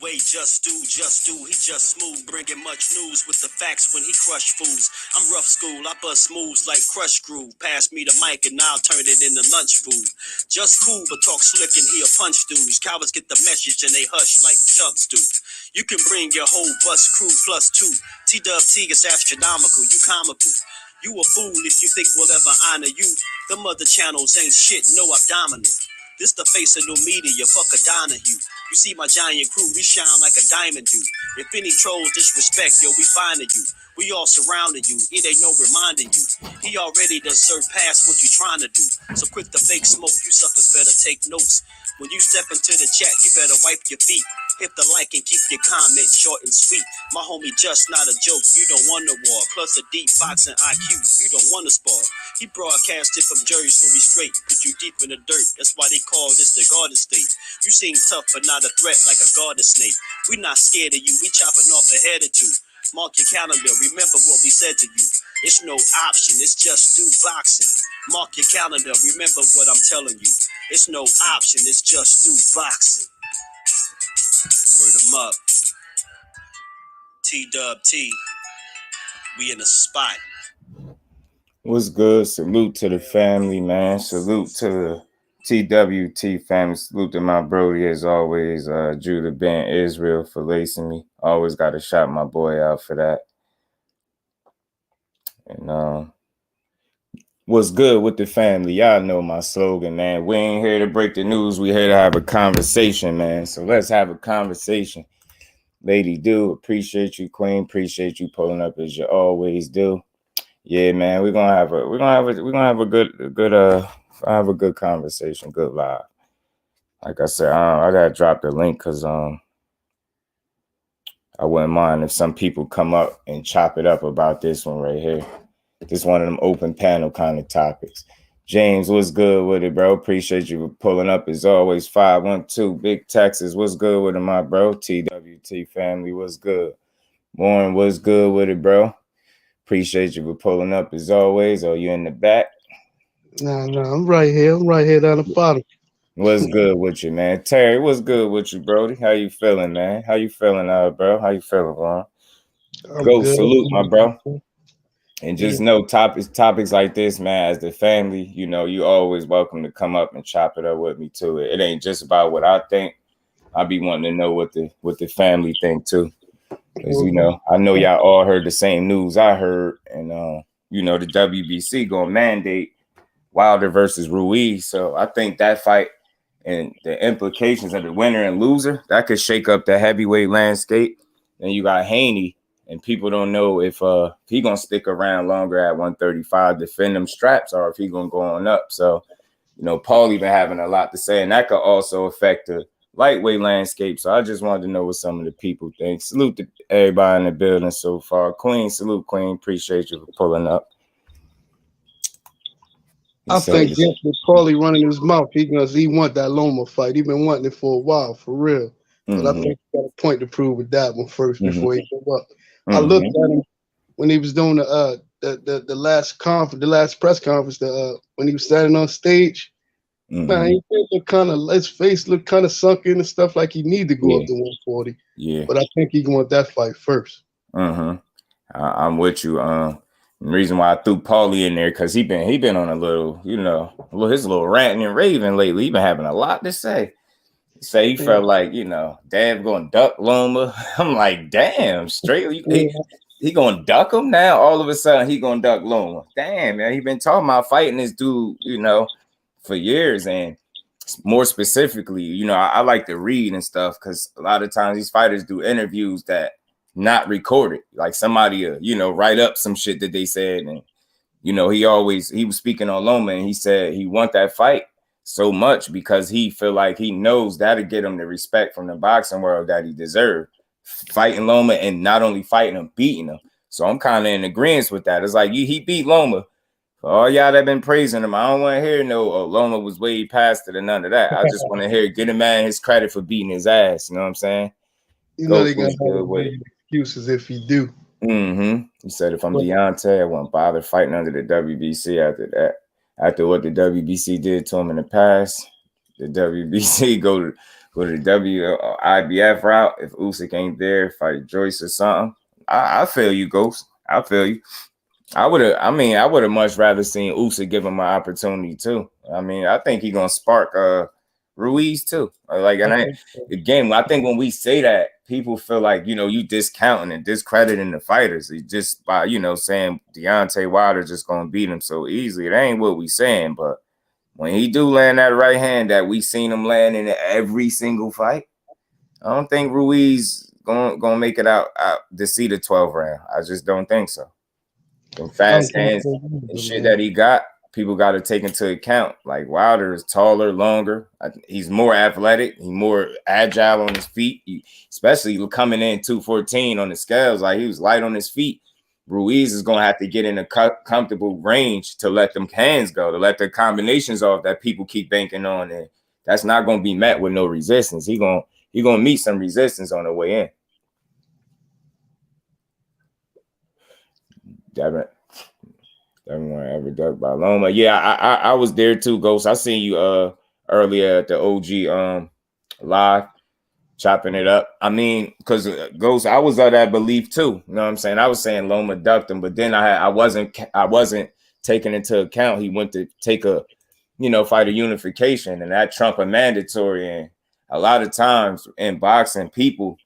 way just do, he just smooth, bringing much news with the facts when he crush fools. I'm rough school, I bust moves like crush groove. Pass me the mic and I'll turn it into lunch food. Just cool, but talk slick and he'll punch dudes. Cowards get the message and they hush like chumps do. You can bring your whole bus crew plus two. T-Dub-T is astronomical, you comical. You a fool if you think we'll ever honor you. Them other channels ain't shit, no abdominal. This the face of new media, fuck a Donahue. You see my giant crew, we shine like a diamond do. If any trolls disrespect, yo, we finding you. We all surrounding you, it ain't no reminding you. He already done surpassed what you trying to do. So quit the fake smoke, you suckers better take notes. When you step into the chat, you better wipe your feet. Hit the like and keep your comment short and sweet. My homie just not a joke, you don't want a war. Plus a deep boxing IQ, you don't want to spar. He broadcasted from Jersey, so we straight. Put you deep in the dirt, that's why they call this the Garden State. You seem tough but not a threat like a garden snake. We not scared of you, we chopping off a head or two. Mark your calendar, remember what we said to you. It's no option, it's just do boxing. Mark your calendar, remember what I'm telling you. It's no option, it's just do boxing. Word 'em up. T-Dub-T, we in the spot. What's good? Salute to the family, man. Salute to the TWT family. Salute to my brody as always. Judah Ben Israel for lacing me. Always got to shout my boy out for that. And what's good with the family? Y'all know my slogan, man. We ain't here to break the news. We here to have a conversation, man. So let's have a conversation. Lady Do, appreciate you, Queen. Appreciate you pulling up as you always do. Yeah, man, we're gonna have a good conversation, good live. Like I said, I gotta drop the link because I wouldn't mind if some people come up and chop it up about this one right here. This one of them open panel kind of topics. James, what's good with it, bro? Appreciate you for pulling up as always. 512 Big Texas, what's good with it, my bro? TWT family, what's good? Warren, what's good with it, bro? Appreciate you for pulling up as always. Are you in the back? No, I'm right here. I'm right here down the bottom. What's good with you, man? Terry, what's good with you, Brody? How you feeling, man? How you feeling, bro? How you feeling, Warren? Go good. Salute, my bro. And just know topics like this, man, as the family, you know, you always welcome to come up and chop it up with me too. It ain't just about what I think. I be wanting to know what the family think too. Because, you know, I know y'all all heard the same news I heard. And, you know, the WBC going to mandate Wilder versus Ruiz. So I think that fight and the implications of the winner and loser, that could shake up the heavyweight landscape. Then you got Haney, and people don't know if he going to stick around longer at 135, defend them straps, or if he going to go on up. So, you know, Paulie been having a lot to say, and that could also affect the lightweight landscape. So I just wanted to know what some of the people think. Salute to everybody in the building so far. Queen, salute, Queen. Appreciate you for pulling up. I think with Paulie running his mouth, he want that Loma fight. He been wanting it for a while, for real. But I think he got a point to prove with that one first before he go up. I looked at him when he was doing the last press conference, when he was standing on stage. Man, his face looked kind of sunken and stuff, like he need to go up to 140. Yeah, but I think he want that fight first. I'm with you. The reason why I threw Paulie in there because he been on a little, you know, his little ranting and raving lately. He been having a lot to say. He felt like, you know, Dad going to duck Loma. I'm like, damn, straight. He going to duck him now? All of a sudden, he going to duck Loma. Damn, man. He been talking about fighting this dude, you know, for years. And more specifically, you know, I like to read and stuff because a lot of times these fighters do interviews that not recorded. Like somebody, you know, write up some shit that they said. And, you know, he was speaking on Loma and he said he want that fight so much because he feel like he knows that'll get him the respect from the boxing world that he deserved. Fighting Loma and not only fighting him, beating him. So I'm kind of in agreement with that. It's like he beat Loma. For all y'all that been praising him, I don't want to hear Loma was way past it and none of that. I just want to hear get a man his credit for beating his ass. You know what I'm saying? You know they got excuses if he do. He said if I'm Deontay, I won't bother fighting under the WBC after that. After what the WBC did to him in the past, the WBC go to the WIBF route. If Usyk ain't there, fight Joyce or something. I feel you, Ghost. I feel you. I would have much rather seen Usyk give him an opportunity too. I mean, I think he's gonna spark Ruiz too. Again, I think when we say that, people feel like, you know, you discounting and discrediting the fighters just by, you know, saying Deontay Wilder just gonna beat him so easily. It ain't what we saying, but when he do land that right hand that we seen him land in every single fight, I don't think Ruiz gonna make it out to see the 12th round. I just don't think so. Them fast hands and shit that he got, people got to take into account. Like Wilder is taller, longer. He's more athletic. He's more agile on his feet, especially coming in 214 on the scales. Like he was light on his feet. Ruiz is going to have to get in a comfortable range to let them hands go, to let the combinations off that people keep banking on. And that's not going to be met with no resistance. He gonna meet some resistance on the way in. Devin ever ducked by Loma. Yeah, I was there too, Ghost. I seen you earlier at the OG live chopping it up. I mean, because Ghost, I was of that belief too. You know what I'm saying? I was saying Loma ducked him, but then I wasn't taking into account he went to take a, you know, fight a unification, and that trump a mandatory. And a lot of times in boxing, people,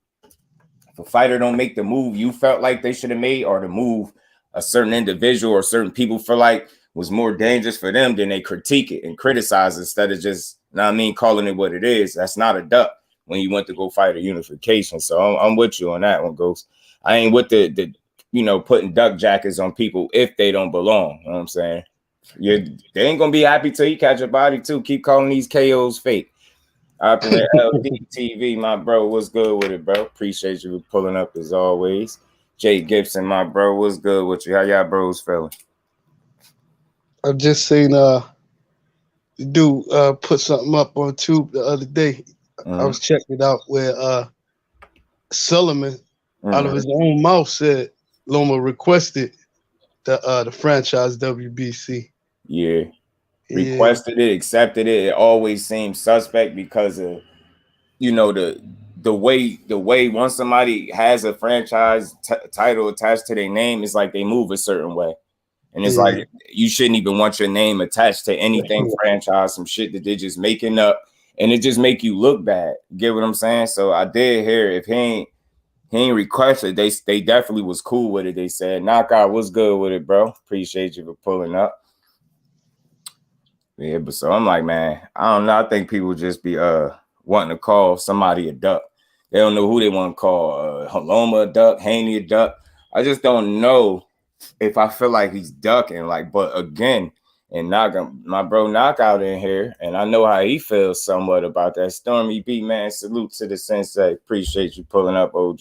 if a fighter don't make the move you felt like they should have made, or the move a certain individual or certain people feel like was more dangerous for them, then they critique it and criticize it instead of just, you know what I mean, calling it what it is. That's not a duck when you went to go fight a unification. So I'm with you on that one, Ghost. I ain't with the you know, putting duck jackets on people if they don't belong. You know what I'm saying? They ain't gonna be happy till you catch a body too. Keep calling these KOs fake. Up in the LD TV, my bro, what's good with it, bro? Appreciate you pulling up as always. Jake Gibson, my bro, what's good with you? How y'all bros feeling? I've just seen dude put something up on Tube the other day. I was checking it out where Sullivan out of his own mouth said Loma requested the franchise WBC. Yeah. Requested it, accepted it. It always seems suspect because of, you know, the way once somebody has a franchise title attached to their name, it's like they move a certain way. And it's like you shouldn't even want your name attached to anything franchise, some shit that they're just making up, and it just make you look bad. You get what I'm saying? So I did hear if he ain't requested, they definitely was cool with it. They said, Knockout, what's good with it, bro? Appreciate you for pulling up. Yeah, but so I'm like, man, I don't know. I think people just be wanting to call somebody a duck. They don't know who they want to call. Loma a duck, Haney a duck. I just don't know if I feel like he's ducking. Like, but again, and my bro Knockout in here, and I know how he feels somewhat about that. Stormy B, man, salute to the sensei. Appreciate you pulling up, OG.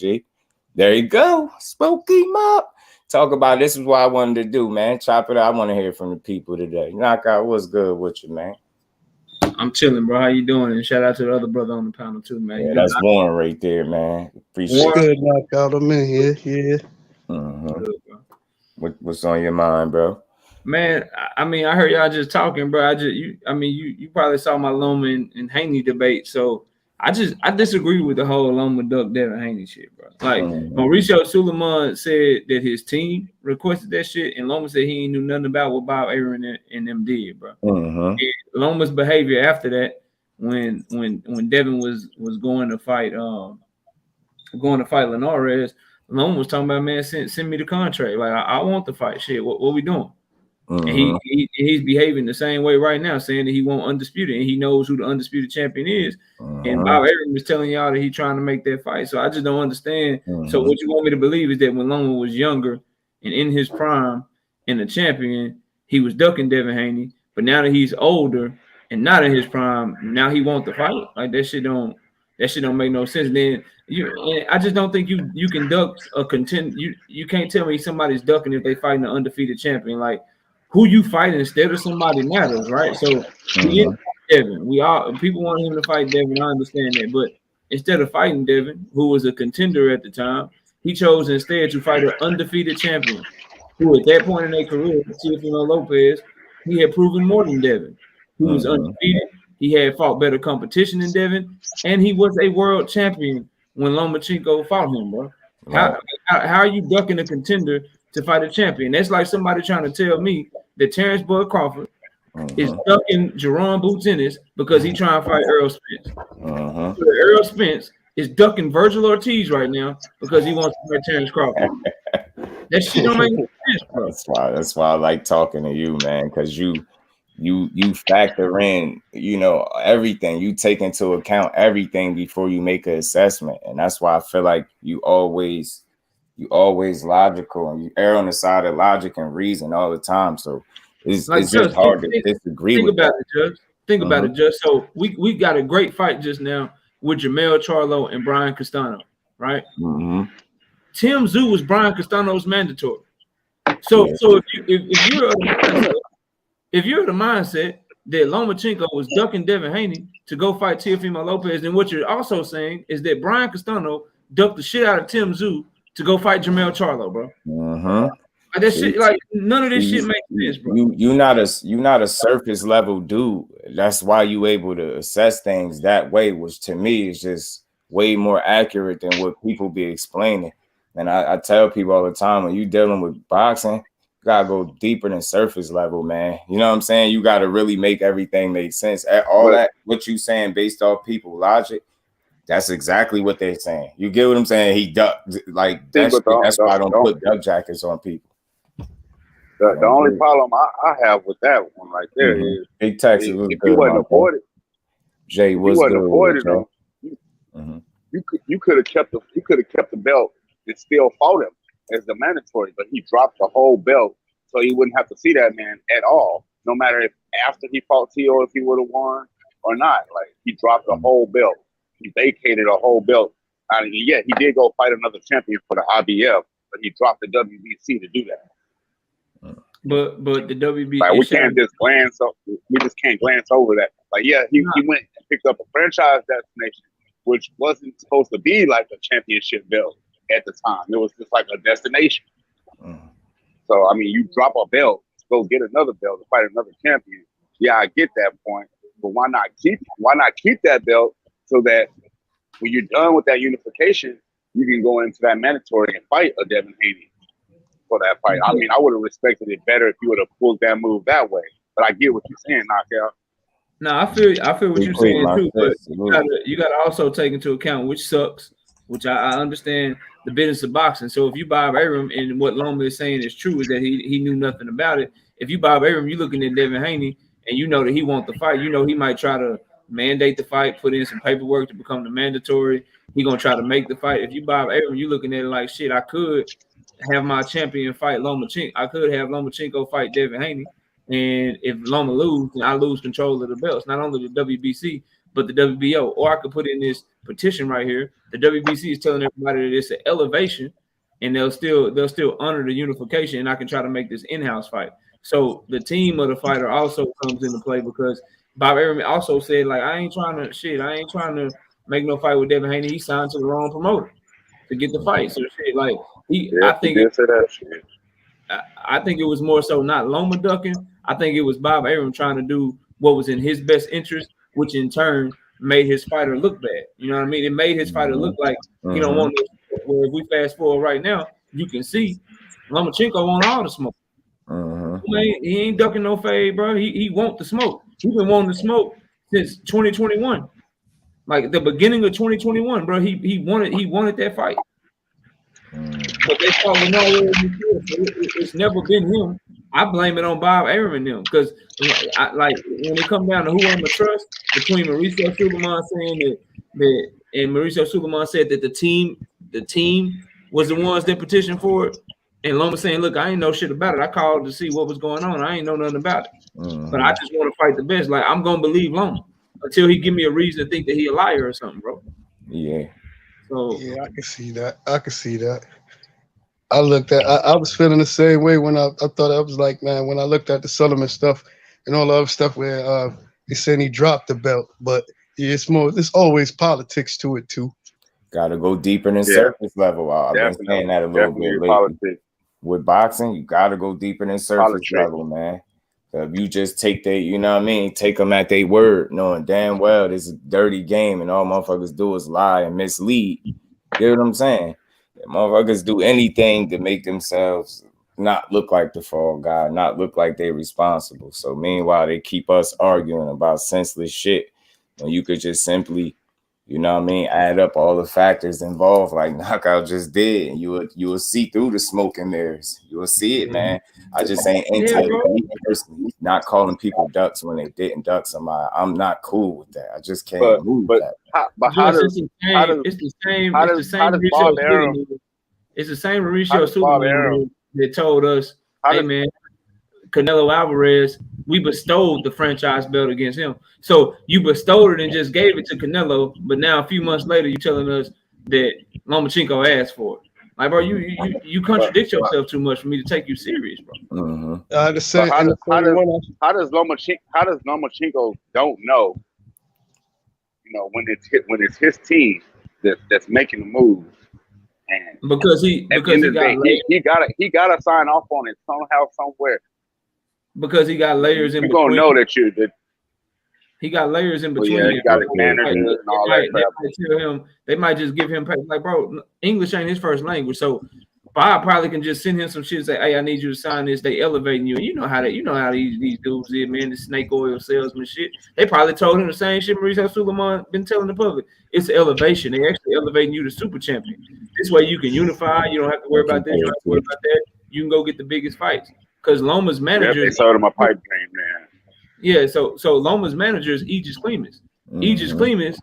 There you go. Spoke him up. Talk about this is what I wanted to do, man. Chop it up. I want to hear from the people today. Knockout, what's good with you, man? I'm chilling, bro. How you doing? And shout out to the other brother on the panel too, man. Yeah, that's Warren right there, man. Appreciate it. Good Knockout. I'm in here. Yeah. Good, what's on your mind, bro? Man, I mean, I heard y'all just talking, bro. You probably saw my Loma and Haney debate, so I disagree with the whole Loma duck Devin Haney shit, bro. Like Mauricio Suleiman said that his team requested that shit, and Loma said he ain't knew nothing about what Bob Arum and them did, bro. And Loma's behavior after that, when Devin was going to fight Linares, Loma was talking about, man, send me the contract. Like I want the fight. Shit, what we doing? And he's behaving the same way right now, saying that he won't undisputed, and he knows who the undisputed champion is. And Bob Arum is telling y'all that he's trying to make that fight. So I just don't understand. So what you want me to believe is that when Loma was younger and in his prime and the champion, he was ducking Devin Haney. But now that he's older and not in his prime, now he wants the fight. Like that shit don't make no sense. Then I just don't think you can duck a contend. You can't tell me somebody's ducking if they fighting an undefeated champion. Like who you fighting instead of somebody matters, right? So he is Devin. People want him to fight Devin. I understand that, but instead of fighting Devin, who was a contender at the time, he chose instead to fight an undefeated champion, who at that point in their career, TEOFIMO Lopez, he had proven more than Devin, who was undefeated, He had fought better competition than Devin, and he was a world champion when Lomachenko fought him, bro. How are you ducking a contender to fight a champion? That's like somebody trying to tell me that Terrence Bud Crawford is ducking Jerome Boots Ennis because he trying to fight Earl Spence. So Earl Spence is ducking Virgil Ortiz right now because he wants to fight Terrence Crawford. That shit don't make sense, bro. That's why I like talking to you, man, because you factor in, you know, everything. You take into account everything before you make an assessment, and that's why I feel like you always logical, and you err on the side of logic and reason all the time. So it's just hard to disagree with that. Think about it, Judge. So we got a great fight just now with Jermell Charlo and Brian Castano, right? Tim Tszyu was Brian Castano's mandatory. So if you're the mindset that Lomachenko was ducking Devin Haney to go fight Teofimo Lopez, then what you're also saying is that Brian Castano ducked the shit out of Tim Tszyu to go fight Jermell Charlo, bro. Like that shit, like none of this shit makes sense, bro. You're not a surface level dude. That's why you able to assess things that way, which to me is just way more accurate than what people be explaining. And I tell people all the time, when you dealing with boxing, you gotta go deeper than surface level, man. You know what I'm saying? You gotta really make everything make sense. All that what you saying based off people logic, that's exactly what they're saying. You get what I'm saying? He ducked like that's why I don't put duck jackets on people. The only problem I have with that one right there is Big Texas was if good, you wasn't avoided, Jay was good. You could have kept the belt and still fought him as the mandatory, but he dropped the whole belt so he wouldn't have to see that man at all, no matter if after he fought Teo if he would have won or not. Like he dropped the whole belt, he vacated a whole belt. I mean, yeah, he did go fight another champion for the IBF, but he dropped the WBC to do that. But the WBC, like, we can't just glance. We just can't glance over that. Like, yeah, he went and picked up a franchise destination, which wasn't supposed to be like a championship belt at the time. It was just like a destination. So I mean, you drop a belt, go get another belt to fight another champion. Yeah, I get that point, but why not keep that belt so that when you're done with that unification, you can go into that mandatory and fight a Devin Haney for that fight. I mean, I would have respected it better if you would have pulled that move that way. But I get what you're saying, Knockout. No, I feel what you're saying too. But you gotta also take into account, which sucks, which I understand the business of boxing. So if you Bob Arum and what Loma is saying is true, is that he knew nothing about it. If you Bob Arum, you're looking at Devin Haney and you know that he wants the fight. You know he might try to mandate the fight, put in some paperwork to become the mandatory. He gonna try to make the fight. If you Bob Arum, you're looking at it like, shit, I could have my champion fight Lomachenko. I could have Lomachenko fight Devin Haney. And if Loma lose, then I lose control of the belts, not only the WBC, but the WBO. Or I could put in this petition right here. The WBC is telling everybody that it's an elevation, and they'll still honor the unification, and I can try to make this in-house fight. So the team of the fighter also comes into play because Bob Arum also said, like, I ain't trying to make no fight with Devin Haney. He signed to the wrong promoter to get the fight. So shit, like I think it was more so not Loma ducking. I think it was Bob Arum trying to do what was in his best interest, which in turn made his fighter look bad. You know what I mean? It made his fighter look like he don't want no. Where if we fast forward right now, you can see Lomachenko want all the smoke. He ain't ducking no fade, bro. He want the smoke. He been wanting the smoke since 2021, like the beginning of 2021, bro. He wanted that fight. But they fought with nowhere before, so it's never been him. I blame it on Bob Arum and them because, like, when it comes down to who I'm gonna trust between Mauricio Suleiman saying that and Mauricio Suleiman said that the team was the ones that petitioned for it, and Loma saying, "Look, I ain't know shit about it. I called to see what was going on. I ain't know nothing about it, but I just want to fight the best. Like, I'm gonna believe Loma until he give me a reason to think that he a liar or something, bro." Yeah. So yeah, I can see that. I looked at. I was feeling the same way when I thought I was like, man, when I looked at the Sullivan stuff and all the other stuff where they said he dropped the belt, but yeah, it's always politics to it too. Got to go deeper than surface level. I've been saying that a little bit lately. With boxing, you got to go deeper than surface level, man. You just take they, you know what I mean, take them at their word, knowing damn well this is a dirty game and all motherfuckers do is lie and mislead. You know what I'm saying? Motherfuckers do anything to make themselves not look like the fall guy, not look like they're responsible. So meanwhile, they keep us arguing about senseless shit when you could just simply, you know what I mean, add up all the factors involved, like Knockout just did, and you will see through the smoke and mirrors. You will see it, man. I just ain't into it personally. Not calling people ducks when they didn't duck somebody. I'm not cool with that. I just can't move that. It's the same Mauricio Superman that told us, hey man, Canelo Alvarez, we bestowed the franchise belt against him. So you bestowed it and just gave it to Canelo, but now a few months later you're telling us that Lomachenko asked for it. Like, bro, you contradict yourself too much for me to take you serious, bro. Mm-hmm. How does Lomachenko don't know? You know, when it's his team that's making the move, and because he gotta sign off on it somehow, somewhere. Because he got layers in between. You're gonna know that he got layers in between. Yeah, he got a manager and all that crap. They might tell him, they might just give him like, bro, English ain't his first language, so Bob probably can just send him some shit and say, hey, I need you to sign this. They elevating you. And you know how these dudes is, man, the snake oil salesman shit. They probably told him the same shit Mauricio Suleiman been telling the public. It's elevation. They actually elevating you to super champion. This way you can unify. You don't have to worry about this. You don't have to worry about that. You can go get the biggest fights. Because Loma's manager, they sold him a pipe dream, man. Yeah, so Loma's manager is Aegis Clemens. Aegis Clemens,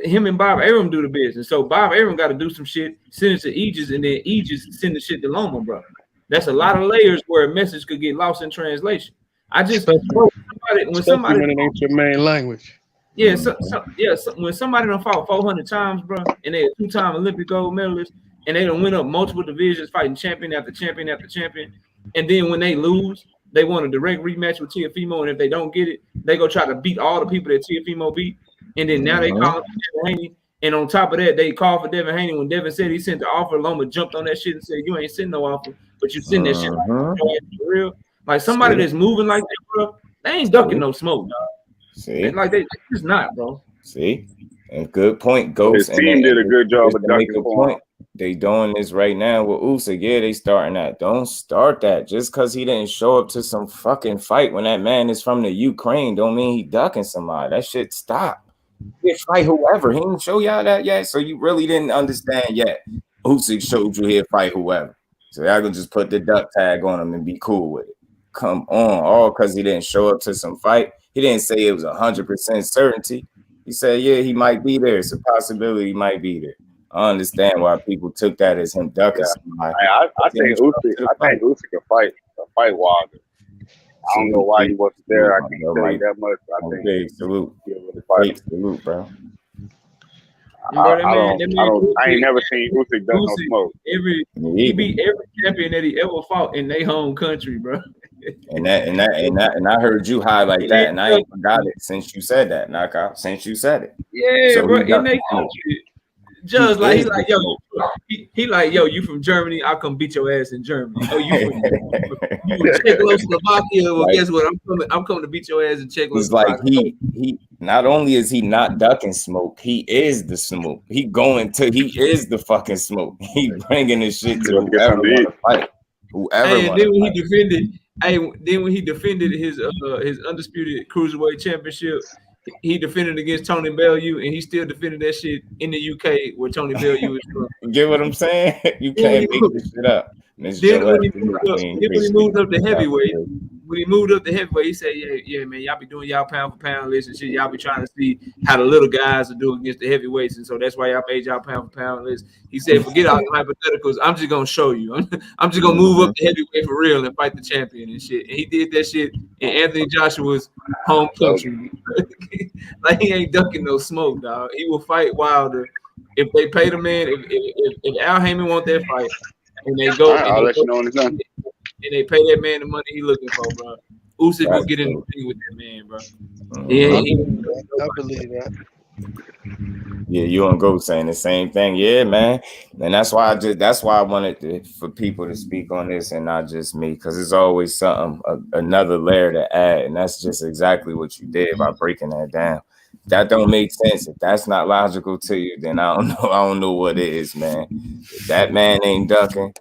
him and Bob Arum do the business. So Bob Arum got to do some shit, send it to Aegis, and then Aegis send the shit to Loma, bro. That's a lot of layers where a message could get lost in translation. I just when somebody when it ain't your main language. Yeah, when somebody done fought 400 times, bro, and they're a 2-time Olympic gold medalist, and they done win up multiple divisions, fighting champion after champion after champion. And then when they lose, they want a direct rematch with TEOFIMO, and if they don't get it, they go try to beat all the people that TEOFIMO beat. And then now they call for Devin Haney, and on top of that, they call for Devin Haney. When Devin said he sent the offer, Loma jumped on that shit and said, "You ain't sending no offer, but you send that shit like for real." Like somebody that's moving like that, bro, they ain't ducking no smoke, dog. See, like they just not, bro. See, and good point, Ghost. His team did a good job of ducking the point. They doing this right now with Usyk. Yeah, they starting that. Don't start that. Just because he didn't show up to some fucking fight when that man is from the Ukraine don't mean he ducking somebody. That shit stop. He fight whoever. He didn't show y'all that yet, so you really didn't understand yet. Usyk showed you he'd fight whoever. So y'all can just put the duck tag on him and be cool with it. Come on, all because he didn't show up to some fight. He didn't say it was 100% certainty. He said, yeah, he might be there. It's a possibility he might be there. I understand why people took that as him ducking somebody. I think Usyk can fight Wilder. I don't know why he wasn't there. I can't tell you that much. I think salute, salute, bro. I ain't never seen Usyk duck no smoke. He beat every champion that he ever fought in their home country, bro. And I heard you highlight that, and I ain't forgot it since you said that, Knockout. Since you said it, yeah, so bro. In their country, just like he like yo, you from Germany? I'll come beat your ass in Germany. Oh, you from Czechoslovakia? Well, guess what? I'm coming to beat your ass in Czechoslovakia. It's like he not only is he not ducking smoke, he is the smoke. He is the fucking smoke. He bringing this shit to whoever want to fight. Whoever. And then when he defended his undisputed cruiserweight championship, he defended against Tony Bellew, and he still defended that shit in the UK where Tony Bellew is from. You get what I'm saying? You can't make this shit up. Then when he moved up to heavyweight, he said, yeah, man, y'all be doing y'all pound for pound list and shit. Y'all be trying to see how the little guys are doing against the heavyweights, and so that's why y'all made y'all pound for pound list. He said, forget all the hypotheticals. I'm just gonna show you. I'm just gonna move up the heavyweight for real and fight the champion and shit. And he did that shit in Anthony Joshua's home country. Like he ain't ducking no smoke, dog. He will fight Wilder if they pay the man. If Al Heyman want that fight. And they go, I'll let you know when it's done. And they pay that man the money he looking for, bro. Usyk will get in the thing with that man, bro. Yeah, I believe that. Yeah, you and Go saying the same thing. Yeah, man. And that's why I wanted for people to speak on this and not just me, because it's always something, another layer to add. And that's just exactly what you did by breaking that down. If that don't make sense, if that's not logical to you, then I don't know what it is, man. If that man ain't ducking,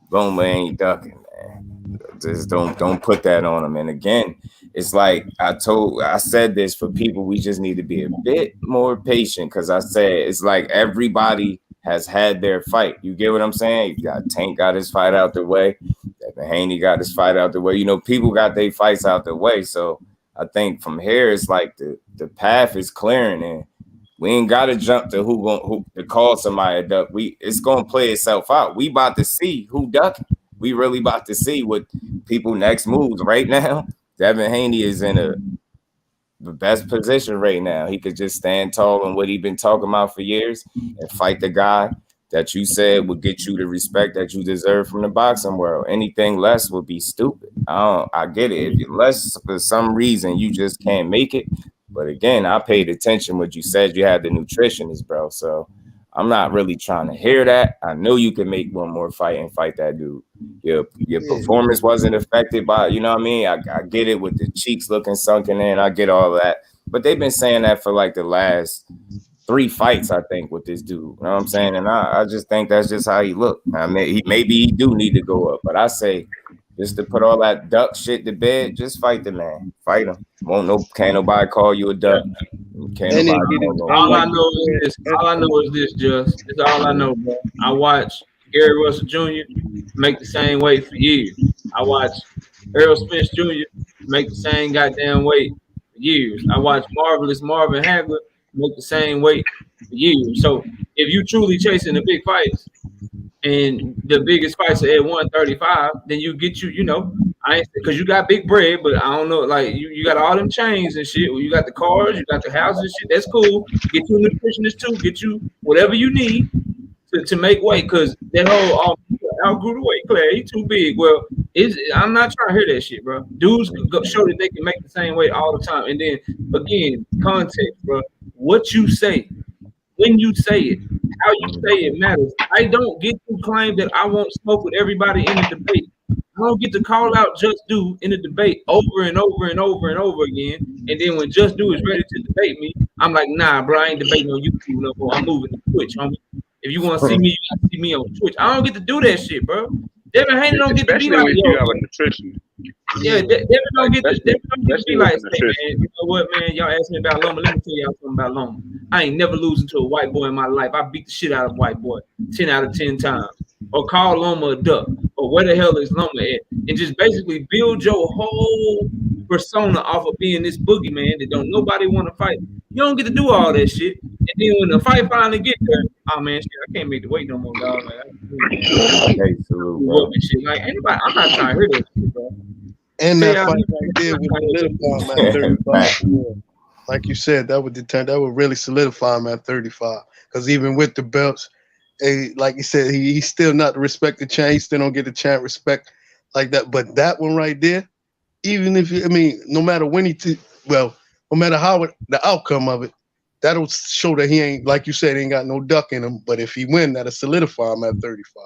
Loma ain't ducking, man. Just don't put that on him. And again, it's like I said this for people, we just need to be a bit more patient, because I said it's like everybody has had their fight. You get what I'm saying? You got Tank got his fight out the way. Devin Haney got his fight out the way. You know, people got their fights out the way. So I think from here, it's like the path is clearing, and we ain't got to jump to who to call somebody a duck. It's gonna play itself out. We about to see who ducking. We really about to see what people next moves. Right now, Devin Haney is in the best position right now. He could just stand tall on what he's been talking about for years and fight the guy that you said would get you the respect that you deserve from the boxing world. Anything less would be stupid. I get it. If unless for some reason you just can't make it. But again, I paid attention what you said. You had the nutritionist, bro. So I'm not really trying to hear that. I know you can make one more fight and fight that dude. Your performance wasn't affected by, you know what I mean? I get it with the cheeks looking sunken in. I get all of that. But they've been saying that for like the last 3 fights, I think, with this dude. You know what I'm saying? And I just think that's just how he look. I mean, maybe he do need to go up. But I say, just to put all that duck shit to bed, just fight the man. Fight him. Can't nobody call you a duck. All I know is this, Just. It's all I know, bro. I watch Gary Russell Jr. make the same weight for years. I watch Errol Spence Jr. make the same goddamn weight for years. I watch Marvelous Marvin Hagler make the same weight for years. So if you truly chasing the big fights, and the biggest fights are at 135, then you know, because you got big bread, but I don't know, like you got all them chains and shit. You got the cars, you got the houses and shit. That's cool. Get you a nutritionist too. Get you whatever you need to make weight, because that whole outgrew the weight class. He too big. Well, I'm not trying to hear that shit, bro. Dudes show that they can make the same weight all the time. And then again, context, bro. What you say, when you say it, how you say it matters. I don't get to claim that I won't smoke with everybody in the debate. I don't get to call out Just Do in the debate over and over and over and over again. And then when Just Do is ready to debate me, I'm like, nah, bro, I ain't debating on YouTube no more. I'm moving to Twitch, homie. If you want to see me, you got to see me on Twitch. I don't get to do that shit, bro. Devin Haney don't get to be like, yo. You have a nutrition. Yeah, Devin don't get to be like, hey, man, you know what, man? Y'all asked me about Loma. Let me tell y'all something about Loma. I ain't never losing to a white boy in my life. I beat the shit out of a white boy 10 out of 10 times. Or call Loma a duck. Or where the hell is Loma at? And just basically build your whole persona off of being this boogeyman that don't nobody want to fight. You don't get to do all that shit. And then when the fight finally get there, oh man, shit, I can't make the weight no more, dog. Like anybody, I'm not trying to hear that shit, bro. And that fight right there would solidify him at 35. Like you said, that would really solidify him at 35. Because even with the belts, like you said, he's still not the respected champ. He still don't get the champ respect like that. But that one right there, even if no matter when no matter how the outcome of it, that'll show that he ain't, like you said, ain't got no duck in him. But if he win, that'll solidify him at 35.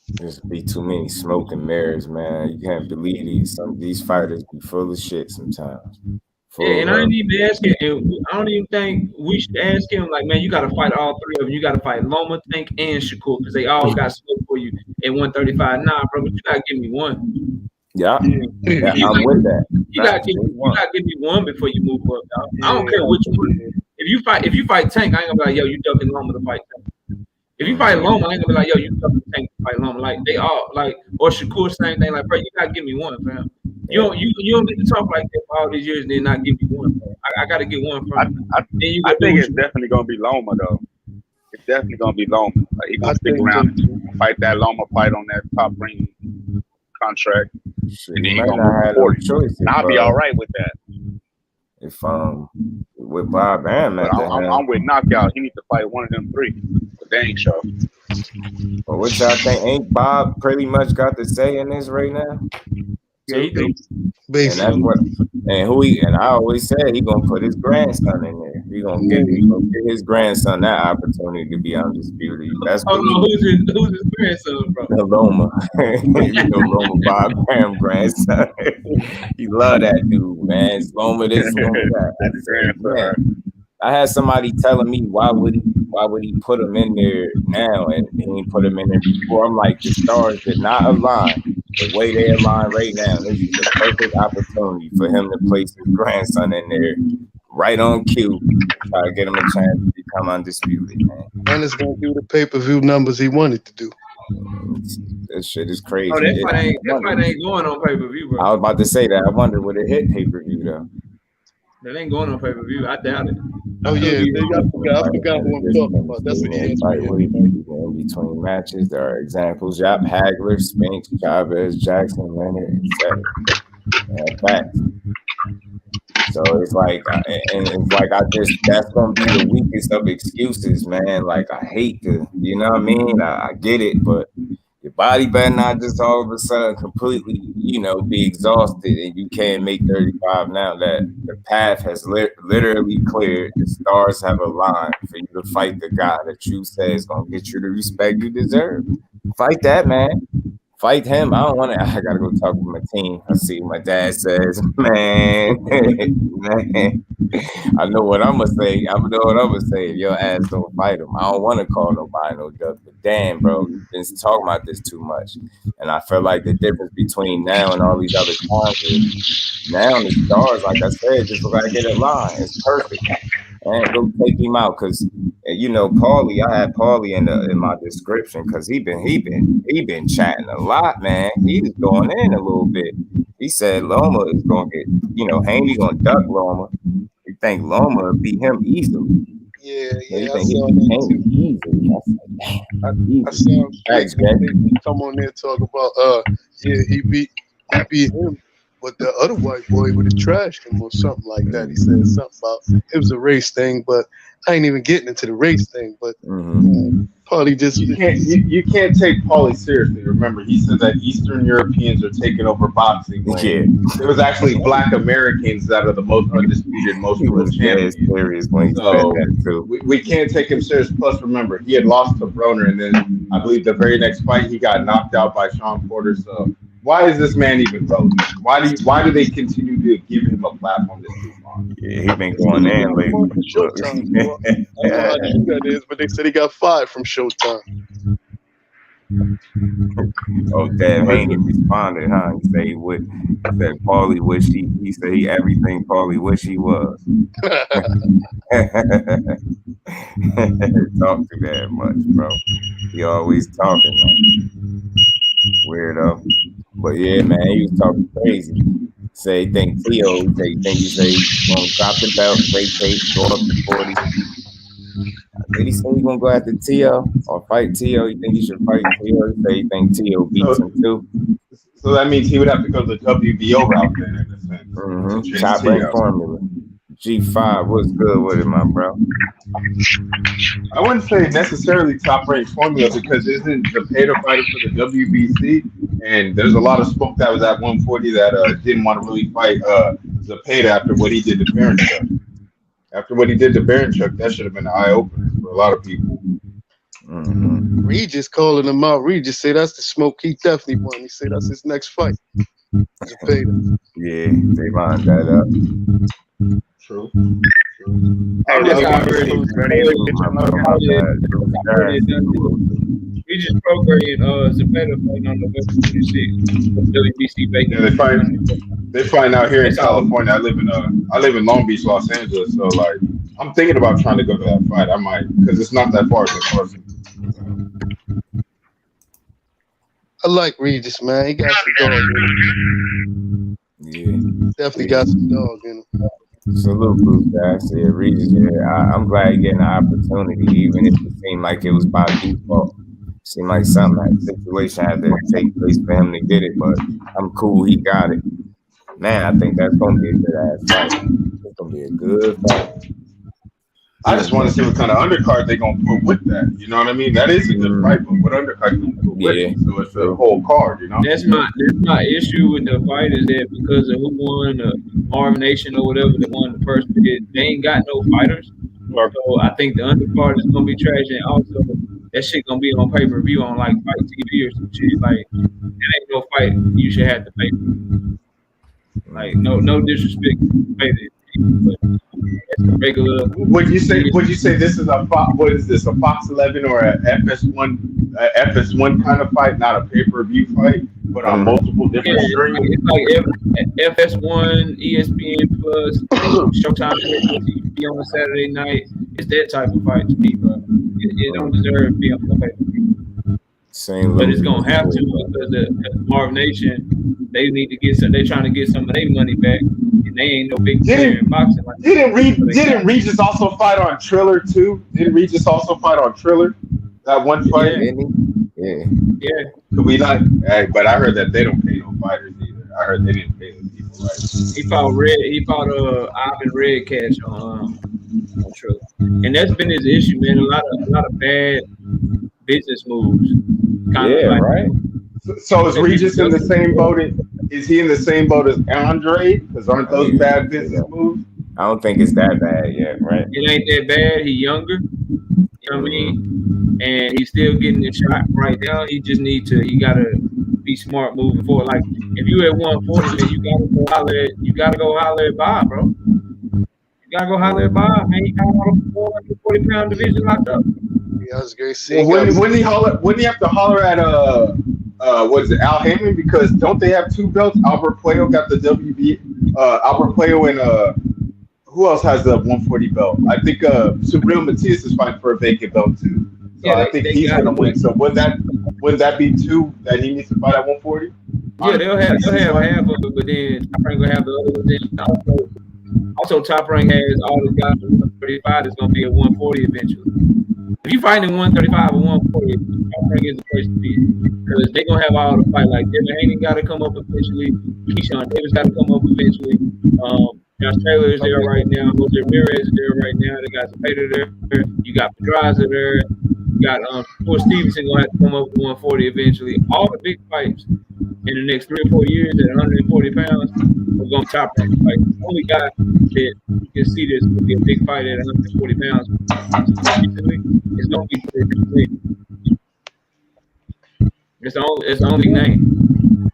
There's be too many smoke and mirrors, man. You can't believe these fighters be full of shit sometimes. Yeah, and I ain't even asking. I don't even think we should ask him. Like, man, you got to fight all 3 of them. You got to fight Loma, Tank, and Shakur, because they all got smoke for you at 135. Nah, bro, but you got to give me one. Yeah, I'm with that. You got to give me one before you move up, dog. I don't care which one. If you fight Tank, I ain't gonna be like, yo, you ducking Loma to fight Tank. If you fight Loma, I ain't gonna be like, yo, you ducking Tank to fight Loma. Like they all like, or Shakur, same thing. Like, bro, you gotta give me one, fam. You don't get to talk like that for all these years and then not give me one. Bro. I gotta get one from you. I think it's definitely gonna be Loma though. It's definitely gonna be Loma. Like, he gonna stick around and fight that Loma fight on that top ring contract. And then he gonna move forward. And I'll be all right with that. If with Bob and I'm with Knockout. He needs to fight one of them 3. The dang show. Well, what y'all think? Ain't Bob pretty much got to say in this right now? Yeah, he do. And that's what, and I always said he gonna put his grandson in there. He gonna give his grandson that opportunity to be undisputed. That's who's his grandson, bro? The Loma. You know Loma Bob Graham grandson. He love that dude, man. It's Loma this, Loma that. I had somebody telling me why would he put him in there now and he didn't put him in there before. I'm like, the stars did not align the way they align right now. This is the perfect opportunity for him to place his grandson in there right on cue, try to get him a chance to become undisputed, man. And it's gonna do the pay-per-view numbers he wanted to do. This shit is crazy. Oh, that fight ain't going on pay-per-view, bro. I was about to say that. I wonder would it hit pay-per-view though. That ain't going on pay-per-view. I doubt it. Oh yeah, I forgot who I'm talking about. That's what he is. In between matches, there are examples: Yap, Hagler, Spinks, Chavez, Jackson, Leonard, etc. Facts. So it's like, that's gonna be the weakest of excuses, man. Like, I hate to, you know what I mean? I get it, but your body better not just all of a sudden completely, be exhausted and you can't make 35 now that the path has literally cleared. The stars have aligned for you to fight the guy that you say is going to get you the respect you deserve. Fight that, man. Fight him. I don't want to. I got to go talk to my team. I see what my dad says. Man. I know what I'm going to say. I know what I'm going to say if your ass don't fight him. I don't want to call nobody no duck. But damn, bro, you've been talking about this too much. And I feel like the difference between now and all these other times is now the stars, like I said, just got to get in line. It's perfect. And go take him out because Paulie. I had Paulie in my description because he been chatting a lot, man. He was going in a little bit. He said Loma is gonna get, Haney gonna duck Loma. He think Loma will beat him easily. Yeah, I saw that too. I saw him come on there and talk about he beat him. But the other white boy would have trashed him or something like that. He said something about it was a race thing, but I ain't even getting into the race thing. But Paulie just you can't take Paulie seriously. Remember, he said that Eastern Europeans are taking over boxing. Yeah, it was actually Black Americans that are the most undisputed, most world champions. So we can't take him serious. Plus, remember, he had lost to Broner, and then I believe the very next fight he got knocked out by Sean Porter. So why is this man even relevant? Why do they continue to give him a platform this too long? Yeah, he been going in lately. Showtime. I don't know how true that is, but they said he got fired from Showtime. Oh, damn, Haney responded, huh? He said Paulie wish he said he everything Paulie wish he was. Talk too that much, bro. He always talking, man. Weirdo. But yeah, man, he was talking crazy. Say he think Teo, he say he's gonna drop the belt, vacate, go up to 40. Did he say he's gonna go after Teo or fight Teo? You think he should fight Teo? He say he think Teo beats him too. So that means he would have to go the WBO route then, in a sense. Top rank formula. G5, what's good with it, my bro? I wouldn't say necessarily top rank formula because isn't Zepeda fighting for the WBC? And there's a lot of smoke that was at 140 that didn't want to really fight Zepeda after what he did to Baranchuk. After what he did to Baranchuk, that should have been an eye opener for a lot of people. Reed just calling him out. Reed just say that's the smoke he definitely won. He said that's his next fight. Zepeda. Yeah, they lined that up. True. We just programmed Zepeda fighting on November 26th. WBC Yeah, they fight out here in California. I live in Long Beach, Los Angeles. So like, I'm thinking about trying to go to that fight. I might because it's not that far from person. I like Regis, man. He got some dog in him. Yeah, definitely got some dog in him. Salute, Bruce, guys. Yeah, Regis. Yeah, I'm glad you're getting the opportunity, even if it seemed like it was by default. Seemed like something, that situation had to take place for him to get it, but I'm cool. He got it. Man, I think that's gonna be a good ass fight. It's gonna be a good fight. I just want to see what kind of undercard they're gonna put with that. You know what I mean? That is a good fight, but what undercard you gonna put with it? So it's a whole card, you know. That's my issue with the fight is that because of who won the Arm Nation or whatever that won the person, they ain't got no fighters. So I think the undercard is gonna be trash, and also that shit gonna be on pay-per-view on like Fight TV or some shit. Like it ain't no fight you should have to pay for. Like no disrespect to pay this, but it's a regular. Would you say this is a what is this, a Fox 11 or a FS1 kind of fight, not a pay-per-view fight, but on multiple different streams? It's like FS1, ESPN Plus, Showtime TV on a Saturday night. It's that type of fight to me, bro. It don't deserve to be on the pay-per-view. But it's gonna have to because the Marv Nation, they need to get some. They trying to get some of their money back, and they ain't no big player in boxing. Like didn't Regis also fight on Triller too? Didn't Regis also fight on Triller? That one fight? Yeah. Could we not? Hey, but I heard that they don't pay no fighters either. I heard they didn't pay those people right. He fought Ivan Red Cash on Triller, and that's been his issue, man. A lot of bad business moves. Right. So is Regis in the same boat? Is he in the same boat as Andre? Because aren't those bad business moves? I don't think it's that bad yet, right? It ain't that bad. He younger. You know what I mean? And he's still getting the shot right now. He just he gotta be smart moving forward. Like if you at 140, man, you gotta go holler at Bob, bro. You gotta go holler at Bob, man. He got a 440-pound division locked up. Yeah, that's great. Well, wouldn't he have to holler at what is it, Al Heyman? Because don't they have two belts? Albert Puello got the WB. Albert Puello and who else has the 140 belt? I think Subriel Matias is fighting for a vacant belt too. So I think he's gonna win. So would that be two that he needs to fight at 140? Yeah, they'll have half of it, but then Top Rank will have the other one. Also, Top Rank has all the guys from 135 that's gonna be at 140 eventually. If you fight in 135 or 140, Top Rank is the place to be because they're gonna have all the fight. Like Devin Haney got to come up eventually. Keyshawn Davis got to come up eventually. Josh Taylor is there right now. Jose Ramirez is there right now. They got Zepeda there. You got Pedraza there. You got Stuart Stevenson gonna have to come up with 140 eventually. All the big fights in the next 3 or 4 years at 140 pounds are going to Top Rank. Like the only guy that you can see this will be a big fight at 140 pounds recently is going to be it's the only name.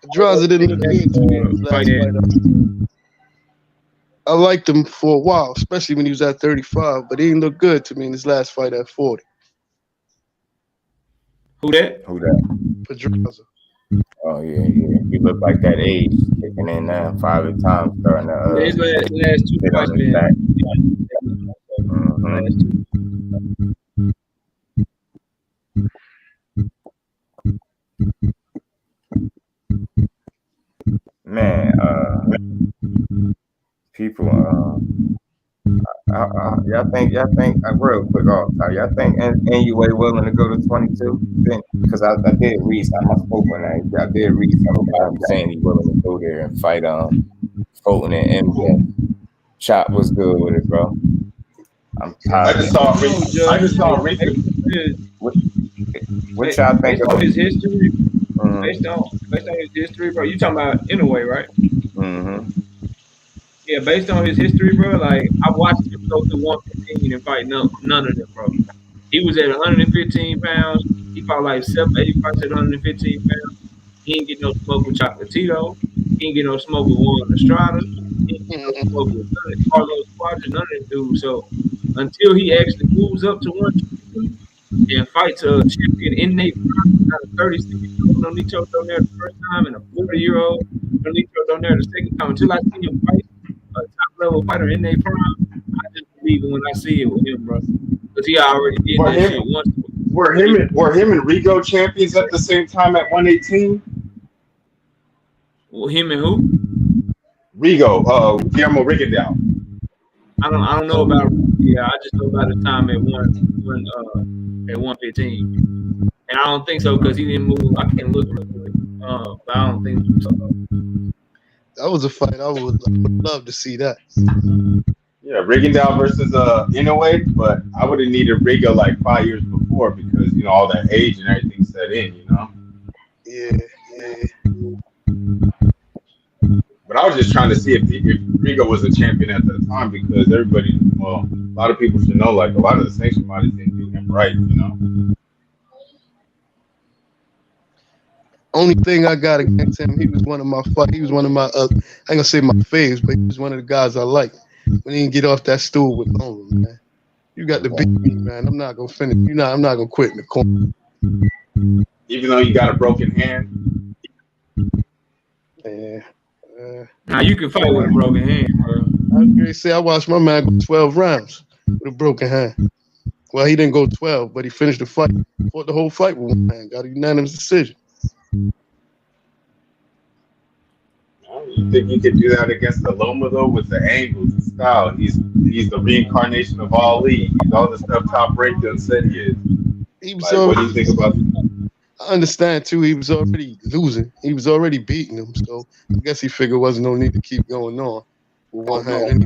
Pedraza didn't look good to me in his last fight. I liked him for a while, especially when he was at 35, but he didn't look good to me in his last fight at 40. Who that? Pedraza. Oh yeah. He looked like that age, kicking in 5 at times, starting to. His last two fights, man. People, y'all think real quick off, y'all think NUA willing to go to 22? Because I did read something. I spoke on that. I did read something about him saying he's willing to go there and fight Fulton and MJ. Chop was good with it, bro. I'm tired. I just saw recently. What y'all think about his history? Mm-hmm. Based on his history, bro. You talking about Inouye, right? Mm-hmm. Yeah, based on his history, bro. Like I watched him go through 115 and fight none of them, bro. He was at 115 pounds. He fought like 7-8 fights at 115 pounds. He didn't get no smoke with Chocolatito. He didn't get no smoke with Juan Estrada. He didn't get no smoke with none of Carlos Quadra, none of them dudes. So until he actually moves up to 122 and fights a champion in Nate not a 36-year-old Nonito down there the first time and a 40-year-old Nonito down there the second time, until I see him fight a top-level fighter in their prime, I just believe it when I see it with him, bro. Because he already did that shit once. Were him and Rigo champions at the same time at 118? Well, him and who? Rigo, Guillermo Rigondeaux. I don't know about. Yeah, I just know about his time at 115, and I don't think so because he didn't move. I can't look real quick, but I don't think so. That was a fight I would love to see that. Yeah, Rigondeaux versus Inoue, but I would have needed Rigo like 5 years before because all that age and everything set in, Yeah. But I was just trying to see if Rigo was a champion at the time because everybody, a lot of people should know, like a lot of the sanction bodies didn't do him right, Only thing I got against him, he was one of my I ain't gonna say my faves, but he was one of the guys I liked. When he didn't get off that stool with Loma, man. You got to beat me, man. I'm not gonna finish. I'm not gonna quit in the corner. Even though you got a broken hand. Yeah. Now you can fight with a broken hand, bro. I was gonna say I watched my man go 12 rounds with a broken hand. Well, he didn't go 12, but he finished the fight. Fought the whole fight with one hand. Got a unanimous decision. You think you could do that against the Loma though, with the angles and style? He's the reincarnation of Ali. He's all the stuff Top Rank done said he is. What do you think about that? I understand too. He was already losing. He was already beating him. So I guess he figured wasn't no need to keep going on with one hand.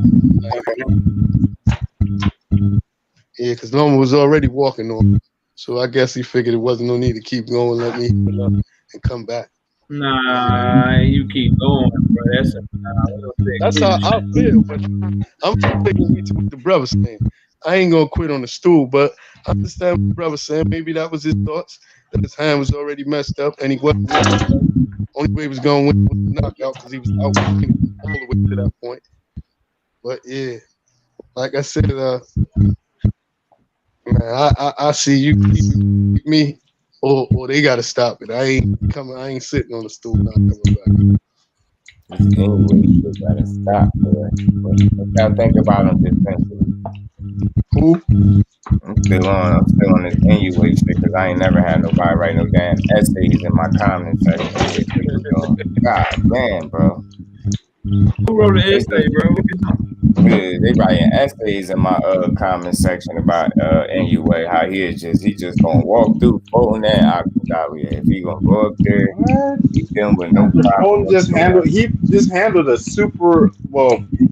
Yeah, because Loma was already walking on him. So I guess he figured it wasn't no need to keep going. Let me heal up and come back. Nah, you keep going, bro. That's how I feel. But I'm taking what the brother saying. I ain't gonna quit on the stool, but I understand what the brother saying. Maybe that was his thoughts. That his hand was already messed up, and he wasn't. Only way he was gonna win was the knockout because he was out all the way to that point. But yeah, like I said, man, I see you beat me. Or they gotta stop it. I ain't sitting on the stool not coming back. Anyway, you gotta stop. What y'all think about him defensively? Who? I'm still on this anyway shit because I ain't never had nobody write no damn essays in my comments section. God damn, bro. Who wrote an essay, bro? Yeah, they writing essays in my comment section about NUA, how he just gonna walk through Fulton and Akadawi. If he gonna go up there, he's dealing with no problem. He just handled a super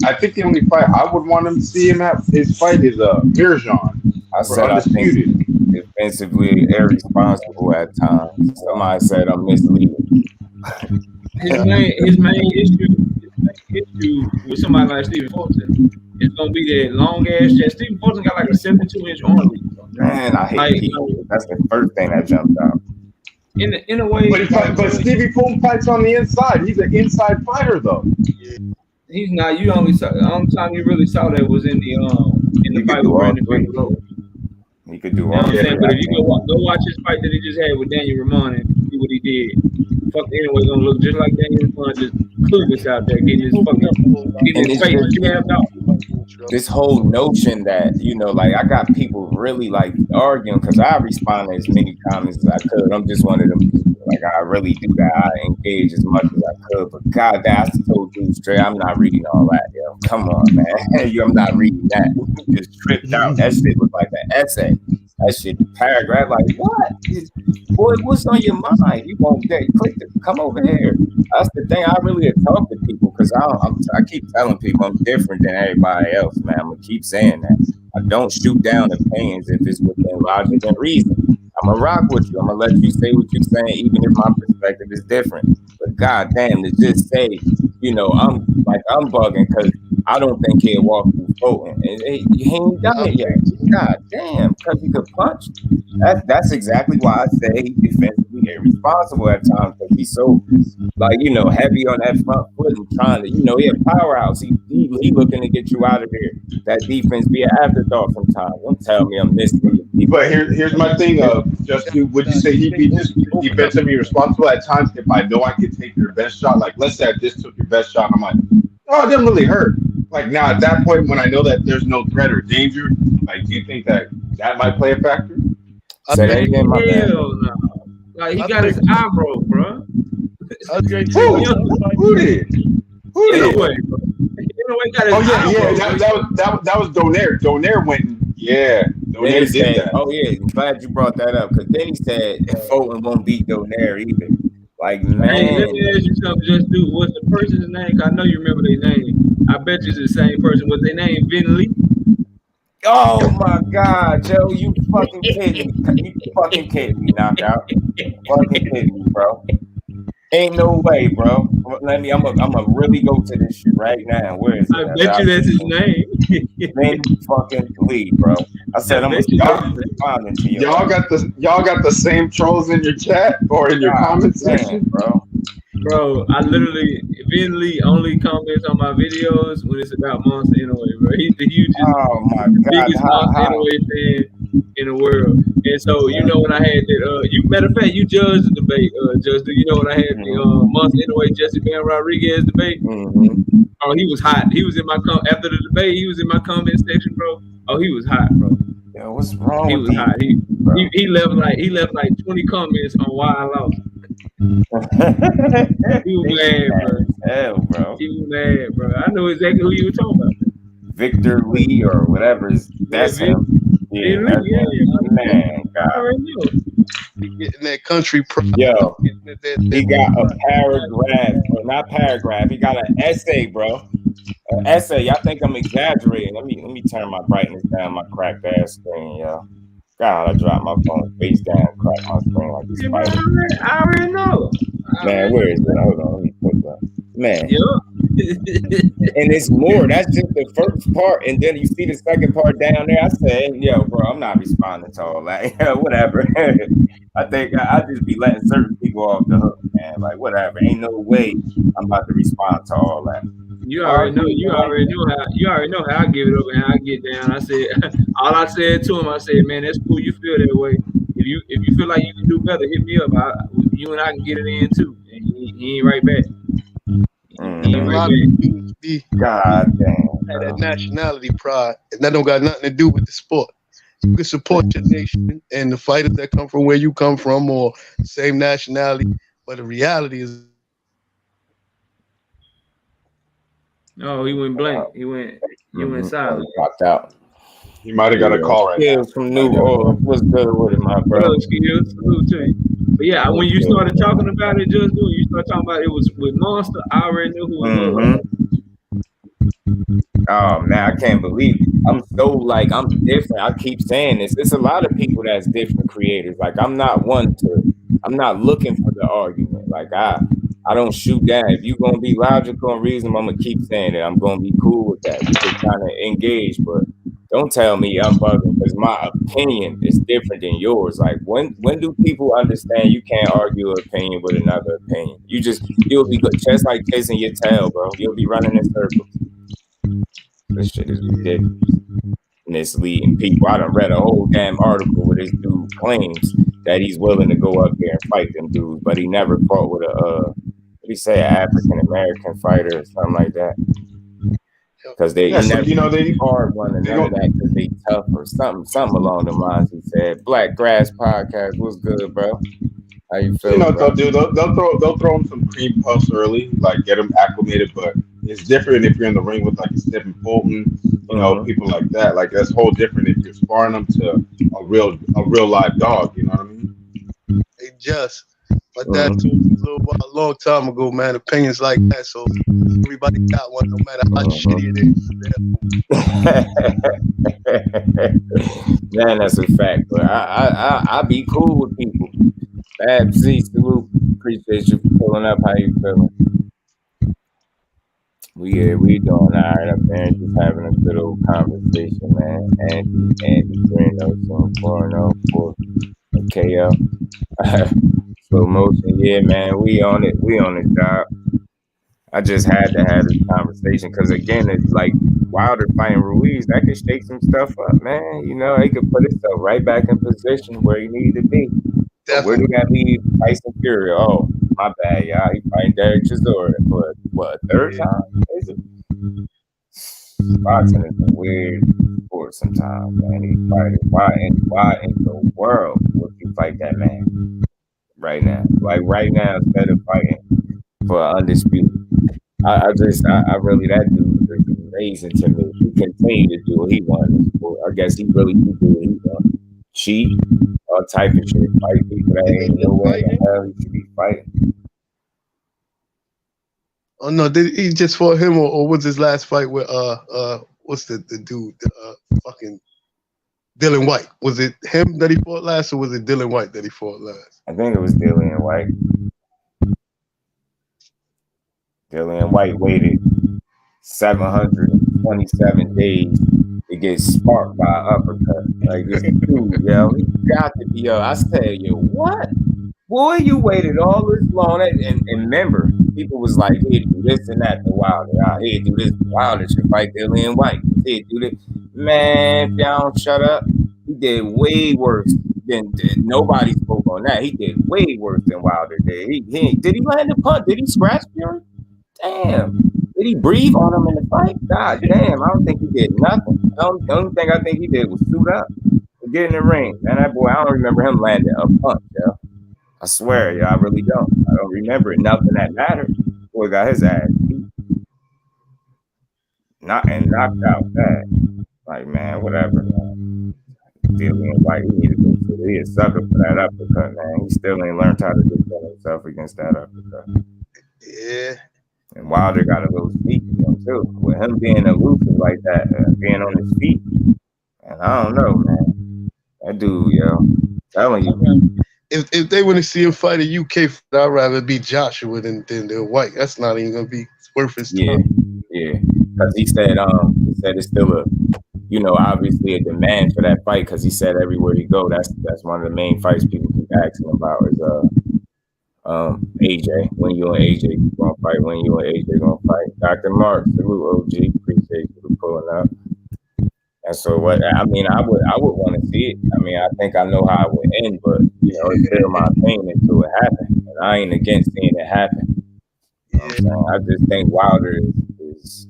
I think the only fight I would want him to see him have his fight is Mirjan. I said undisputed. I think defensively irresponsible at times. Somebody said I'm misleading. His main issue with somebody like Stephen Fulton is gonna be that long ass chest. Stephen Fulton got like a 72-inch arm reach. Man, I hate people. That's the first thing that jumped out. In a way, but Stevie Fulton fights on the inside. He's an inside fighter though. He's not. The only time you really saw that was in the fight with Brandon Figueroa. He could do all that. But if you go watch his fight that he just had with Daniel Ramon and see what he did, fuck anyway, gonna look just like Daniel Ramon, just clueless out there, getting his face jammed out. This whole notion that, like I got people really like arguing because I respond to as many comments as I could. I'm just one of them people. Like I really do that. I engage as much as I could. But God, I told you straight, I'm not reading all that, yo. Come on, man. I'm not reading that. You just tripped out. That shit was like an essay. That shit paragraph. Like what? Boy, what's on your mind? You won't click it. Come over here. That's the thing. I really talk to people because I keep telling people I'm different than everybody else, man. I'm gonna keep saying that. I don't shoot down opinions if it's within logic and reason. I'm gonna rock with you. I'm gonna let you say what you're saying, even if my perspective is different. But goddamn, to just say, I'm bugging because I don't think he'll walk through Fulton. He ain't done it yet. God damn, because he could punch. That's exactly why I say he's defensively irresponsible at times because he's so heavy on that front foot and trying to, he a powerhouse. He looking to get you out of there. That defense be an afterthought sometimes. Don't tell me I'm missing. But here's my thing. Justin, would you say he'd be just defensively responsible at times if I know I could take your best shot? Like, let's say I just took your best shot. I'm like, oh, it didn't really hurt. Like now at that point when I know that there's no threat or danger, like, do you think that might play a factor? Say that again, my man. No. Like he got his eyebrow, bro. Who did? Who did? Anyway, got his that was Donaire. Donaire went. Yeah, Donaire did that. Oh yeah, I'm glad you brought that up because then he said Fulton won't beat Donaire either. Like, man. Hey, let me ask you something. Just do what's the person's name? I know you remember their name. I bet you it's the same person. What's their name? Vin Lee. Oh my God, Joe, you fucking kidding me? You fucking kidding me, knockout? Fucking kidding me, bro? Ain't no way, bro. I'm gonna really go to this shit right now. Where is it? I bet you that's his name. Vin fucking Lee, bro. I said I'm responding to you. Y'all got the same trolls in your chat or in your comment section, bro. Bro, I literally Vin Lee only comments on my videos when it's about Monster Anyway, bro. He's the hugest, biggest Monster Anyway fan in the world. And so you know when I had that matter of fact, you judged the debate, Judge. Do you know when I had the Monster Anyway Jesse Ben Rodriguez debate? Oh, he was hot. He was in my after the debate, he was in my comment section, bro. Oh, he was hot, bro. Yo, what's wrong he with was hot. He left like 20 comments on why I lost. He was mad, bro. Hell, bro. He was mad, bro. I know exactly who you were talking about. Victor Lee or whatever. That's him. Yeah, man. God. I already know. Getting that country pride. Yo, he got a paragraph, or not paragraph. He got an essay, bro. An essay. Y'all think I'm exaggerating? Let me turn my brightness down, my cracked ass screen, yo. God, I dropped my phone face down, cracked my screen like this. I already know. Man, where is it? Hold on, let me put that. Man. Yeah. And it's more. That's just the first part, and then you see the second part down there. I said, "Yo, bro, I'm not responding to all that. Whatever." I think I just be letting certain people off the hook, man. Like, whatever. Ain't no way I'm about to respond to all that. You already know. You already know how I give it up and how I get down. I said, all I said to him, I said, "Man, that's cool. You feel that way. If you feel like you can do better, hit me up. You and I can get it in too." And he ain't right back. God damn. That nationality pride, and that don't got nothing to do with the sport. You can support your nation and the fighters that come from where you come from or same nationality, but the reality is. No, he went blank. He went silent. Popped out. He might have got a call right now. From New Orleans. What's good with it, my bro? What up, Skills? Salute to you. But yeah, when you started talking about it, just doing, you started talking about it was with Monster. I already knew who it was. Oh man, I can't believe it. I'm different. I keep saying this. It's a lot of people that's different creators. Like I'm not looking for the argument. Like I don't shoot down. If you're gonna be logical and reasonable, I'm gonna keep saying it. I'm gonna be cool with that. We can kind of engage, but don't tell me I'm bugging because my opinion is different than yours. Like when do people understand you can't argue an opinion with another opinion? You'll be just like chasing your tail, bro. You'll be running in circles. This shit is ridiculous. Misleading people. I done read a whole damn article where this dude claims that he's willing to go up there and fight them dudes, but he never fought with an African American fighter or something like that. Because they hard one and none of that because they tough or something along the lines. He said, Black Grass Podcast, what's good, bro? How you feel? You know what they'll do? They'll throw him some cream puffs early, like get him acclimated. But it's different if you're in the ring with like a Stephen Fulton, people like that. Like that's whole different if you're sparring them to a real live dog. You know what I mean? Hey, my dad told me a long time ago, man. Opinions like that, so everybody got one, no matter how shitty it is. Man, that's a fact. But I be cool with people. Bab Z, salute. Appreciate you for pulling up. How you feeling? We doing all right up there, just having a good old conversation, man. And 3-0, 4-0, KO. Slow motion, yeah, man. We on it. We on the job. I just had to have this conversation because again, it's like Wilder fighting Ruiz. That could shake some stuff up, man. You know, he could put himself right back in position where he needed to be. Where do that leave Tyson Fury? Oh, my bad, y'all. He fighting Derek Chisora for what, a third time? Is it? Boxing is a weird sport sometimes, man. He fighting. Why in the world would you fight that man right now? Like right now, instead of fighting for undisputed. I really, that dude is amazing to me. He continued to do what he wanted. I guess he really did do what he wanted. Cheat, all type of shit. Fight people that ain't nowhere in the hell he should be fighting. Oh no, did he just fought him or was his last fight with what's the dude fucking Dylan White? Was it him that he fought last or was it Dylan White that he fought last? I think it was Dylan White. Dylan White waited 727 days to get sparked by an uppercut. Like this dude, yo, he got to be I said, yo, what? Boy, you waited all this long. And remember, people was like, here, do this and that to Wilder. Here, do this. Wilder should fight Dylan White. Here, do this. Man, if y'all don't shut up, he did way worse than nobody spoke on that. He did way worse than Wilder did. Did he land the punch? Did he scratch Fury? Damn. Did he breathe on him in the fight? God damn, I don't think he did nothing. The only thing I think he did was suit up and get in the ring. Man, that boy, I don't remember him landing a punch, yo. I swear, yo, I really don't. I don't remember nothing that mattered. Boy got his ass beat. Knocked out bad. Like, man, whatever, man. Dylan White, he a sucker for that uppercut, man. He still ain't learned how to defend himself against that uppercut. Yeah. And Wilder got a little sneaky, too. With him being elusive like that, being on his feet. And I don't know, man. That dude, yo, I'm telling you. If they want to see him fight a UK fight, I'd rather beat Joshua than White. That's not even gonna be worth his time. Yeah. Because he said it's still a, obviously a demand for that fight. Because he said everywhere he go, that's one of the main fights people keep asking about is AJ. When you and AJ gonna fight? When you and AJ gonna fight? Dr. Mark, salute OG. Appreciate you for pulling up. And so what I would want to see it. I mean, I think I know how it would end, but it's still my opinion until it happens. And I ain't against seeing it happen. You know what I'm saying? I just think Wilder is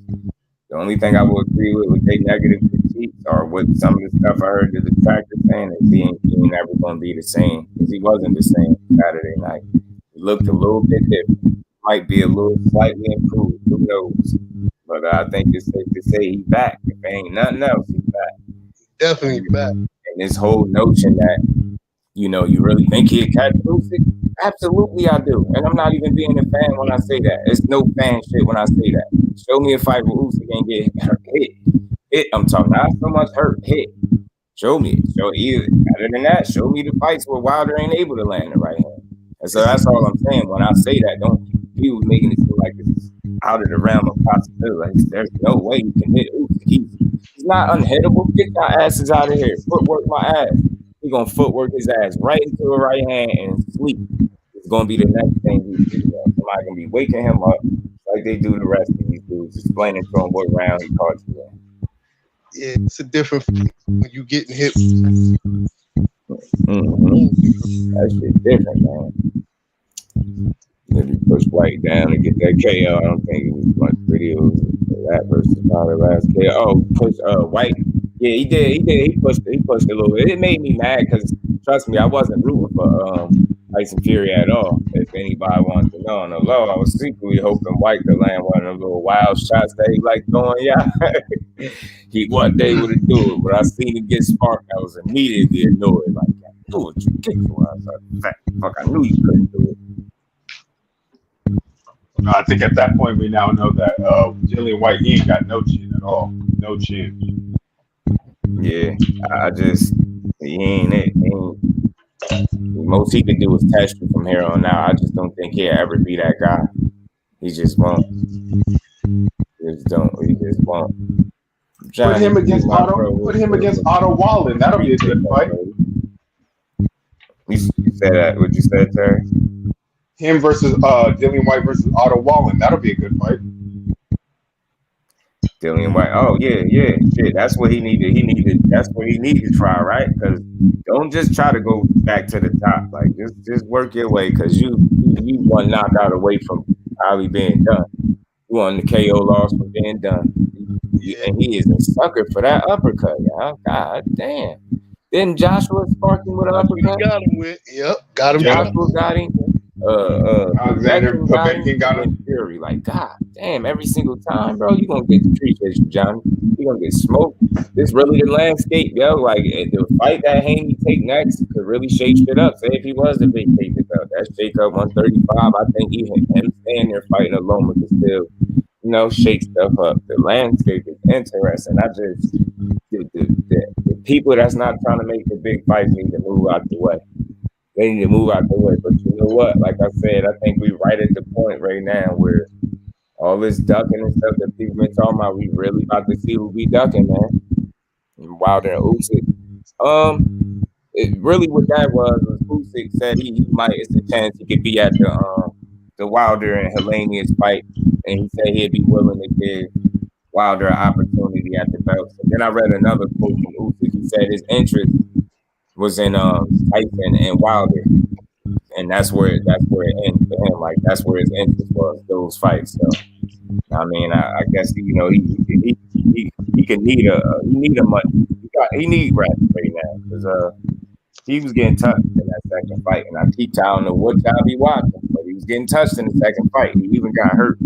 the only thing I would agree with their negative critiques or with some of the stuff I heard the detractors saying is he ain't never gonna be the same. Because he wasn't the same Saturday night. He looked a little bit different. Might be a little slightly improved. Who knows? But I think it's safe to say he's back. If there ain't nothing else, he's back. Definitely back. And this whole notion that, you really think he'd catch Usyk? Absolutely I do. And I'm not even being a fan when I say that. It's no fan shit when I say that. Show me a fight where Usyk ain't get hit. I'm talking not so much hit. Show me. Other than that, show me the fights where Wilder ain't able to land the right hand. And so that's all I'm saying. When I say that, don't people making it feel like it's out of the realm of possibilities. There's no way you can hit Usyk. He's not unhittable. Get your asses out of here. Footwork my ass. He's gonna footwork his ass right into the right hand and sleep. It's gonna be the next thing we do. Somebody gonna be waking him up like they do the rest of these dudes, explaining to him what round he caught you in. Yeah, it's a different fight when you getting hit. That shit's different, man. If you push White down to get that KO, I don't think it was much videos of that versus probably last KO. Oh, push White. Yeah, he did. He pushed a little bit. It made me mad because trust me, I wasn't rooting for Tyson Fury at all. If anybody wants to know on the low, I was secretly hoping White could land one of them little wild shots that he like throwing. Yeah, he wasn't able to do it, but I seen him get sparked. I was immediately annoyed. Like, I knew what you kicked for. I was like, fuck, I knew you couldn't do it. I think at that point we now know that Dylan White, he ain't got no chin at all. No chin. Yeah, he ain't it. The most he could do is test you from here on out. I just don't think he'll ever be that guy. He just won't. He just won't. Put him against Otto Wallen. That'll be a good fight. You said that. What you said, Terry? Him versus Dylan White versus Otto Wallen. That'll be a good fight. Dylan White. Oh yeah. Shit, that's what he needed. That's what he needed to try, right? Because don't just try to go back to the top. Like just work your way. Because you one knockout away from probably being done. You won the KO loss from being done. And he is a sucker for that uppercut, y'all. God damn. Didn't Joshua spark him with an uppercut? Got him with. Yep. Got him. Joshua got him. Alexander Povetkin got him. Fury. Like, God damn, every single time, bro, you gonna get the appreciation, Johnny. You gonna get smoked. This really the landscape, yo. Like the fight that Haney take next could really shake shit up. Say if he was to vacate the belt, that shake up 135. I think even him staying there fighting a Loma could still, you know, shake stuff up. The landscape is interesting. I just the people that's not trying to make the big fights need to move out the way. They need to move out the way. But you know what? Like I said, I think we're right at the point right now where all this ducking and stuff that people been talking about, we really about to see who be ducking, man. Wilder and Usyk. It really what that was Usyk said he might. It's a chance he could be at the Wilder and Helenius fight, and he said he'd be willing to give Wilder an opportunity at the belt. So then I read another quote from Usyk. He said his interest was in Tyson and Wilder, and that's where it ends for him. Like that's where his interest was, those fights. So I mean, I guess you know he can need a much he need rest right now because he was getting touched in that second fight, and I keep telling him what y'all be watching, but he was getting touched in the second fight. He even got hurt.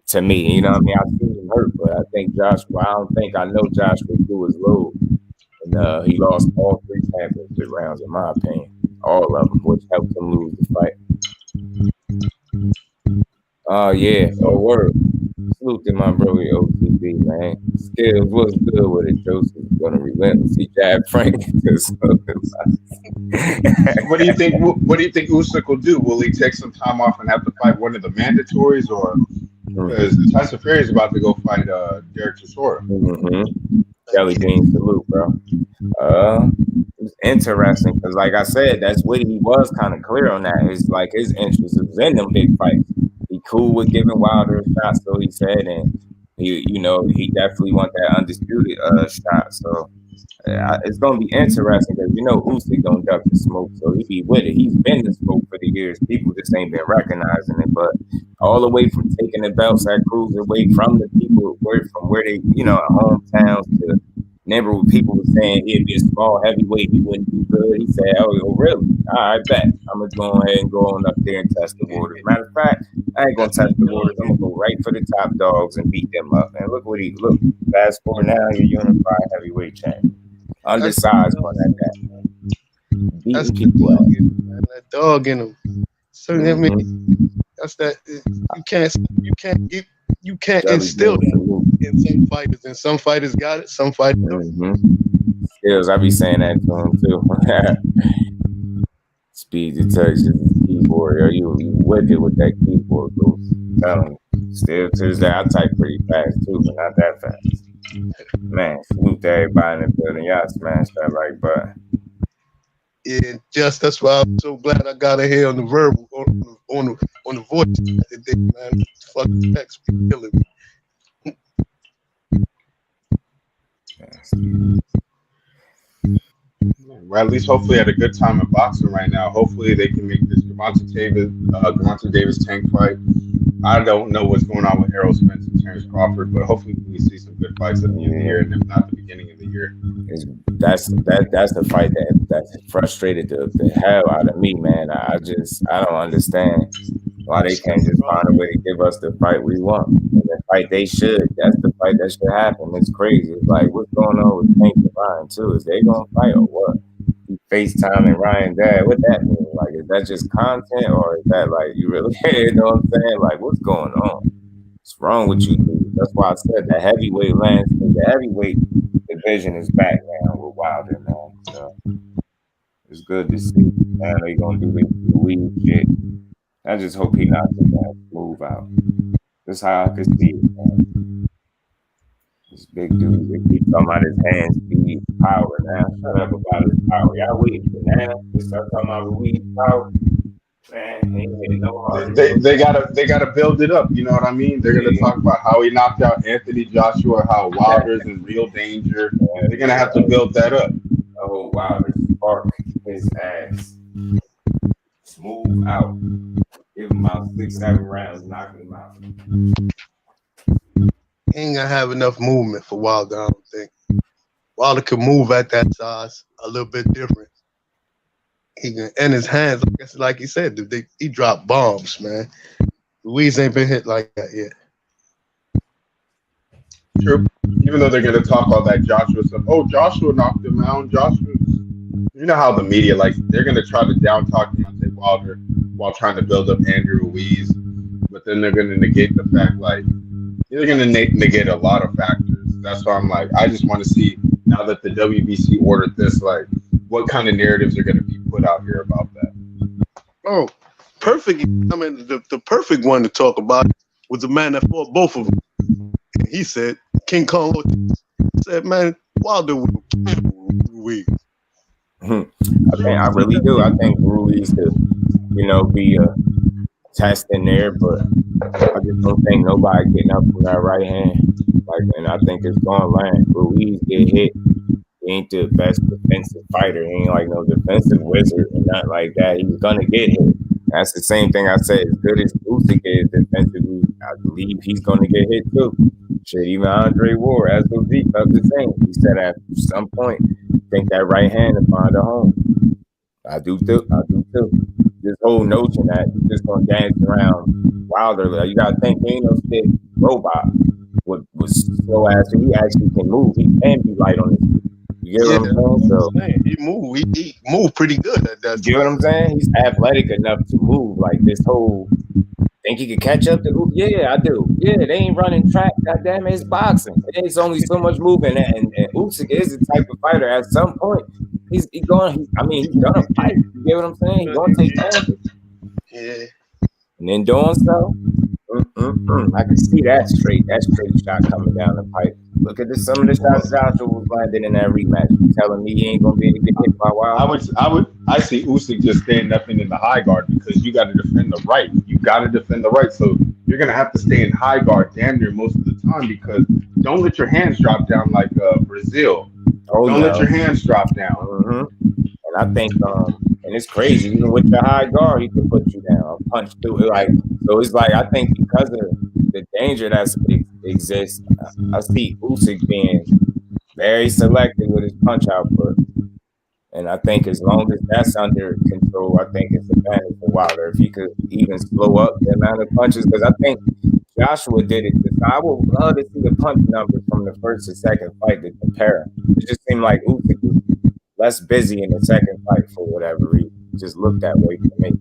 To me, you know what I mean? I've seen him hurt, but I think Joshua. I know Joshua threw his load. And he lost all 3 championship rounds, in my opinion. All of them, which helped him lose the fight. Yeah. Oh, word. Salute to my brother OTB, man. Skills was good with it. Joseph gonna relentlessly jab Frank. What do you think? What do you think Usyk will do? Will he take some time off and have to fight one of the mandatories, or because Tyson Fury is about to go fight Derek Chisora? Kelly Bean, salute, bro. It's interesting because, like I said, that's what he was kind of clear on that. It's like his interest was in them big fights. He cool with giving Wilder a shot, so he said, and he definitely want that undisputed shot. So it's gonna be interesting because Usyk don't duck the smoke, so he be with it. He's been the smoke for the years. People just ain't been recognizing it, but all the way from taking the belts at cruiserweight from the people from where they hometowns to. Remember when people were saying he'd be a small heavyweight, he wouldn't do good. He said, "Oh, really? All right, bet. I'm gonna go ahead and go on up there and test the waters." Matter of fact, I ain't gonna test the waters. I'm gonna go right for the top dogs and beat them up. And look. Fast forward now, you're unified heavyweight champion, undersized one at that. That's people out. That dog in him. So I mean, that's that. You can't instill that in some fighters, and some fighters got it, some fighters don't. Skills, I be saying that to him too. Speed detection, keyboard, yo, you wicked with that keyboard, bro. Still to this day, I type pretty fast too, but not that fast. Man, salute to everybody in the building. Y'all smash that like button. Yeah, just that's why I'm so glad I got it here on the verbal, on the voice today, man. Fucking text be killing me. We're at least hopefully at a good time in boxing right now. Hopefully they can make this Gervonta Davis Tank fight. I don't know what's going on with Errol Spence and Terrence Crawford, but hopefully we see some good fights at the end of the year, and if not the beginning of the year. That's the fight that frustrated the hell out of me, man. I don't understand why they can't just find a way to give us the fight we want. And the fight they should. That's the fight that should happen. It's crazy. It's like, what's going on with Tank and Ryan too? Is they gonna fight or what? FaceTime and Ryan Dad, what that mean? Like, is that just content, or is that like you really, you know what I'm saying? Like, what's going on? What's wrong with you, dude? That's why I said the heavyweight landscape, the heavyweight division is back now with Wilder, man. So it's good to see. Man, they gonna do the weed shit. I just hope he knocks that move out. That's how I could see it, man. This big dude, they keep talking about his hand speed, power now. Shut up about his power. Y'all waiting for now. They start talking about weed power. Man, he ain't hitting no hard. They gotta build it up. You know what I mean? They're gonna talk about how he knocked out Anthony Joshua, how Wilder's in real danger. They're gonna have to build that up. Oh, Wilder spark his ass. Smooth out. Give him about 6-7 rounds, knock him out. He ain't gonna have enough movement for Wilder, I don't think. Wilder could move at that size a little bit different. And his hands, like he said, he dropped bombs, man. Ruiz ain't been hit like that yet. True. Even though they're gonna talk all that Joshua stuff. Oh, Joshua knocked him out. Joshua. You know how the media, like, they're gonna try to down talk Deontay Wilder while trying to build up Andrew Ruiz, but then they're gonna negate the fact, like, they're gonna negate a lot of factors. That's why I'm like, I just want to see, now that the WBC ordered this, like, what kind of narratives are gonna be put out here about that. Oh, perfect. I mean, the perfect one to talk about was the man that fought both of them. And he said, King Kong said, man, Wilder would kill Ruiz. I really do. I think Ruiz could, be a test in there, but I just don't think nobody getting up from that right hand. And I think it's going to land. Ruiz get hit. He ain't the best defensive fighter. He ain't like no defensive wizard or nothing like that. He's gonna get hit. That's the same thing I said. As good as Usyk is defensively, I believe he's gonna get hit too. Shit, even Andre Ward, as the deep up the same. He said at some point, think that right hand to find a home. I do too. This whole notion that you're just gonna dance around Wilder, you gotta think he ain't no stick robot with slow ass. He actually can move. He can be light on his feet. You get what I'm saying? So he moved pretty good at that. You get what I'm saying? He's athletic enough to move. Like this whole think he could catch up to? Yeah, I do. Yeah, they ain't running track. Goddamn, it's boxing. It's only so much moving, and Usyk is the type of fighter. At some point, he's gonna fight. You get what I'm saying? He's gonna take chances. Yeah. And in doing so, I can see that straight shot coming down the pipe. Look at some of the shots Joshua was landing in that rematch. You telling me he ain't gonna be able to get hit by Wilder? I see Usyk just staying up in the high guard because you got to defend the right. You got to defend the right, so you're gonna have to stay in high guard damn near most of the time because don't let your hands drop down like Brazil. Don't let your hands drop down. And I think, and it's crazy. Even with the high guard, he can put you down, punch through it. Like so, it's like I think because of the danger that exists, I see Usyk being very selective with his punch output. And I think as long as that's under control, I think it's advantage for Wilder. If he could even slow up the amount of punches, because I think Joshua did it. I would love to see the punch numbers from the first and second fight to compare. It just seemed like Usyk was less busy in the second fight for whatever reason. It just looked that way to me.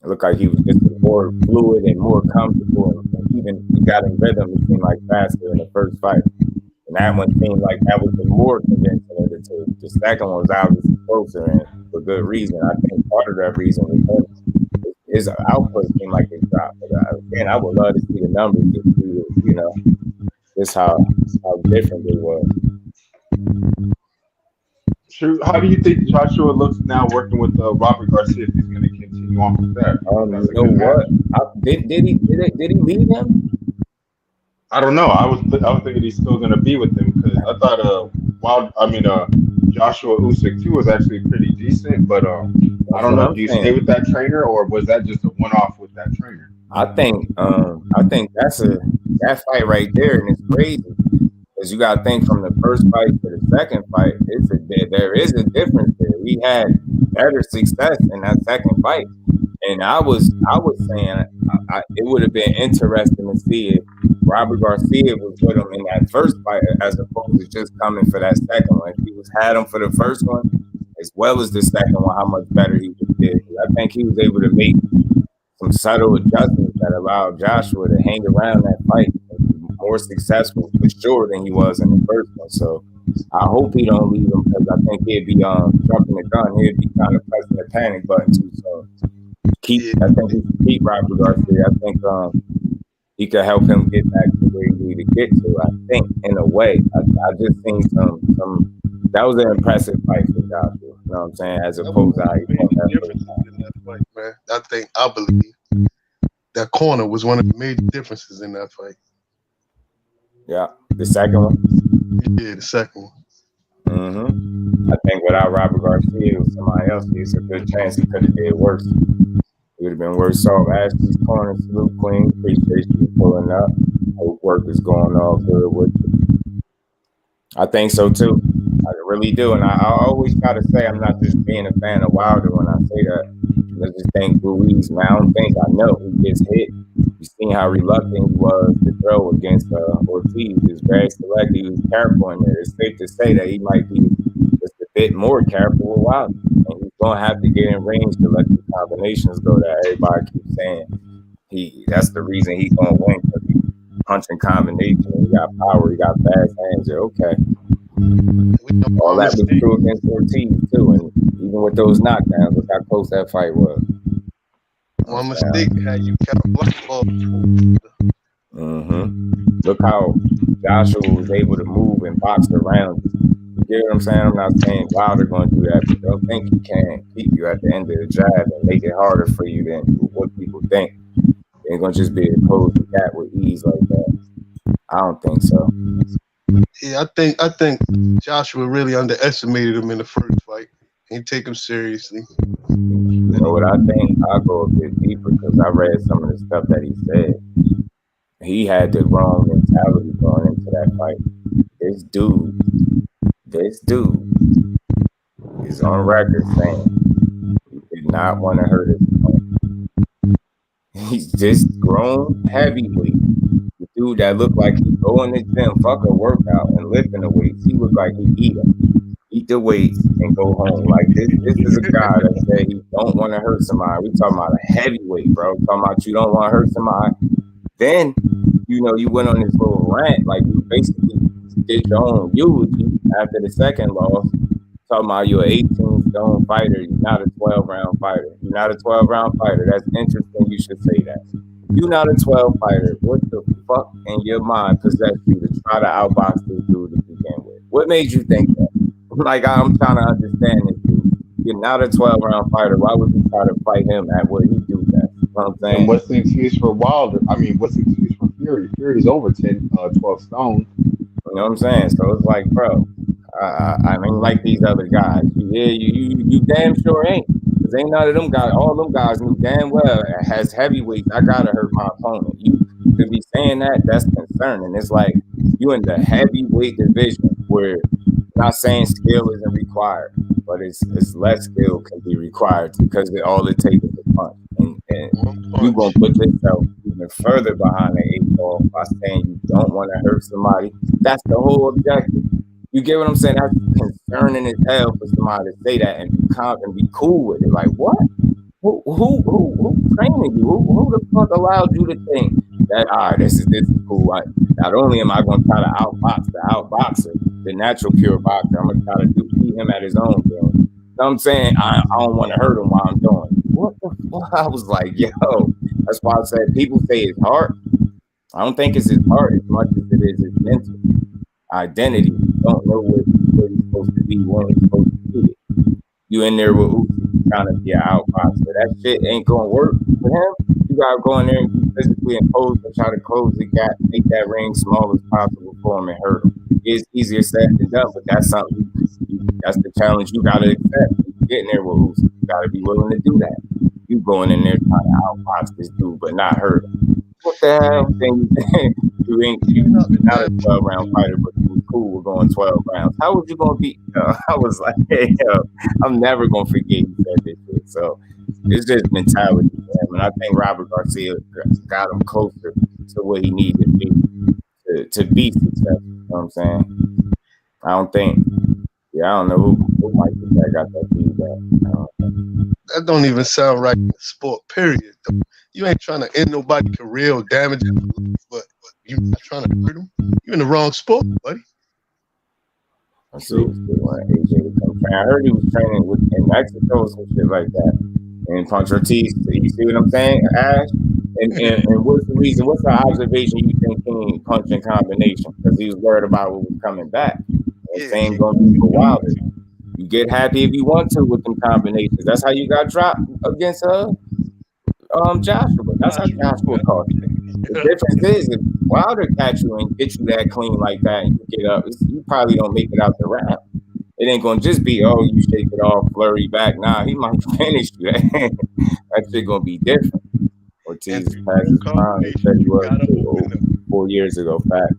It looked like he was just more fluid and more comfortable. And even he got in rhythm, it seemed like faster in the first fight. And that one seemed like that was the more convincing of the two. The second one was obviously closer and for good reason. I think part of that reason was his output seemed like it dropped. But again, I would love to see the numbers to see, just how different they were. True. How do you think Joshua looks now working with Robert Garcia if he's going to continue on with that? You know what? Did he leave him? I don't know. I was thinking he's still going to be with him because I thought Joshua Usyk too was actually pretty decent, but I don't know. Do you stay with that trainer or was that just a one-off with that trainer? I think that fight right there, and it's crazy. Because you got to think from the first fight to the second fight, there is a difference there. He had better success in that second fight, and I was saying it would have been interesting to see if Robert Garcia was with him in that first fight as opposed to just coming for that second one. If he had him for the first one as well as the second one, how much better he did. I think he was able to make some subtle adjustments that allowed Joshua to hang around that fight and be more successful for sure than he was in the first one. So I hope he don't leave him because I think he'd be jumping the gun. He'd be kind of pressing the panic button too. So I think he should keep Robert Garcia. I think he could help him get back to where he needed to get to. I think in a way, I just seen some. That was an impressive fight for Joshua. You know what I'm saying? As opposed to how he fought that fight, man. I believe that corner was one of the major differences in that fight. Yeah, the second one. Yeah, the second one. I think without Robert Garcia or somebody else, there's a good chance he could have did worse. It would have been worse off. Ashley's corner, salute queen. Appreciate you pulling up. Hope work is going all good with you. I think so too. I really do. And I always try to say I'm not just being a fan of Wilder when I say that. I just think RUIZ, man, I don't think I know he gets hit. You seen how reluctant he was to throw against Ortiz. He was very selective. He was careful in there. It's safe to say that he might be just a bit more careful with Wilder. And he's going to have to get in range to let the combinations go that everybody keeps saying. That's the reason he's going to win, because he's punching combination. He got power. He got fast hands. Okay. All that was true against Ortiz too, and even with those knockdowns, look how close that fight was. One mistake had you count blackball. Look how Joshua was able to move and box around. You get what I'm saying? I'm not saying Wilder going to do that, but don't think he can keep you at the end of the jab and make it harder for you than what people think. They ain't going to just be able to close the gap with ease like that. I don't think so. Yeah, I think Joshua really underestimated him in the first fight. He didn't take him seriously. You know what I think? I'll go a bit deeper because I read some of the stuff that he said. He had the wrong mentality going into that fight. This dude is on record saying he did not want to hurt his opponent. He's this grown heavyweight. The dude that looked like he go in the gym, fuck a workout and lifting the weights. He looked like he eat the weights and go home. Like this is a guy that said he don't want to hurt somebody. We talking about a heavyweight, bro. Talking about you don't want to hurt somebody. Then, you know, you went on this little rant, like you basically did your own eulogy after the second loss. Talking about you're an 18-stone fighter. You're not a 12-round fighter. You're not a 12-round fighter. That's interesting. You should say that. You're not a 12 fighter. What the fuck in your mind possessed you to try to outbox this dude to begin with? What made you think that? Like, I'm trying to understand this dude. You're not a 12-round fighter. Why would you try to fight him at what he do that? You know what I'm saying? And what's the excuse for Wilder? I mean, what's the excuse for Fury? Fury's over 12 stone. You know what I'm saying? So it's like, bro, I mean, like these other guys. You damn sure ain't. Because ain't none of them guys, all them guys knew damn well as heavyweights, I got to hurt my opponent. You could be saying that, that's concerning. It's like you in the heavyweight division where, not saying skill isn't required, but it's less skill can be required because all it takes is a punch. And you're going to put yourself even further behind the 8 ball by saying you don't want to hurt somebody. That's the whole objective. You get what I'm saying? That's concerning as hell for somebody to say that and be calm and be cool with it. Like, what? Who training you? Who the fuck allowed you to think that, all right, this is cool. Not only am I going to try to outbox the outboxer, the natural pure boxer, I'm going to try to beat him at his own game. You know what I'm saying? I don't want to hurt him while I'm doing it. What the fuck? I was like, yo, that's why I said people say it's hard. I don't think it's his heart as much as it is his mental identity. You don't know where he's supposed to be, when he's supposed to be. You in there with Uzi trying to be an outboxer. That shit ain't gonna work for him. You gotta go in there and be physically imposed and try to close the gap, make that ring small as possible for him and hurt him. It's easier said than done, but that's something. That's the challenge you gotta accept. You get in there with Uzi. You gotta be willing to do that. You going in there trying to outbox this dude, but not hurt him. What the hell? Then you're not a 12-round fighter, but you was cool with going 12 rounds. How was you gonna beat? I was like, hey, I'm never gonna forget you said this shit. So it's just mentality, man. And I think Robert Garcia got him closer to what he needed to be to be successful. You know what I'm saying? I don't know who might be that got that feedback. That don't even sound right in the sport, period. You ain't trying to end nobody's career or damage him, but you're not trying to hurt him. You're in the wrong sport, buddy. I see what's going on. AJ to come train. I heard he was training in Mexico or some shit like that. And Punch Ortiz. You see what I'm saying, Ash? And what's the reason? What's the observation you think he punched in combination? Because he was worried about what was coming back. The same going to be for Wilder. You get happy if you want to with them combinations. That's how you got dropped against Joshua. That's how Joshua caught you. The difference is if Wilder catch you and get you that clean like that and you get up, you probably don't make it out the round. It ain't gonna just be, oh, you shake it off, flurry back. Nah, he might finish you. That shit gonna be different. Ortiz passed his prime. He said he was 4 years ago. Fact.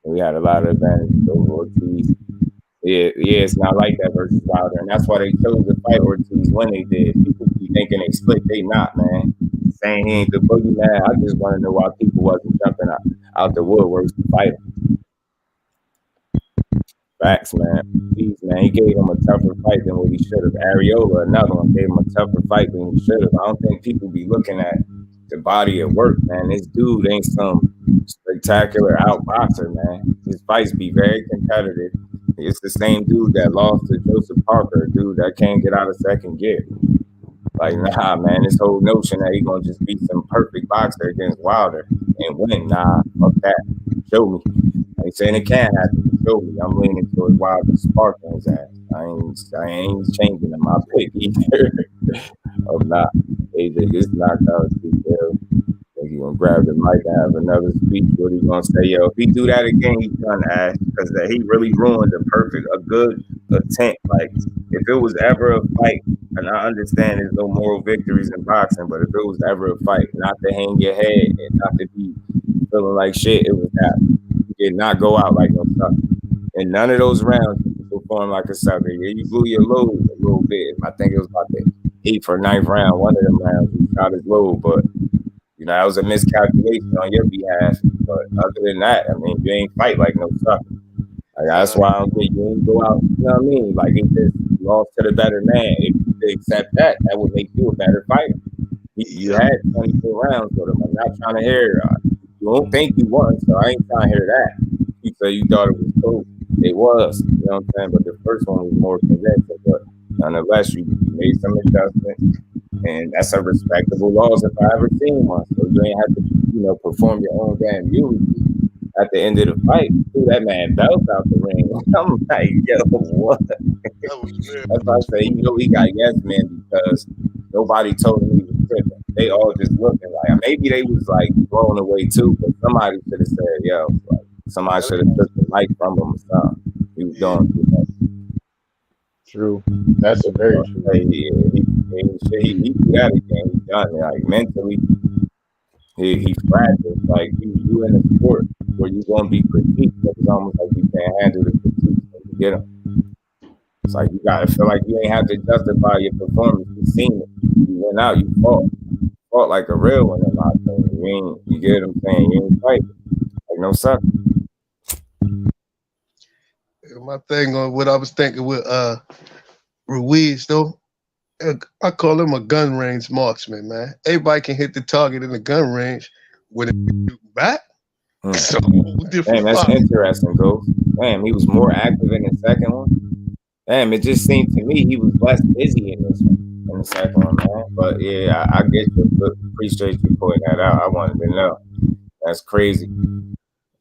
We had a lot of advantages over Ortiz. Yeah, it's not like that versus Wilder, and that's why they chose to fight Ortiz when they did. People be thinking they split, they not, man. Saying he ain't the boogeyman. I just want to know why people wasn't jumping out the woodworks to fight him. Facts, man. Please, man. He gave him a tougher fight than what he should have. Areola, another one, gave him a tougher fight than he should have. I don't think people be looking at the body of work, man. This dude ain't some spectacular outboxer, man. His fights be very competitive. It's the same dude that lost to Joseph Parker, dude that can't get out of second gear. Like, nah, man, this whole notion that he gonna just be some perfect boxer against Wilder and win, nah, fuck that. Show me. I ain't saying it can't happen. Show me. I'm leaning towards Wilder sparking his ass. I ain't changing my pick either. I'm not. AJ gets knocked out. He's gonna grab the mic and have another speech. What he gonna say? Yo, if he do that again, he's done, Ash, because he really ruined a good attempt. Like, if it was ever a fight, and I understand there's no moral victories in boxing, but if it was ever a fight, not to hang your head and not to be feeling like shit, it was that. You did not go out like no sucker. In none of those rounds, you performed like a sucker. Yeah, you blew your load a little bit. I think it was about the 8th or 9th round. One of them rounds, you shot his load, but you know, that was a miscalculation on your behalf. But other than that, I mean, you ain't fight like no sucker. Like, that's why I don't think you ain't go out, you know what I mean? Like, he just lost to the better man. If you could accept that, that would make you a better fighter. You had 24 rounds with him. I'm not trying to hear you don't think you won, so I ain't trying to hear that. You say you thought it was cool. It was, you know what I'm saying? But the first one was more convincing. But nonetheless, you made some adjustments. And that's a respectable loss if I ever seen one. So you ain't have to, you know, perform your own damn eulogy at the end of the fight. Threw that man belt out the ring. I'm like, yo, what? That's why I say, you know, he got yes men because nobody told him he was tripping. They all just looking like, maybe they was like blown away too, but somebody should have said, yo, like, somebody should have took the mic from him or something. He was doing too much. True. That's a very true. He do that again. He's done. Like, mentally, he's fragile. Like, you in a sport where you're going to be critiqued, but it's almost like you can't handle the critique when you get them. It's like you got to feel like you ain't have to justify your performance. You seen it. You went out, you fought like a real one in my opinion. You get what I'm saying? You ain't fight like no sucker. My thing on what I was thinking with Ruiz, though, I call him a gun range marksman, man. Everybody can hit the target in the gun range when it back. So damn, that's interesting, Ghost. Damn, he was more active in the second one. Damn, it just seemed to me he was less busy in this one, in the second one, man. But yeah, I get you. Appreciate you pointing that out. I wanted to know. That's crazy.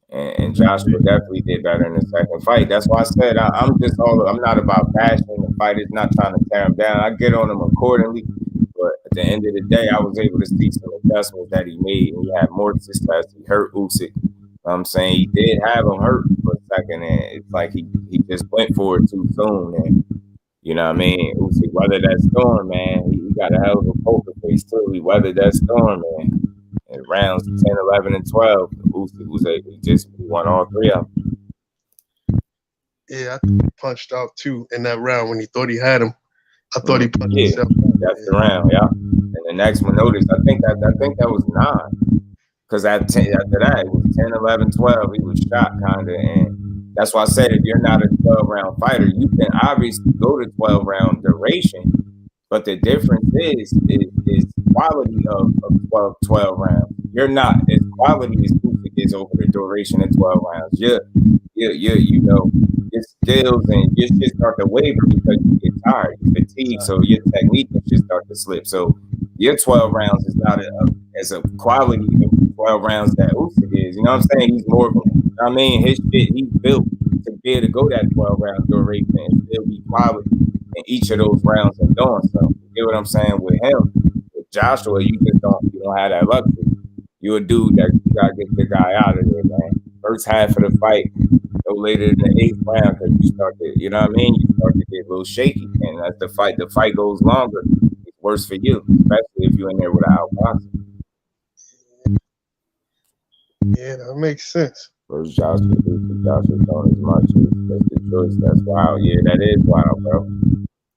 And Joshua definitely did better in the second fight. That's why I said I'm not about bashing the fighters, not trying to tear him down. I get on him accordingly, but at the end of the day, I was able to see some adjustments that he made, and he had more success. He hurt Usyk. I'm saying he did have him hurt for a second, and it's like he just went for it too soon. And you know what I mean? Usyk weathered that storm, man. He got a hell of a poker face too. He weathered that storm, man. In rounds 10, 11, and 12, Usyk was able to just won all three of them. Yeah, I punched out too in that round when he thought he had him. I thought he punched himself. That's the round, yeah. And the next one, notice, I think that was 9. Because after that, it was 10, 11, 12. He was shot, kind of. And that's why I said if you're not a 12-round fighter, you can obviously go to 12-round duration. But the difference is quality of 12 rounds. You're not as quality as Usyk is over the duration of 12 rounds. You know, your skills and your shit start to waver because you get tired, you fatigue, so your technique can just start to slip. So your 12 rounds is not as a quality of 12 rounds that Usyk is. You know what I'm saying? He's more of a, I mean, his shit, he's built to be able to go that 12 round duration and still be quality in each of those rounds and doing so. You get what I'm saying? With him, with Joshua, you don't have that luxury. You're a dude that you gotta get the guy out of there, man. First half of the fight, no later than the 8th round, because you start to, you know what I mean? You start to get a little shaky, and as the fight goes longer, it's worse for you, especially if you're in there with an outboxer. Yeah, that makes sense. Versus Joshua. Joshua's doing as much. That's the choice. That's wild. Yeah, that is wild, bro.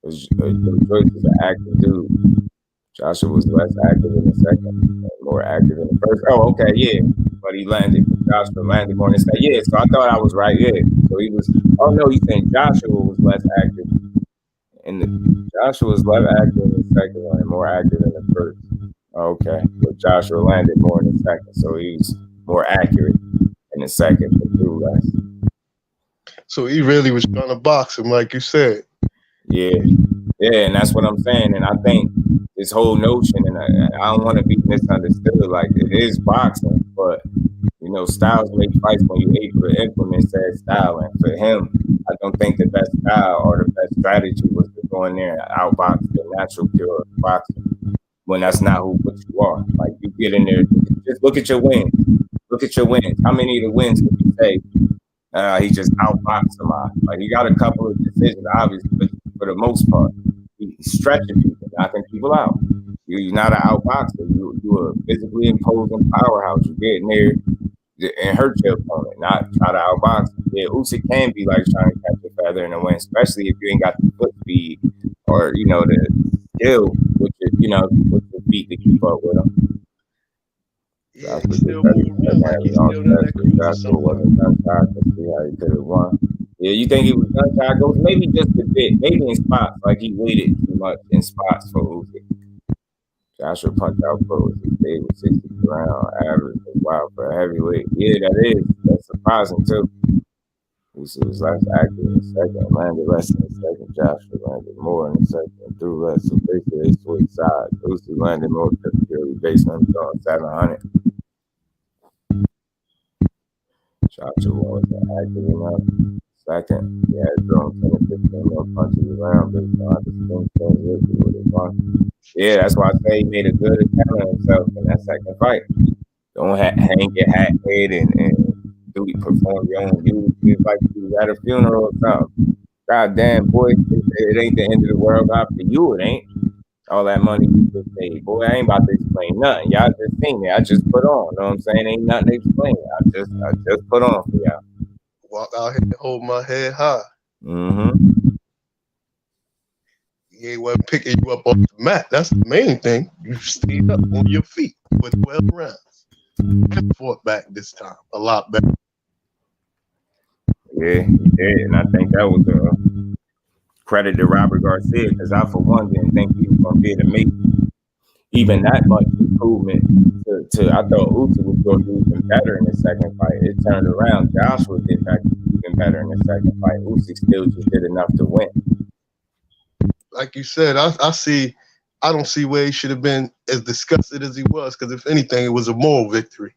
Joyce is an active dude. Joshua was less active in the second, and more active in the first. Oh, okay, yeah. But he landed. Joshua landed more in the second. Yeah, so I thought I was right. Yeah. So he was. Oh no, you think Joshua was less active? Joshua was less active in the second one and more active in the first. Okay, but Joshua landed more in the second, so he was more accurate in the second, but threw less. So he really was trying to box him, like you said. Yeah, and that's what I'm saying. And I think this whole notion, and I don't want to be misunderstood, like it is boxing, but you know, styles make fights when you're able to implement said style. And for him, I don't think the best style or the best strategy was to go in there and outbox the natural pure boxing when that's not what you are. Like you get in there, just look at your wins. Look at your wins. How many of the wins could you say he just outboxed somebody? Like he got a couple of decisions, obviously, but for the most part, he's stretching people, knocking people out. You're not an outboxer. You're a physically imposing powerhouse. You get in there and hurt your opponent, not try to outbox. Yeah, Usyk can be like trying to catch a feather in the wind, especially if you ain't got the foot speed or you know the skill with your with your feet to keep up with him. Yeah, he still moved around like he's still in that cruise. Wasn't gun-tied to see how he could have won. Yeah, you think he was gun-tied? Goes maybe just a bit, maybe in spots, like he waited too much in spots for Usyk. Joshua punched out pros. He stayed with 60 round average. Wow, for a heavyweight. Yeah, that's surprising too. Usyk was less active in the second, landed less in the second. Joshua landed more in the second, threw less. So basically, they switched sides. Usyk landed more purely based on throwing 700. Joshua wasn't active enough. Second, he had thrown 10 to 15 more punches around based on the things. Yeah, that's why I say he made a good account of himself in that second fight. Don't hang your hat head and do perform your own duty. It's like you was at a funeral or something. God damn, boy, it ain't the end of the world. God, for you, it ain't. All that money you just made. Boy, I ain't about to explain nothing. Y'all just seen it. I just put on. You know what I'm saying? Ain't nothing to explain. I just put on for y'all. Walk out here and hold my head high. Mm-hmm. He ain't wasn't picking you up off the mat. That's the main thing. You stayed up on your feet with 12 rounds. And fought back this time a lot better. Yeah, he did. And I think that was a credit to Robert Garcia, because I, for one, didn't think he was going to be able to make even that much improvement. I thought Usyk was going to do even better in the second fight. It turned around. Joshua did even better in the second fight. Usyk still just did enough to win. Like you said, I don't see where he should have been as disgusted as he was, because if anything, it was a moral victory.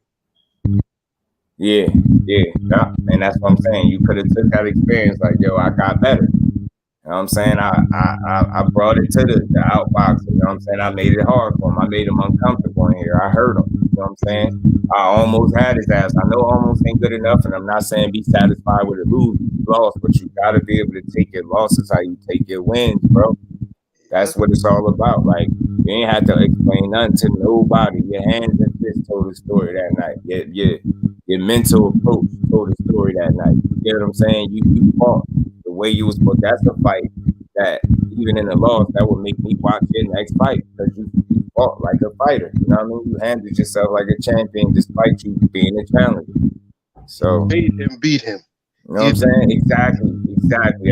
Yeah. And that's what I'm saying. You could have took that experience like, yo, I got better. You know what I'm saying? I brought it to the outboxing. You know what I'm saying? I made it hard for him. I made him uncomfortable in here. I hurt him. You know what I'm saying? I almost had his ass. I know almost ain't good enough, and I'm not saying be satisfied with a loss, but you got to be able to take your losses how you take your wins, bro. That's what it's all about. Like, you ain't have to explain nothing to nobody. Your hands and fists told the story that night. Your mental approach told the story that night. You get what I'm saying? You fought the way you was supposed. That's a fight that, even in the loss, that would make me watch your next fight, because you fought like a fighter. You know what I mean? You handled yourself like a champion despite you being a challenger. So made him beat him. You know what I'm saying? Exactly.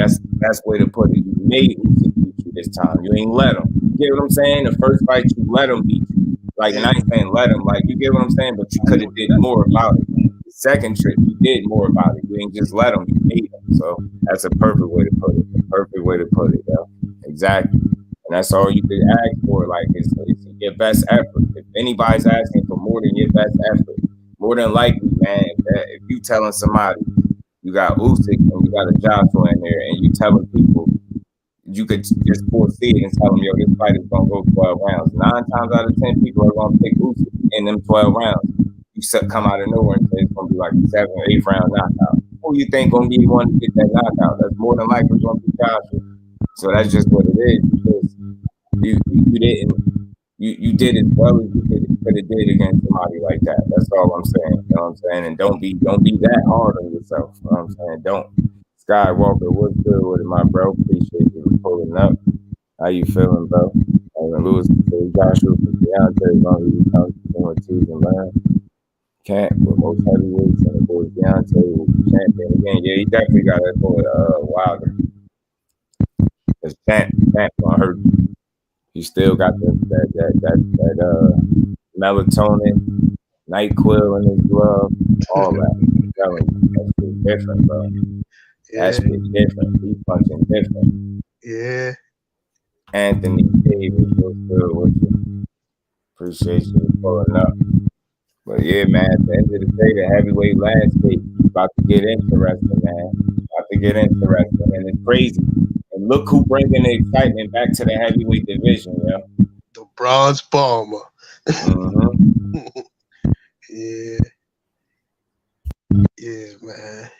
That's the way to put it. You made Usyk beat you this time. You ain't let him. You get what I'm saying? The first fight, you let him beat you. Like, and I ain't saying let him. Like, you get what I'm saying? But you could have did more about it. The second trip, you did more about it. You ain't just let him. You made him. So that's a perfect way to put it. Yo. Exactly. And that's all you could ask for. Like, it's your best effort. If anybody's asking for more than your best effort, more than likely, man, if you telling somebody you got Usyk and you got a Joshua in there, and you telling people, you could just foresee it and tell them, yo, this fight is going to go 12 rounds. 9 times out of 10 people are going to pick Usyk in them 12 rounds. You come out of nowhere and say it's going to be like a 7 or 8 round knockout. Who you think going to be the one to get that knockout? That's more than likely going to be Joshua. So that's just what it is, because you did as well as you could have did against somebody like that. That's all I'm saying. You know what I'm saying? And don't be that hard on yourself. You know what I'm saying? Don't. Skywalker, what's good with it, my bro? Appreciate you pulling up. How you feeling, bro? And Lewis said, Joshua for Deontay, as long as you come to tease and learn. Can't with most heavyweights, and the boy Deontay will be champion again. Yeah, he definitely got that boy Wilder. His champ gonna hurt. He still got that melatonin, NyQuil in his glove, all that. I'm telling you, that shit different, bro. That shit different. He punching different. Yeah. Anthony Davis, what's good with you? Appreciate you pulling up. But yeah, man, at the end of the day, the heavyweight landscape is about to get interesting, man. About to get interesting, and it's crazy. And look who bringing the excitement back to the heavyweight division, yo. The Bronze Bomber. Yeah. Yeah, man.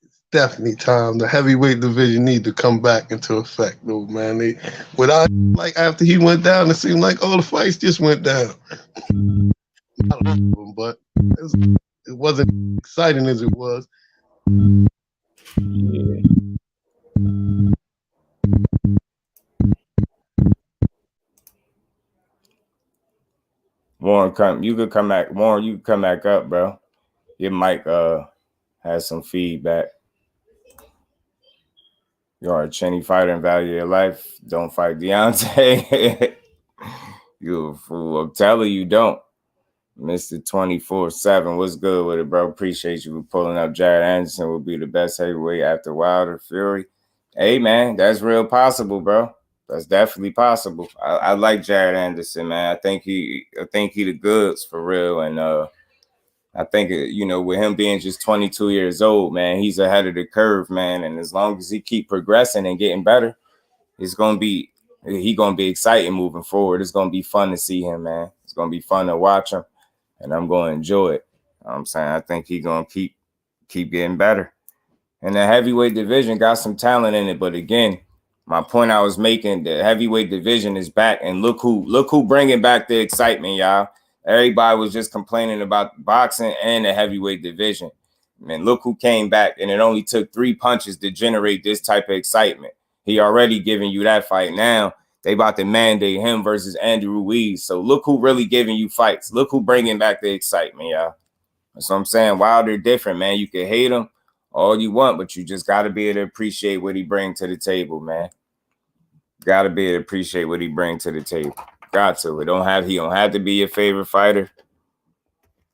It's definitely time. The heavyweight division need to come back into effect, though, man. Like after he went down, it seemed like all the fights just went down. Not all of them, but it wasn't exciting as it was. Yeah. Warren, you could come back. Warren, you can come back up, bro. Your mic has some feedback. You are a Cheney fighter and value your life. Don't fight Deontay. You a fool. I'm telling you, don't. Mr. 24/7. What's good with it, bro? Appreciate you for pulling up. Jared Anderson will be the best heavyweight after Wilder, Fury. Hey, man, that's real possible, bro. That's definitely possible. I like Jared Anderson, man. I think he the goods for real. And I think, you know, with him being just 22 years old, man, he's ahead of the curve, man. And as long as he keep progressing and getting better, he's gonna be exciting moving forward. It's gonna be fun to see him, man. It's gonna be fun to watch him, and I'm gonna enjoy it. You know what I'm saying, I think he's gonna keep getting better. And the heavyweight division got some talent in it, but again, my point I was making, the heavyweight division is back, and look who bringing back the excitement, y'all. Everybody was just complaining about boxing and the heavyweight division. Man, look who came back, and it only took 3 punches to generate this type of excitement. He already giving you that fight. Now they about to mandate him versus Andrew Ruiz. So look who really giving you fights. Look who bringing back the excitement, y'all. That's what I'm saying. Wilder different, man. You can hate him all you want, but you just got to be able to appreciate what he brings to the table, man. Got to be able to appreciate what he brings to the table. Got to. He don't have to be your favorite fighter,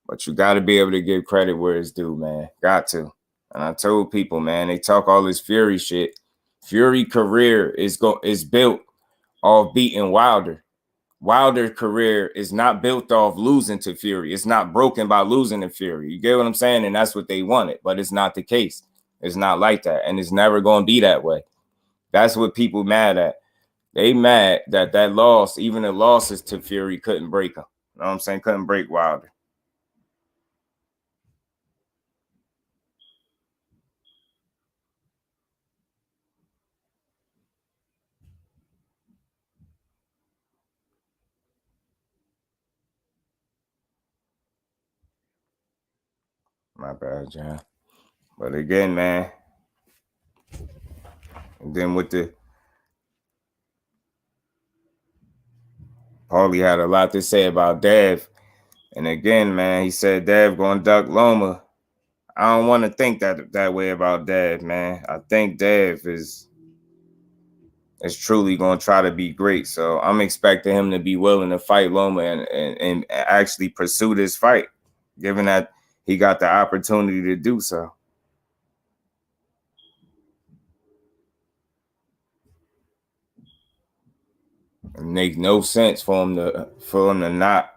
but you got to be able to give credit where it's due, man. Got to. And I told people, man, they talk all this Fury shit. Fury career is built off beating Wilder. Wilder's career is not built off losing to Fury. It's not broken by losing to Fury. You get what I'm saying? And that's what they wanted, but it's not the case. It's not like that, and it's never going to be that way. That's what people mad at. They mad that loss, even the losses to Fury, couldn't break him. You know what I'm saying? Couldn't break Wilder. My bad, John. But again, man. And then with the Paulie had a lot to say about Dev. And again, man, he said Dev going to duck Loma. I don't want to think that way about Dev, man. I think Dev is truly going to try to be great. So I'm expecting him to be willing to fight Loma and actually pursue this fight, given that he got the opportunity to do so. It makes no sense for him to not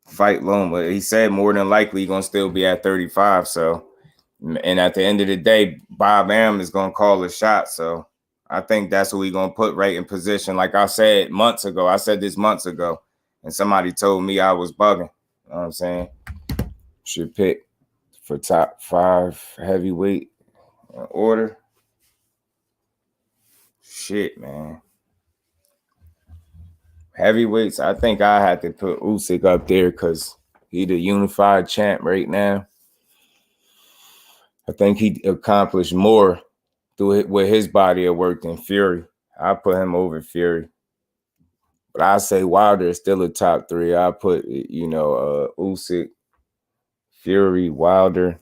fight Loma. He said more than likely he's gonna still be at 35. So, and at the end of the day, Bob Arum is gonna call a shot. So I think that's what we're gonna put right in position. Like I said months ago, and somebody told me I was bugging. You know what I'm saying? Should pick for top 5 heavyweight order. Shit, man. Heavyweights, I think I had to put Usyk up there because he the unified champ right now. I think he accomplished more through it with his body of work than Fury. I put him over Fury. But I say Wilder is still a top 3. I put, Usyk, Fury, Wilder.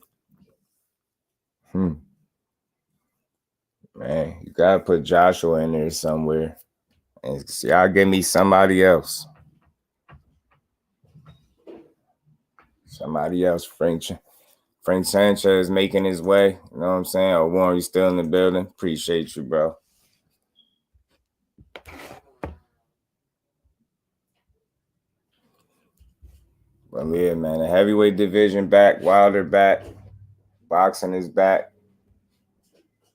Man, you gotta put Joshua in there somewhere. And see, I'll give me somebody else. Somebody else. Frank Sanchez making his way. You know what I'm saying? Oh, Warren, you still in the building? Appreciate you, bro. But yeah, man, the heavyweight division back, Wilder back, boxing is back.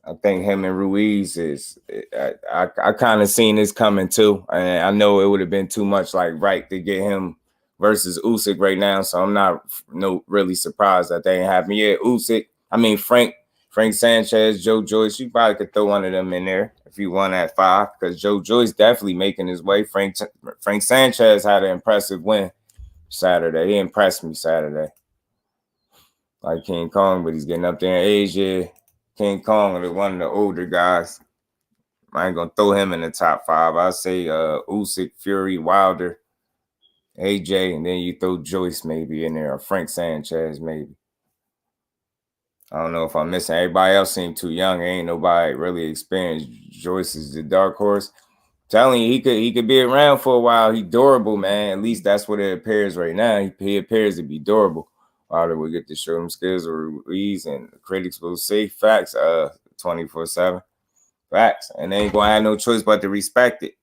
I think him and Ruiz is. I kind of seen this coming too, and I know it would have been too much right to get him versus Usyk right now. So I'm not really surprised that they ain't having yet. Usyk, I mean Frank Sanchez, Joe Joyce. You probably could throw one of them in there if you won at 5, because Joe Joyce definitely making his way. Frank Sanchez had an impressive win Saturday. He impressed me Saturday. Like King Kong, but he's getting up there in age. Yeah. King Kong is one of the older guys. I ain't gonna throw him in the top 5. I'll say Usyk, Fury, Wilder, AJ, and then you throw Joyce maybe in there, or Frank Sanchez maybe. I don't know if I'm missing. Everybody else seemed too young. Ain't nobody really experienced. Joyce is the dark horse. Telling you, he could be around for a while. He's durable, man. At least that's what it appears right now. He appears to be durable. Wilder will get to show them skills or Ruiz, and the critics will say facts 24/7. Facts. And they ain't gonna have no choice but to respect it.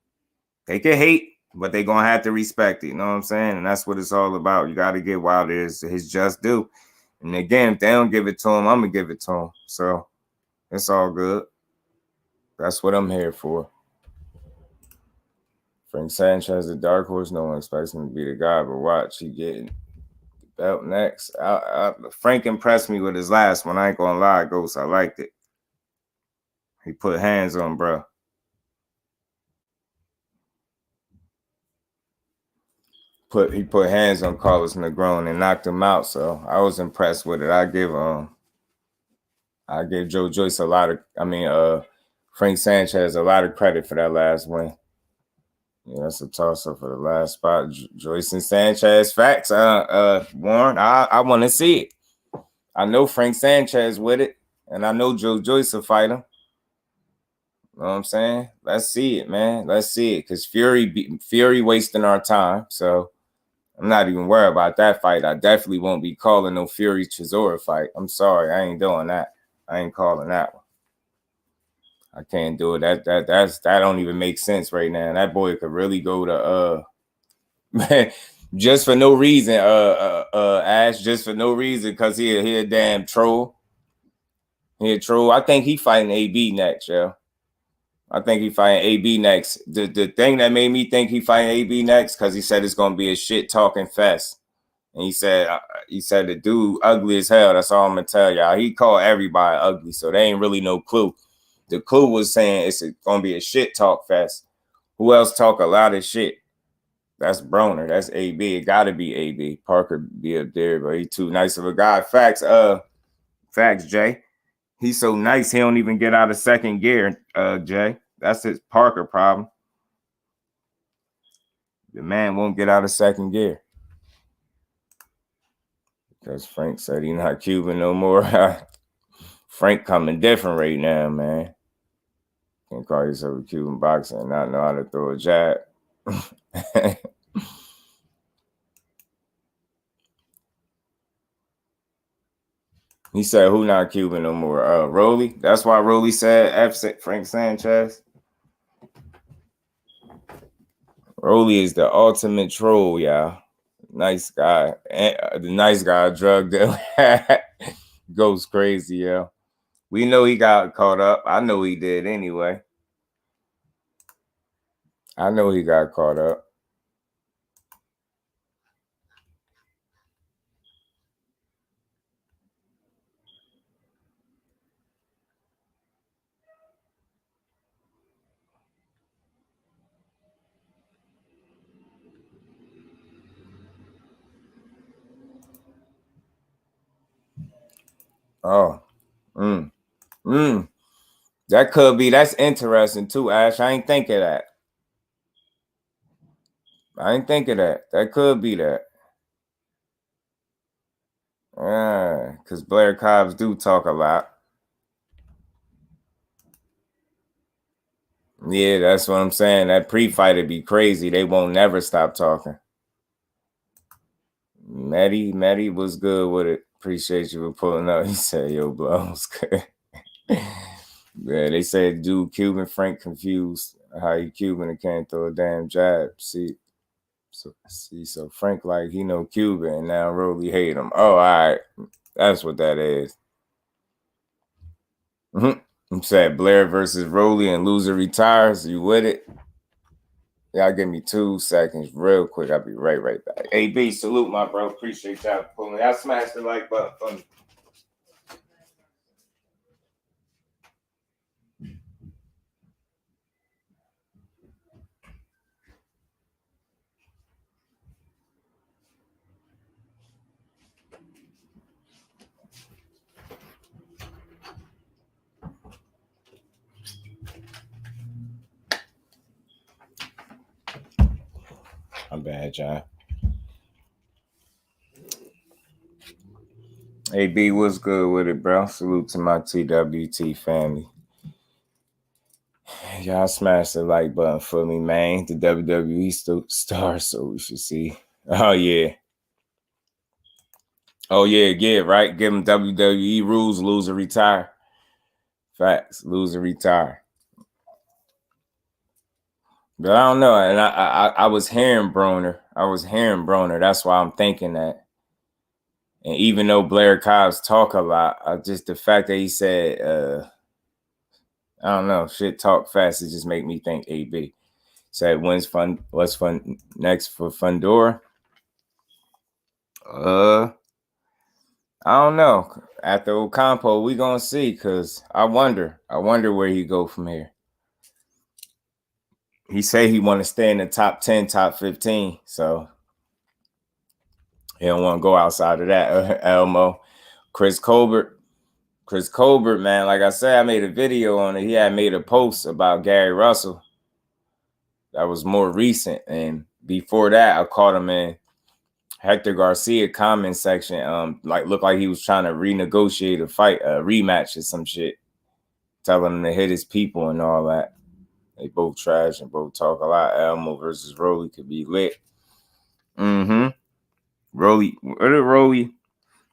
They can hate, but they gonna have to respect it. You know what I'm saying? And that's what it's all about. You gotta give Wilder his just due. And again, if they don't give it to him, I'm gonna give it to him. So it's all good. That's what I'm here for. Frank Sanchez, the dark horse. No one expects him to be the guy, but watch, he getting the belt next. Frank impressed me with his last one. I ain't gonna lie, Ghost. I liked it. He put hands on, bro. He put hands on Carlos Negron and knocked him out. So I was impressed with it. I give Joe Joyce Frank Sanchez a lot of credit for that last win. Yeah, that's a toss-up for the last spot. Joyce and Sanchez, facts. Warren, I want to see it. I know Frank Sanchez with it, and I know Joe Joyce will fight him. You know what I'm saying? Let's see it, man. Let's see it, because Fury wasting our time. So I'm not even worried about that fight. I definitely won't be calling no Fury Chisora fight. I'm sorry, I ain't doing that. I ain't calling that one. I can't do it. That don't even make sense right now. That boy could really go to just for no reason, Ash, just for no reason, because he a damn troll. He a troll. I think he fighting AB next, yo. I think he fighting AB next. The thing that made me think he fighting AB next, because he said it's gonna be a shit talking fest. And he said the dude ugly as hell. That's all I'm gonna tell y'all. He called everybody ugly, so there ain't really no clue. The clue was saying it's gonna be a shit talk fest. Who else talk a lot of shit? That's Broner. That's AB. It gotta be AB. Parker be up there, but he too nice of a guy. Facts, Jay. He's so nice, he don't even get out of second gear, Jay. That's his Parker problem. The man won't get out of second gear. Because Frank said he's not Cuban no more. Frank coming different right now, man. Can't call yourself a Cuban boxer and not know how to throw a jab. He said, who not Cuban no more? Rolly. That's why Rolly said F Frank Sanchez. Rolly is the ultimate troll, y'all. Nice guy. The nice guy drug dealer goes crazy, yo. We know he got caught up. I know he did anyway. I know he got caught up. Oh, that could be. That's interesting too, Ash. I ain't think of that. That could be that. Yeah, because Blair Cobbs do talk a lot. Yeah, that's what I'm saying. That pre-fight would be crazy. They won't never stop talking. Maddie was good with it. Appreciate you for pulling up. He said, yo, blows good. Yeah, they said dude Cuban Frank confused how he Cuban and can't throw a damn jab. See, so Frank like he know Cuban and now Rolly hate him. Oh, all right. That's what that is. I'm saying Blair versus Rolly and loser retires. You with it? Y'all give me 2 seconds real quick. I'll be right back. AB, salute my bro. Appreciate y'all pulling. Y'all smash the like button for me. I'm bad, y'all. AB, what's good with it, bro? Salute to my TWT family. Y'all smash the like button for me, man. The WWE star, so we should see. Oh, yeah. Oh, yeah, right? Give them WWE rules, lose or retire. Facts, lose or retire. But I don't know. And I was hearing Broner. That's why I'm thinking that. And even though Blair Cobbs talk a lot, just the fact that he said, I don't know, shit talk fast, it just make me think AB. Said what's fun next for Fundora? I don't know. After Ocampo, we gonna see, cause I wonder where he go from here. He say he want to stay in the top 10, top 15, so he don't want to go outside of that. Elmo, Chris Colbert, man. Like I said, I made a video on it. He had made a post about Gary Russell. That was more recent, and before that, I caught him in Hector Garcia comment section. Like looked like he was trying to renegotiate a fight, a rematch or some shit, telling him to hit his people and all that. They both trash and both talk a lot. Elmo versus Rolly could be lit. Rolly,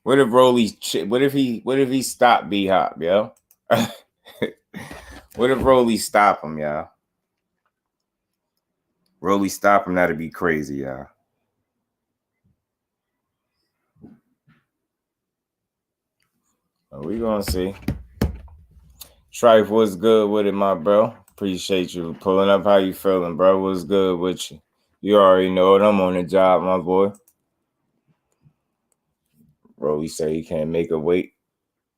what if he stopped B-Hop, yo? What if Rolly stop him, y'all? Rolly stop him, that'd be crazy, y'all. We gonna see. Trife, what's good with it, my bro? Appreciate you pulling up. How you feeling, bro? What's good with you? You already know it. I'm on the job, my boy. Rolly said he can't make a weight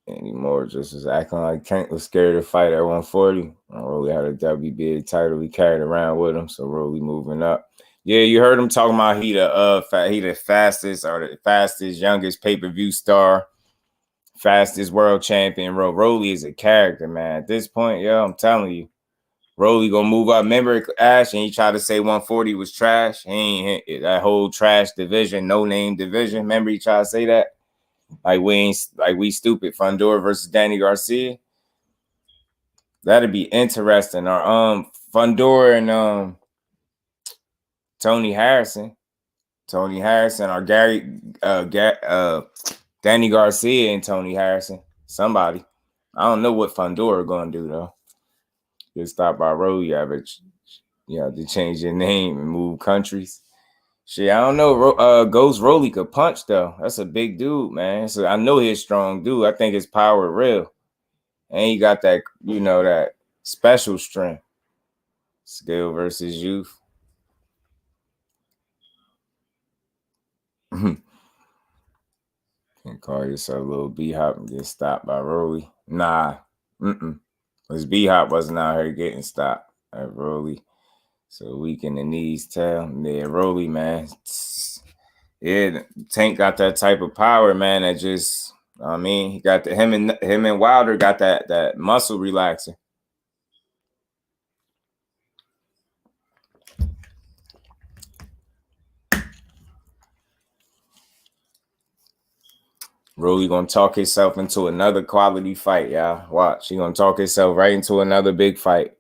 anymore. Just was acting like Kent was scared to fight at 140. Rolly had a WBA title he carried around with him, so Rolly moving up. Yeah, you heard him talking about he the fastest, youngest pay-per-view star. Fastest world champion. Rolly is a character, man. At this point, yo, I'm telling you, Rolly gonna move up. Remember Ash, and he tried to say 140 was trash. He ain't hit that whole trash division, no name division. Remember he tried to say that? Like we stupid. Fundora versus Danny Garcia. That'd be interesting. Or Fundora and Tony Harrison, or Danny Garcia and Tony Harrison. Somebody. I don't know what Fundora gonna do though. Get stopped by Rolly, average. You have to change your name and move countries. Shit, I don't know. Ghost Rolly could punch though. That's a big dude, man. So I know he's a strong dude. I think his power real, and he got that, that special strength. Skill versus youth. Can't call yourself a little B-Hop and get stopped by Rolly. Nah. Because B-Hop wasn't out here getting stopped at Rolly. So weak in the knees, tail. Yeah, Rolly, man. Yeah, Tank got that type of power, man, that just I mean, he got him and Wilder got that muscle relaxer. Rolly gonna talk himself into another quality fight, y'all. Watch. He gonna talk himself right into another big fight.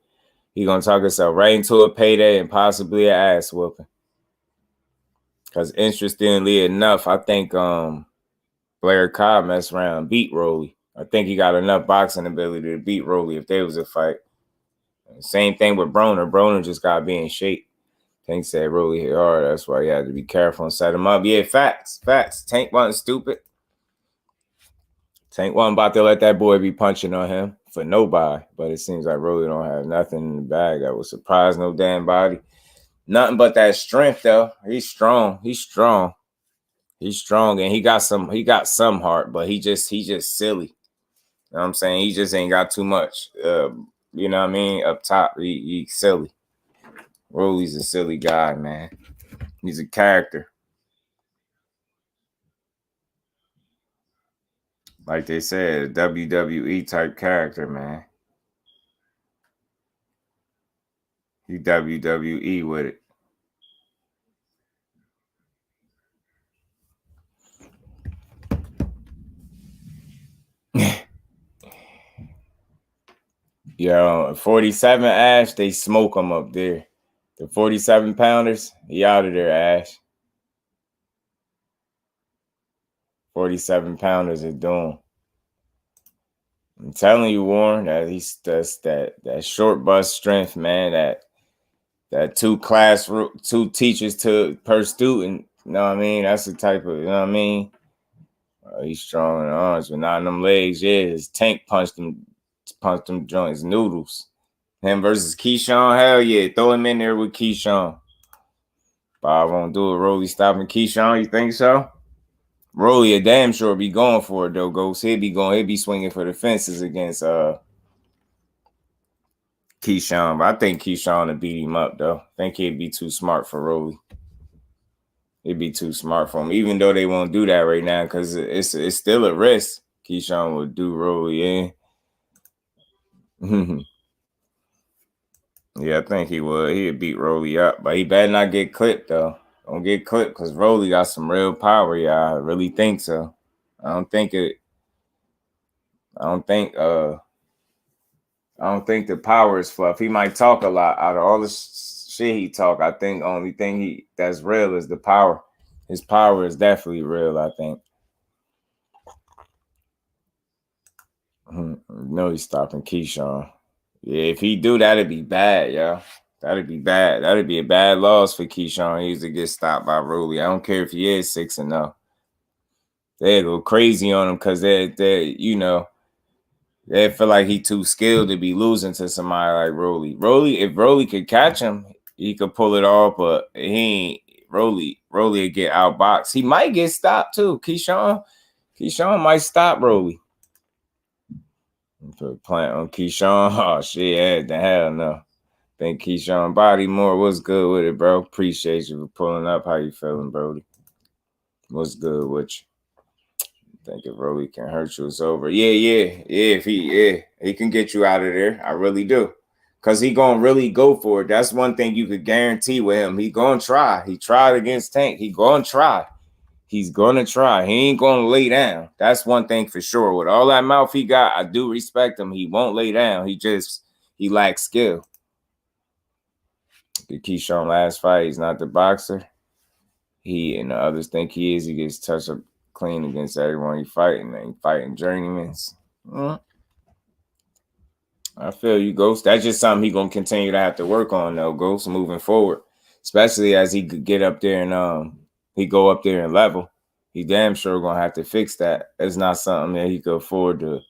He gonna talk himself right into a payday and possibly an ass whooping. Because interestingly enough, I think Blair Cobb messed around and beat Rolly. I think he got enough boxing ability to beat Rolly if there was a fight. Same thing with Broner. Broner just got be in shape. Tank said Rolly hit hard. That's why he had to be careful and set him up. Yeah, facts. Tank wasn't stupid. Tank wasn't about to let that boy be punching on him for nobody. But it seems like Rolly don't have nothing in the bag that would surprise no damn body. Nothing but that strength, though. He's strong. He's strong, and he got some heart, but he just silly. You know what I'm saying? He just ain't got too much. You know what I mean? Up top, he silly. Rolly's a silly guy, man. He's a character. Like they said, a WWE type character, man. He WWE with it. Yo, 47 Ash, they smoke him up there. The 47 pounders, he out of there, Ash. 47 pounders are doing. I'm telling you, Warren, that that's that short bus strength, man. That two teachers per student. You know what I mean? That's the type of, you know what I mean? He's strong in the arms, but not in them legs. Yeah, his Tank punched them joints noodles. Him versus Keyshawn, hell yeah, throw him in there with Keyshawn. Bob won't do it. Rolly stopping Keyshawn, you think so? Rolly a damn sure be going for it though, Ghost. He'll be swinging for the fences against Keyshawn. But I think Keyshawn will beat him up though. I think he'd be too smart for Rolly. It'd be too smart for him, even though they won't do that right now because it's still a risk. Keyshawn would do Rolly in. Yeah, I think he would. He'd beat Rolly up, but he better not get clipped though. Don't get clipped because Rolly got some real power. Yeah, I really think so. I don't think the power is fluff. He might talk a lot. Out of all the shit he talk, I think the only thing that's real is the power. His power is definitely real, I think. No, he's stopping Keyshawn. Yeah, if he do, that'd be bad, yo. That'd be bad. That'd be a bad loss for Keyshawn. He used to get stopped by Rolly. I don't care if he is 6-0. They go crazy on him because they feel like he too skilled to be losing to somebody like Rolly. If Rolly could catch him, he could pull it off, but he ain't. Rolly would get outboxed. He might get stopped too. Keyshawn might stop Rolly. Put a plant on Keyshawn. Oh shit, the hell no. Think Keyshawn Bodymore, what's good with it, bro? Appreciate you for pulling up. How you feeling, Brody? What's good with you? Think if Rolly can hurt you, it's over. Yeah. If he can get you out of there. I really do. Because he gonna really go for it. That's one thing you could guarantee with him. He gonna try. He tried against Tank. He gonna try. He's gonna try. He ain't gonna lay down. That's one thing for sure. With all that mouth he got, I do respect him. He won't lay down. He lacks skill. The Keyshawn last fight, he's not the boxer. He and the others think he is. He gets touched up clean against everyone he fighting. And fighting journeymans. I feel you, Ghost. That's just something he gonna continue to have to work on, though, Ghost, moving forward. Especially as he could get up there and he go up there and level. He damn sure gonna have to fix that. It's not something that he could afford to.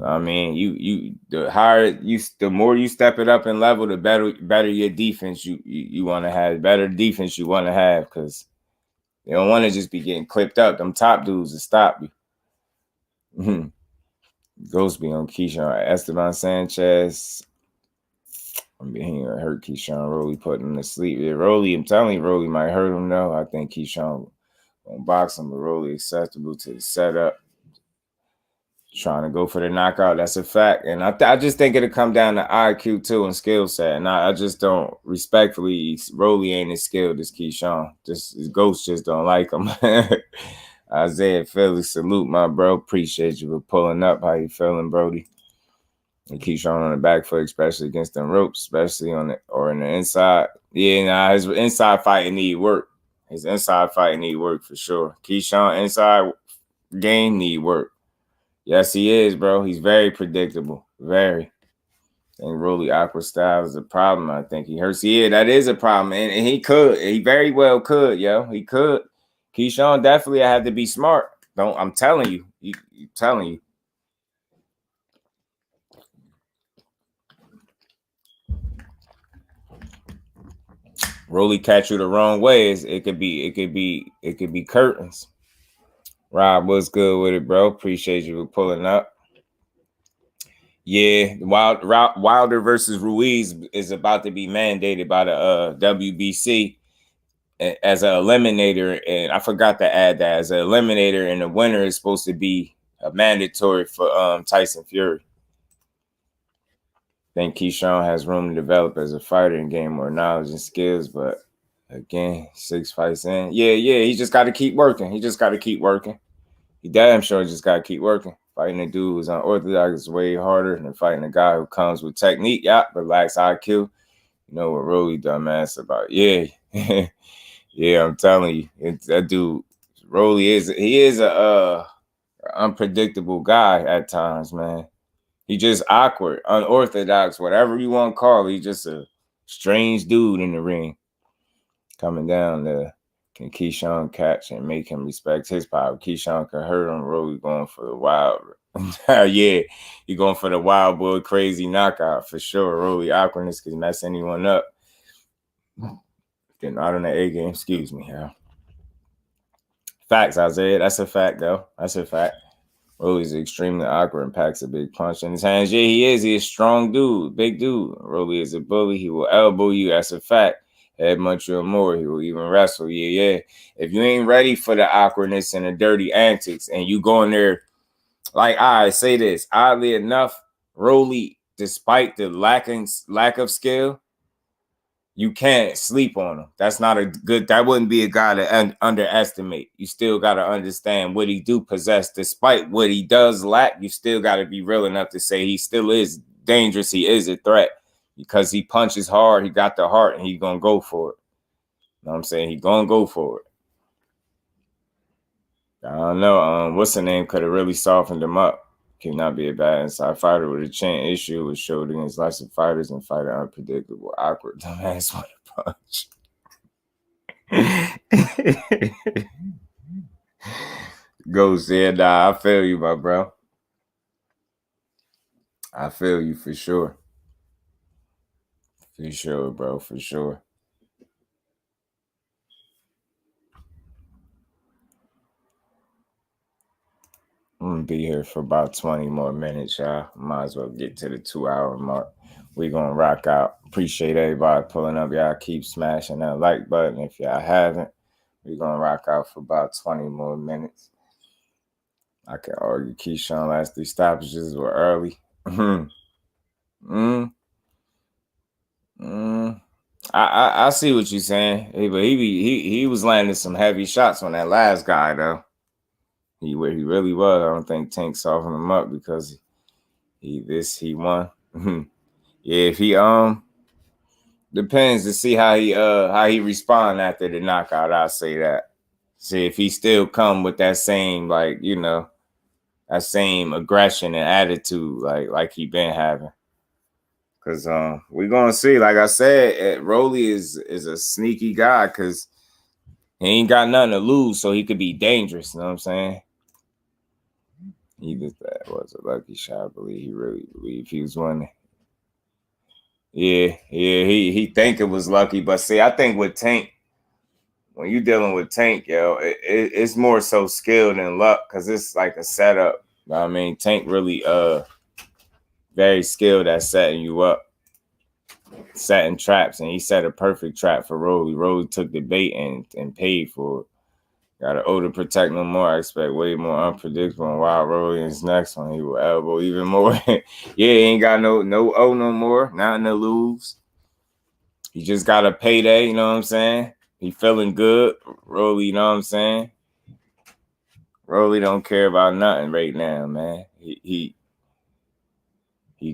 I mean, the more you step it up in level, the better your defense you want to have. Better defense you want to have because you don't want to just be getting clipped up. Them top dudes will stop you. Ghost be on Keyshawn. Esteban Sanchez. I mean, he hurt Keyshawn. Rolly put him to sleep. Yeah, Rolly, I'm telling you, Rolly might hurt him though. I think Keyshawn gonna box him, but Rolly acceptable to the setup. Trying to go for the knockout. That's a fact. And I just think it'll come down to IQ too and skill set. And I just don't respectfully, Rolly ain't as skilled as Keyshawn. Just his ghost just don't like him. Isaiah Philly, salute my bro. Appreciate you for pulling up. How you feeling, Brody? And Keyshawn on the back foot, especially against them ropes, especially on the or in the inside. Yeah, nah, his inside fighting need work. His inside fighting need work for sure. Keyshawn inside game need work. Yes, he is, bro. He's very predictable. Very. And Rolly awkward style is a problem. I think he hurts. Yeah, that is a problem. And he could. He very well could, yo. He could. Keyshawn definitely had to be smart. I'm telling you. I'm telling you. Rolly catch you the wrong ways. It could be curtains. Rob, what's good with it, bro? Appreciate you for pulling up. Yeah, Wilder versus Ruiz is about to be mandated by the WBC as an eliminator, and I forgot to add that as an eliminator, and the winner is supposed to be mandatory for Tyson Fury. I think Keyshawn has room to develop as a fighter and gain more knowledge and skills, but again, 6 fights in. Yeah, he just got to keep working. He damn sure just got to keep working. Fighting a dude who's unorthodox is way harder than fighting a guy who comes with technique. Yeah, relax IQ. You know what Rolly dumbass about. Yeah. Yeah, I'm telling you. That dude, Rolly is a unpredictable guy at times, man. He just awkward, unorthodox, whatever you want to call it. He's just a strange dude in the ring. Coming down there. Can Keyshawn catch and make him respect his power? Keyshawn can hurt him. Rolly going for the wild. Yeah, he going for the wild boy crazy knockout for sure. Rolly awkwardness can mess anyone up. Getting out on the A game. Excuse me. Yeah. Facts, Isaiah. That's a fact, though. That's a fact. Rolly's extremely awkward and packs a big punch in his hands. Yeah, he is. He's a strong dude, big dude. Rolly is a bully. He will elbow you. That's a fact. Head much or more. He will even wrestle. Yeah. If you ain't ready for the awkwardness and the dirty antics and you go in there, like I say this, oddly enough, Rolly, despite the lack of skill, you can't sleep on him. That's not a good, that wouldn't be a guy to underestimate. You still got to understand what he do possess. Despite what he does lack, you still got to be real enough to say he still is dangerous. He is a threat. Because he punches hard, he got the heart, and he's going to go for it. You know what I'm saying? He's going to go for it. I don't know. What's the name? Could have really softened him up. Cannot be a bad inside fighter with a chin issue. Was showed against lots of fighters and fighter unpredictable, awkward, dumbass with a punch. Ghost said, nah, I feel you, my bro. I feel you for sure. For sure, bro. For sure. I'm going to be here for about 20 more minutes, y'all. Might as well get to the 2-hour mark. We're going to rock out. Appreciate everybody pulling up. Y'all keep smashing that like button. If y'all haven't, we're going to rock out for about 20 more minutes. I can argue Keyshawn last 3 stoppages were early. I see what you're saying, but he was landing some heavy shots on that last guy though. He really was. I don't think Tank softened him up because he won. Yeah, if he depends to see how he respond after the knockout. I'll say that. See if he still come with that same that same aggression and attitude like he been having. Because we're going to see, like I said, Rolly is a sneaky guy because he ain't got nothing to lose, so he could be dangerous. You know what I'm saying? That was a lucky shot. I believe he really believed he was winning. Yeah, he think it was lucky. But see, I think with Tank, when you're dealing with Tank, yo, it's more so skill than luck because it's like a setup. I mean, Tank really very skilled at setting you up, setting traps, and he set a perfect trap for Rolly. Rolly took the bait and paid for it. Gotta O to protect no more. I expect way more unpredictable and Wild Rolly in his next one. He will elbow even more. Yeah, he ain't got no O no more. Nothing to lose. He just got a payday, you know what I'm saying? He feeling good. Rolly, you know what I'm saying? Rolly don't care about nothing right now, man. He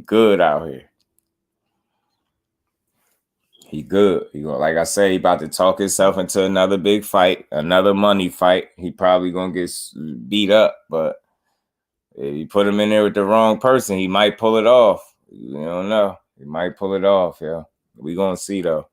good out here. He good. He gonna, like I said, he about to talk himself into another big fight, another money fight. He probably gonna get beat up, but if you put him in there with the wrong person, he might pull it off. You don't know. He might pull it off, yeah. We gonna see though.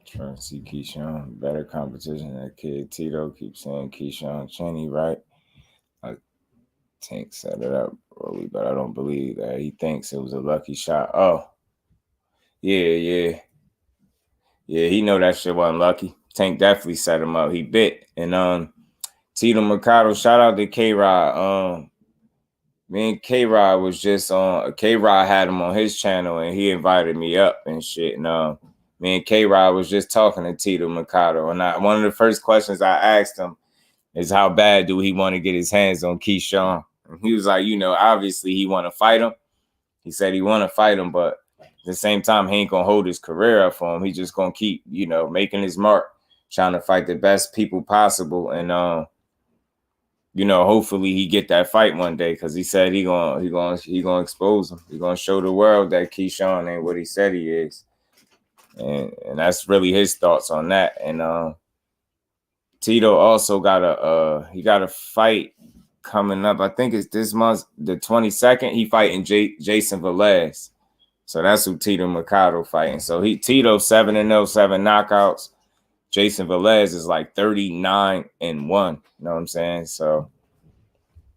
Trying to see Keyshawn, better competition than kid Tito. Keep saying Keyshawn Cheney, right? Tank set it up early, but I don't believe that. He thinks it was a lucky shot. Oh, yeah. He know that shit wasn't lucky. Tank definitely set him up. He bit. And Tito Mercado, shout out to K-Rod. Me and K-Rod was just on. K-Rod had him on his channel, and he invited me up and shit. And me and K-Rod was just talking to Tito Mercado, and one of the first questions I asked him is how bad do he want to get his hands on Keyshawn? And he was like, obviously he want to fight him. He said he want to fight him, but at the same time, he ain't going to hold his career up for him. He just going to keep, making his mark, trying to fight the best people possible. And, hopefully he get that fight one day, because he said he gonna expose him. He going to show the world that Keyshawn ain't what he said he is. And that's really his thoughts on that. And Tito also got a fight coming up. I think it's this month, the 22nd. He fighting Jason Velez. So that's who Tito Mercado fighting. So Tito 7-0, 7 knockouts. Jason Velez is like 39-1. You know what I'm saying? So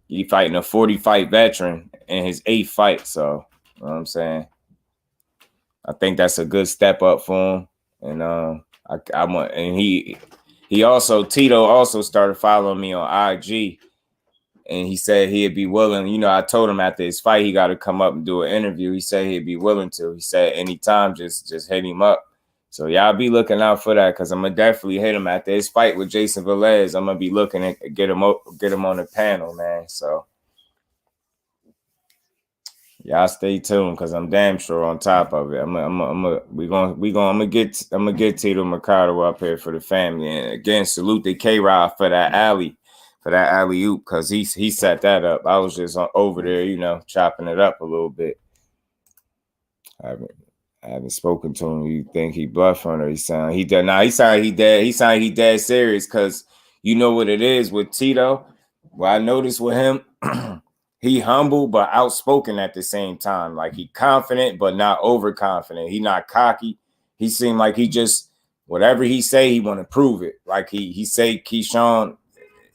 he fighting a 40-fight veteran in his 8th fight. So you know what I'm saying? I think that's a good step up for him. And I want, and Tito also started following me on IG, and he said he'd be willing. I told him after his fight he got to come up and do an interview. He said he'd be willing to. He said anytime, just hit him up. So y'all be looking out for that, because I'm gonna definitely hit him after his fight with Jason Velez. I'm gonna be looking at get him on the panel, man. So y'all stay tuned, because I'm damn sure on top of it. I'm gonna get Tito Mercado up here for the family. And again, salute to K-Rod for that alley-oop, because he set that up. I was just over there, chopping it up a little bit. I haven't spoken to him. You think he bluffing, or he sound dead serious, because you know what it is with Tito. What I noticed with him, he humble but outspoken at the same time. Like, he confident but not overconfident. He not cocky. He seemed like he just, whatever he say, he want to prove it. Like he say Keyshawn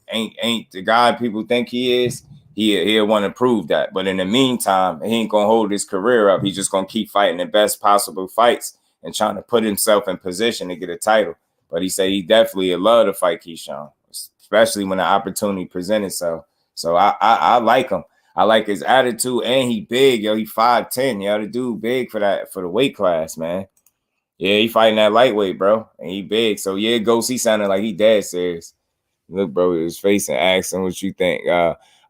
ain't the guy people think he is. He'll want to prove that. But in the meantime, he ain't gonna hold his career up. He's just gonna keep fighting the best possible fights and trying to put himself in position to get a title. But he said he definitely would love to fight Keyshawn, especially when the opportunity presents itself. So I like him. I like his attitude, and he big, yo. He 5'10", yo. The dude big for the weight class, man. Yeah, he fighting that lightweight, bro, and he big. So yeah, Ghost, he sounded like he dead serious. Look, bro, his face and ask him what you think.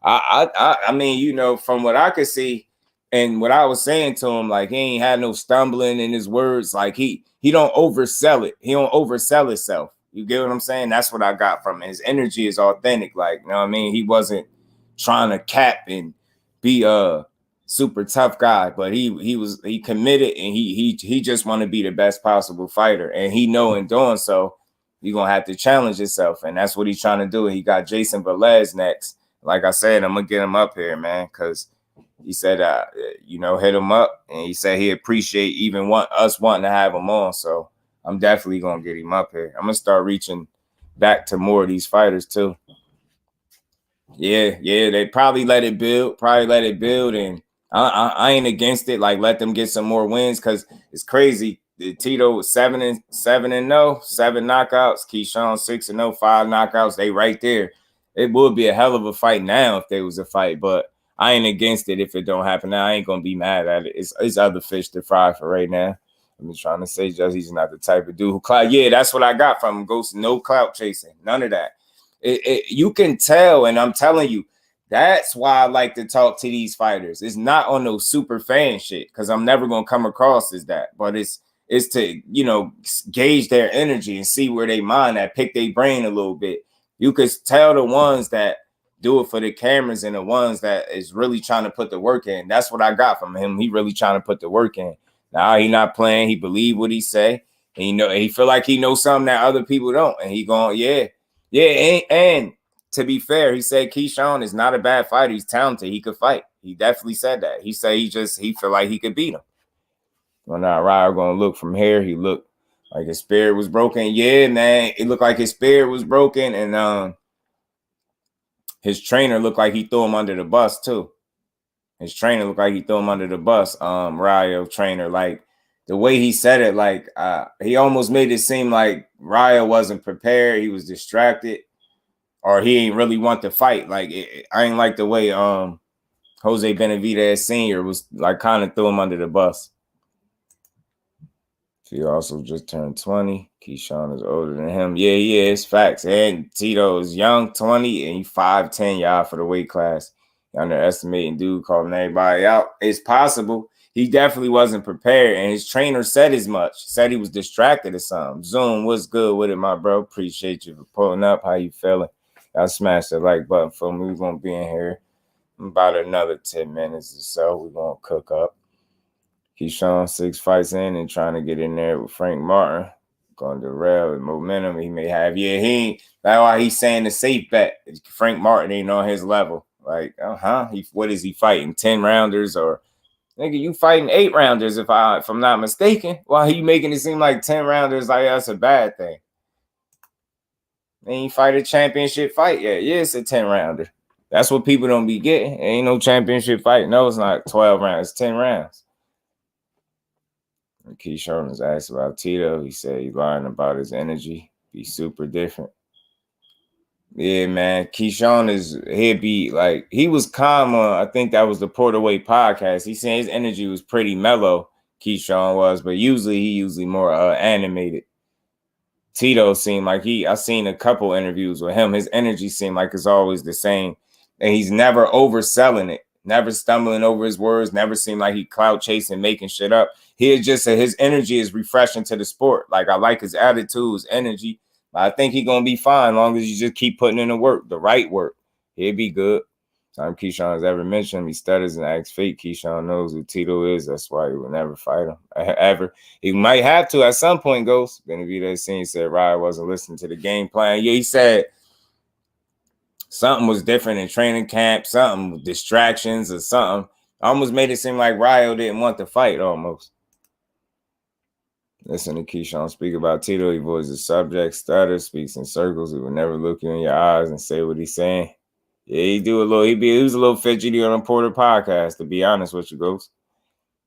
I mean, from what I could see and what I was saying to him, like, he ain't had no stumbling in his words. Like, he don't oversell it. He don't oversell himself. You get what I'm saying? That's what I got from it. His energy is authentic. Like, you know what I mean? He wasn't trying to cap and be a super tough guy, but he committed, and he just want to be the best possible fighter. And he know in doing so, you're going to have to challenge yourself. And that's what he's trying to do. He got Jason Velez next. Like I said, I'm going to get him up here, man, because he said, hit him up. And he said he appreciate even us wanting to have him on. So I'm definitely going to get him up here. I'm going to start reaching back to more of these fighters, too. Yeah, they probably let it build. And I ain't against it. Like, let them get some more wins, because it's crazy. Tito was 7-0, 7 knockouts. Keyshawn 6-0, 5 knockouts. They right there. it would be a hell of a fight now if there was a fight, but I ain't against it if it don't happen now. I ain't gonna be mad at it. It's other fish to fry for right now. I'm just trying to say, just he's not the type of dude who clout. Yeah, that's what I got from him. Ghost, no clout chasing, none of that. You can tell, and I'm telling you, that's why I like to talk to these fighters. It's not on no super fan shit, because I'm never gonna come across as that. But it's to, you know, gauge their energy and see where they mind at, pick their brain a little bit. You could tell the ones that do it for the cameras and the ones that is really trying to put the work in. That's what I got from him. He really trying to put the work in. Now he not playing. He believe what he say. And, you know, he feel like he knows something that other people don't. And he going, yeah. And to be fair, he said Keyshawn is not a bad fighter. He's talented. He could fight. He definitely said that. He said he feel like he could beat him. Well, now Ryer gonna look from here. He looked like his spirit was broken. Yeah, man. It looked like his spirit was broken. And his trainer looked like he threw him under the bus too. His trainer looked like he threw him under the bus. Ryo trainer, like the way he said it, like he almost made it seem like Ryo wasn't prepared. He was distracted, or he ain't really want to fight. Like I ain't like the way Jose Benavidez Sr. was like kind of threw him under the bus. He also just turned 20. Keyshawn is older than him. Yeah, it's facts. And Tito is young, 20, and he 5'10", y'all, for the weight class. You're underestimating dude, calling everybody out. It's possible. He definitely wasn't prepared, and his trainer said as much. Said he was distracted or something. Zoom, what's good with it, my bro? Appreciate you for pulling up. How you feeling? Y'all smash the like button for me. We're going to be in here in about another 10 minutes or so. We're going to cook up. Keyshawn 6 fights in and trying to get in there with Frank Martin. Going to rail with momentum he may have. Yeah, that's why he's saying the safe bet. Frank Martin ain't on his level. Like, what is he fighting? 10 rounders or nigga, you fighting 8 rounders if I'm not mistaken. Why are you making it seem like 10 rounders like that's a bad thing? Ain't fight a championship fight yet. Yeah, it's a 10 rounder. That's what people don't be getting. Ain't no championship fight. No, it's not 12 rounds, it's 10 rounds. And Keyshawn was asked about Tito. He said he's lying about his energy. Be super different. Yeah, man. Keyshawn he'd be like, he was calm on, I think that was the Porterway podcast. He said his energy was pretty mellow, Keyshawn was, but he usually more animated. Tito seemed like I seen a couple interviews with him. His energy seemed like it's always the same. And he's never overselling it, never stumbling over his words, never seemed like he clout chasing, making shit up. He just said his energy is refreshing to the sport. Like, I like his attitude, his energy. I think he's going to be fine as long as you just keep putting in the work, the right work. He'll be good. Time Keyshawn has ever mentioned him, he stutters and acts fake. Keyshawn knows who Tito is. That's why he will never fight him. Ever. He might have to at some point, Ghost. Benavidez Sr. said Ryan wasn't listening to the game plan. Yeah, he said something was different in training camp, something, distractions or something. Almost made it seem like Ryo didn't want to fight almost. Listen to Keyshawn speak about Tito. He avoids the subject, stutters, speaks in circles. He will never look you in your eyes and say what he's saying. Yeah, he was a little fidgety on a Porter podcast, to be honest with you, Ghost.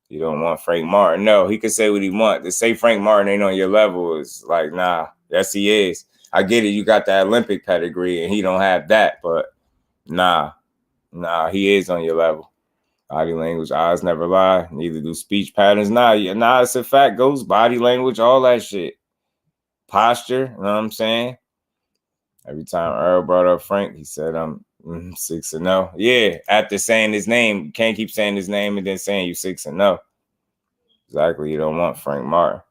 You don't want Frank Martin. No, he could say what he wants. To say Frank Martin ain't on your level is like, nah. Yes, he is. I get it. You got that Olympic pedigree, and he don't have that, but nah, he is on your level. Body language, eyes never lie. Neither do speech patterns. Nah, it's a fact. Goes body language, all that shit. Posture, you know what I'm saying? Every time Earl brought up Frank, he said, I'm 6-0. Yeah, after saying his name, you can't keep saying his name and then saying you 6-0. Exactly, you don't want Frank Martin.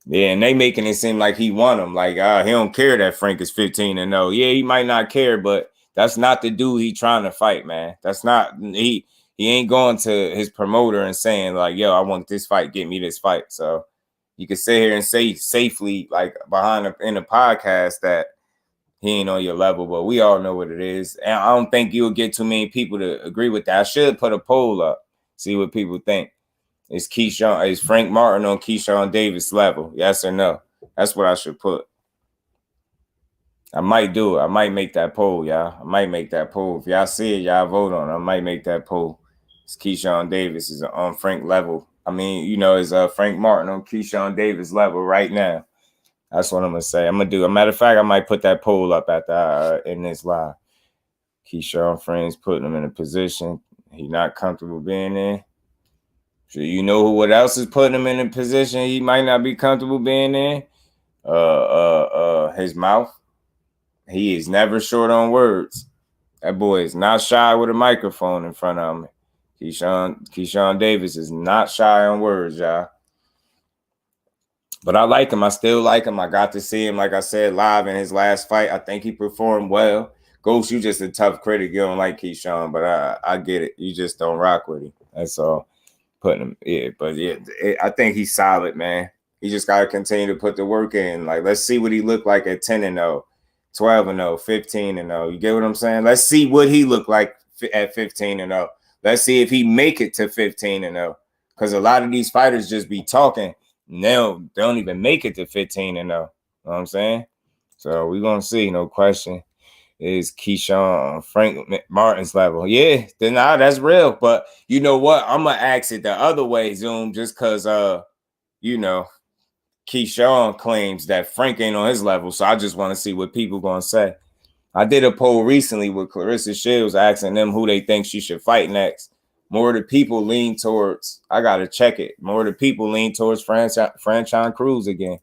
Yeah, and they making it seem like he won him. Like, he don't care that Frank is 15-0. Yeah, he might not care, but that's not the dude he trying to fight, man. That's not, he ain't going to his promoter and saying, like, yo, I want this fight, get me this fight. So you can sit here and say safely, like, in the podcast that he ain't on your level, but we all know what it is. And I don't think you'll get too many people to agree with that. I should put a poll up, see what people think. Is Frank Martin on Keyshawn Davis level? Yes or no? That's what I should put. I might do it. I might make that poll, y'all. I might make that poll. If y'all see it, y'all vote on it. I might make that poll. Is Keyshawn Davis is on Frank level? I mean, is Frank Martin on Keyshawn Davis level right now? That's what I'm gonna say. I'm gonna do. As a matter of fact, I might put that poll up at in this live. Keyshawn friends putting him in a position he not comfortable being in. So you know what else is putting him in a position he might not be comfortable being in? His mouth. He is never short on words. That boy is not shy with a microphone in front of him. Keyshawn Davis is not shy on words, y'all. But I like him. I still like him. I got to see him, like I said, live in his last fight. I think he performed well. Ghost, you just a tough critic. You don't like Keyshawn, but I get it. You just don't rock with him. That's all. Putting him, yeah. But yeah, I think he's solid, man. He just got to continue to put the work in. Like, let's see what he looked like at 10-0, 12-0, 15-0. You get what I'm saying? Let's see what he looked like at 15-0. Let's see if he make it to 15-0. Because a lot of these fighters just be talking. They don't even make it to 15-0. You know what I'm saying? So we're going to see, no question. Is Keyshawn Frank Martin's level? Yeah, then that's real. But you know what? I'm gonna ask it the other way, Zoom, just because you know, Keyshawn claims that Frank ain't on his level. So I just want to see what people gonna say. I did a poll recently with Clarissa Shields asking them who they think she should fight next. More of the people lean towards, I gotta check it. More of the people lean towards Franchon Cruz again.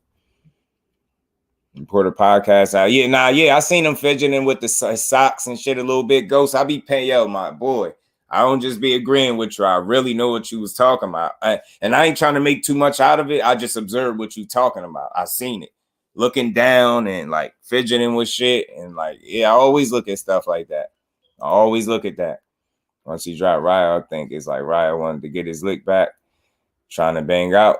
Put a podcast out. Yeah, I seen him fidgeting with the socks and shit a little bit. Ghost, I be paying, yo, my boy. I don't just be agreeing with you. I really know what you was talking about. And I ain't trying to make too much out of it. I just observed what you talking about. I seen it. Looking down and like fidgeting with shit. And like, yeah, I always look at stuff like that. I always look at that. Once he dropped Raya, I think it's like Raya wanted to get his lick back, trying to bang out.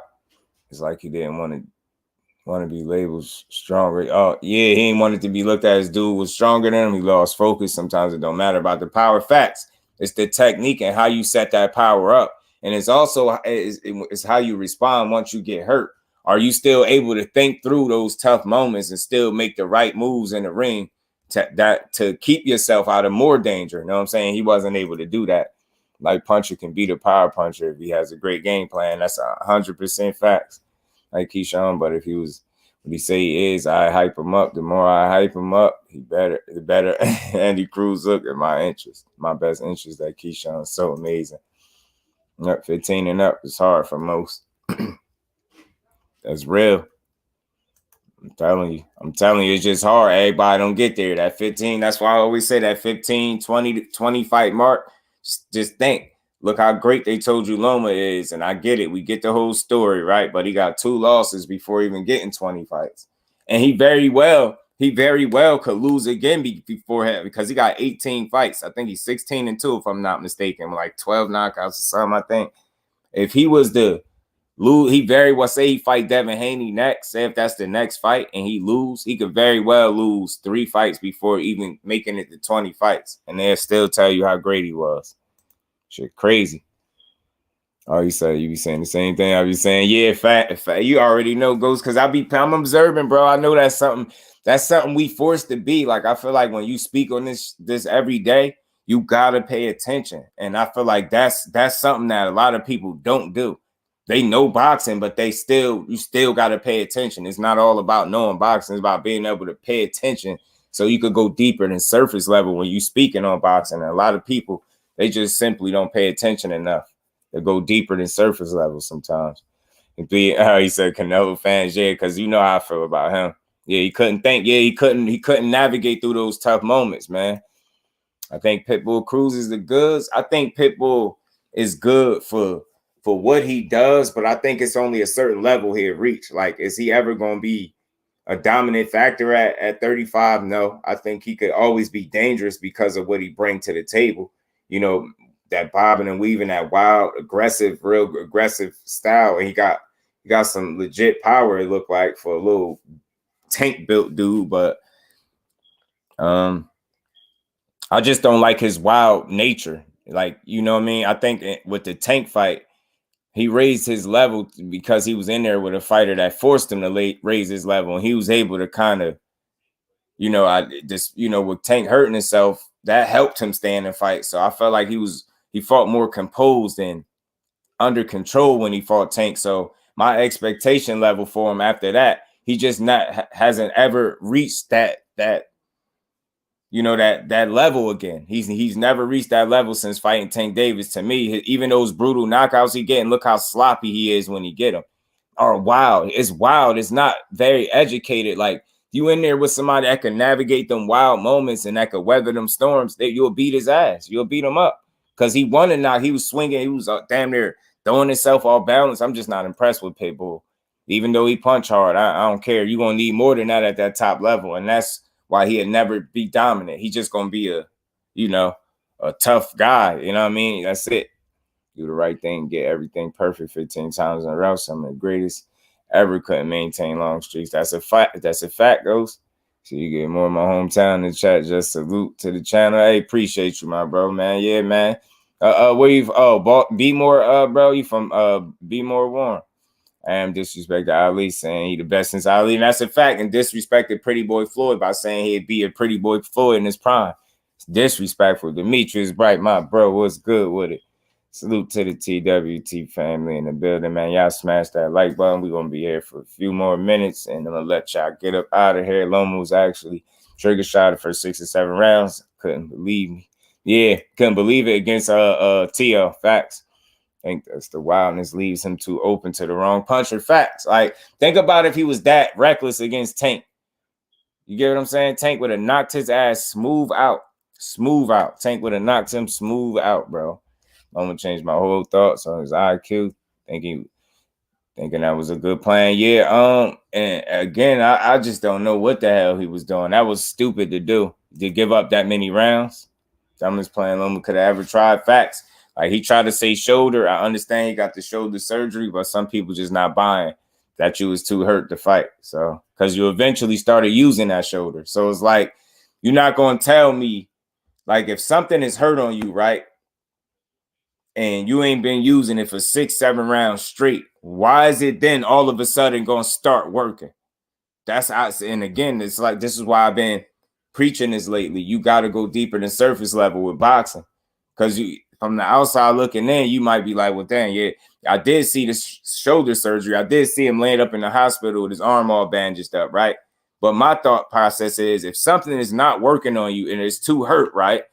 It's like he didn't want to be labeled stronger. Oh, yeah, he ain't wanted to be looked at as dude was stronger than him. He lost focus. Sometimes it don't matter about the power. Facts. It's the technique and how you set that power up. And it's also it's how you respond once you get hurt. Are you still able to think through those tough moments and still make the right moves in the ring to keep yourself out of more danger? You know what I'm saying? He wasn't able to do that. Like puncher can beat a power puncher if he has a great game plan. That's 100% facts. Like Keyshawn, but if he was what he say he is, I hype him up. The more I hype him up, the better Andy Cruz look at my interest. My best interest that Keyshawn is so amazing. 15 and up is hard for most. That's real. I'm telling you, it's just hard. Everybody don't get there. That 15, that's why I always say that 15, 20 fight mark. Just think. Look how great they told you Loma is, and I get it. We get the whole story, right? But he got 2 losses before even getting 20 fights. And he very well could lose again beforehand because he got 18 fights. I think he's 16-2, if I'm not mistaken, like 12 knockouts or something, I think. If he was to lose, he very well, say he fight Devin Haney next, say if that's the next fight and he lose, he could very well lose 3 fights before even making it to 20 fights. And they'll still tell you how great he was. Shit crazy. Oh, you be saying the same thing. I be saying, yeah, fact. You already know, Ghost, because I'm observing, bro. I know that's something we forced to be. Like, I feel like when you speak on this every day, you gotta pay attention. And I feel like that's something that a lot of people don't do. They know boxing, but you still gotta pay attention. It's not all about knowing boxing, it's about being able to pay attention so you could go deeper than surface level when you speaking on boxing. And a lot of people, they just simply don't pay attention enough. They go deeper than surface level sometimes. He said Canelo fans, yeah, because you know how I feel about him. Yeah, he couldn't think. Yeah, he couldn't navigate through those tough moments, man. I think Pitbull Cruz is the goods. I think Pitbull is good for what he does, but I think it's only a certain level he'll reach. Like, is he ever going to be a dominant factor at 35? No. I think he could always be dangerous because of what he brings to the table. You know, that bobbing and weaving, that wild, real aggressive style. And he got some legit power, it looked like, for a little tank built dude. But I just don't like his wild nature. Like, you know what I mean? I think with the Tank fight, he raised his level because he was in there with a fighter that forced him to raise his level. And he was able to kind of, with Tank hurting himself, that helped him stay in the fight. So I felt like he fought more composed and under control when he fought Tank. So my expectation level for him after that, he just hasn't ever reached that you know, that level again. He's never reached that level since fighting Tank Davis. To me, even those brutal knockouts he getting, look how sloppy he is when he get them. Are wild. It's wild. It's not very educated. Like, you in there with somebody that can navigate them wild moments and that could weather them storms, that you'll beat his ass. You'll beat him up. Because he won a knock. He was swinging. He was damn near throwing himself off balance. I'm just not impressed with Pitbull. Even though he punch hard, I don't care. You're going to need more than that at that top level. And that's why he'd never be dominant. He's just going to be a, you know, a tough guy. You know what I mean? That's it. Do the right thing, get everything perfect 15 times in a row. Some of the greatest ever couldn't maintain long streaks. That's a fact. That's a fact, Ghost. So you get more of my hometown in the chat. Just salute to the channel. Hey, appreciate you, my bro, man. Yeah, man. Where you be more, bro? You from Be More Warren. I am disrespected Ali, saying he the best since Ali, and that's a fact. And disrespected Pretty Boy Floyd by saying he'd be a Pretty Boy Floyd in his prime. It's disrespectful. Demetrius Bright, my bro, what's good with it? Salute to the TWT family in the building, man. Y'all smash that like button. We're going to be here for a few more minutes, and I'm going to let y'all get up out of here. Loma was actually trigger shot for 6 or 7 rounds. Couldn't believe me. Yeah, couldn't believe it against Teo. Facts. I think that's the wildness leaves him too open to the wrong puncher. Facts. Like, think about if he was that reckless against Tank. You get what I'm saying? Tank would have knocked his ass smooth out. Smooth out. Tank would have knocked him smooth out, bro. I'm gonna change my whole thoughts on his IQ. Thinking that was a good plan. Yeah. And again, I just don't know what the hell he was doing. That was stupid to do. To give up that many rounds. Dumbest plan Loma could have ever tried. Facts. Like, he tried to say shoulder. I understand he got the shoulder surgery, but some people just not buying that you was too hurt to fight. So, because you eventually started using that shoulder. So it's like, you're not gonna tell me, like, if something is hurt on you, right? And you ain't been using it for 6, 7 rounds straight, why is it then all of a sudden going to start working? That's us. And again, it's like, this is why I've been preaching this lately. You got to go deeper than surface level with boxing. Because you, from the outside looking in, you might be like, well, dang, yeah, I did see the shoulder surgery. I did see him laying up in the hospital with his arm all bandaged up, right? But my thought process is, if something is not working on you and it's too hurt, right?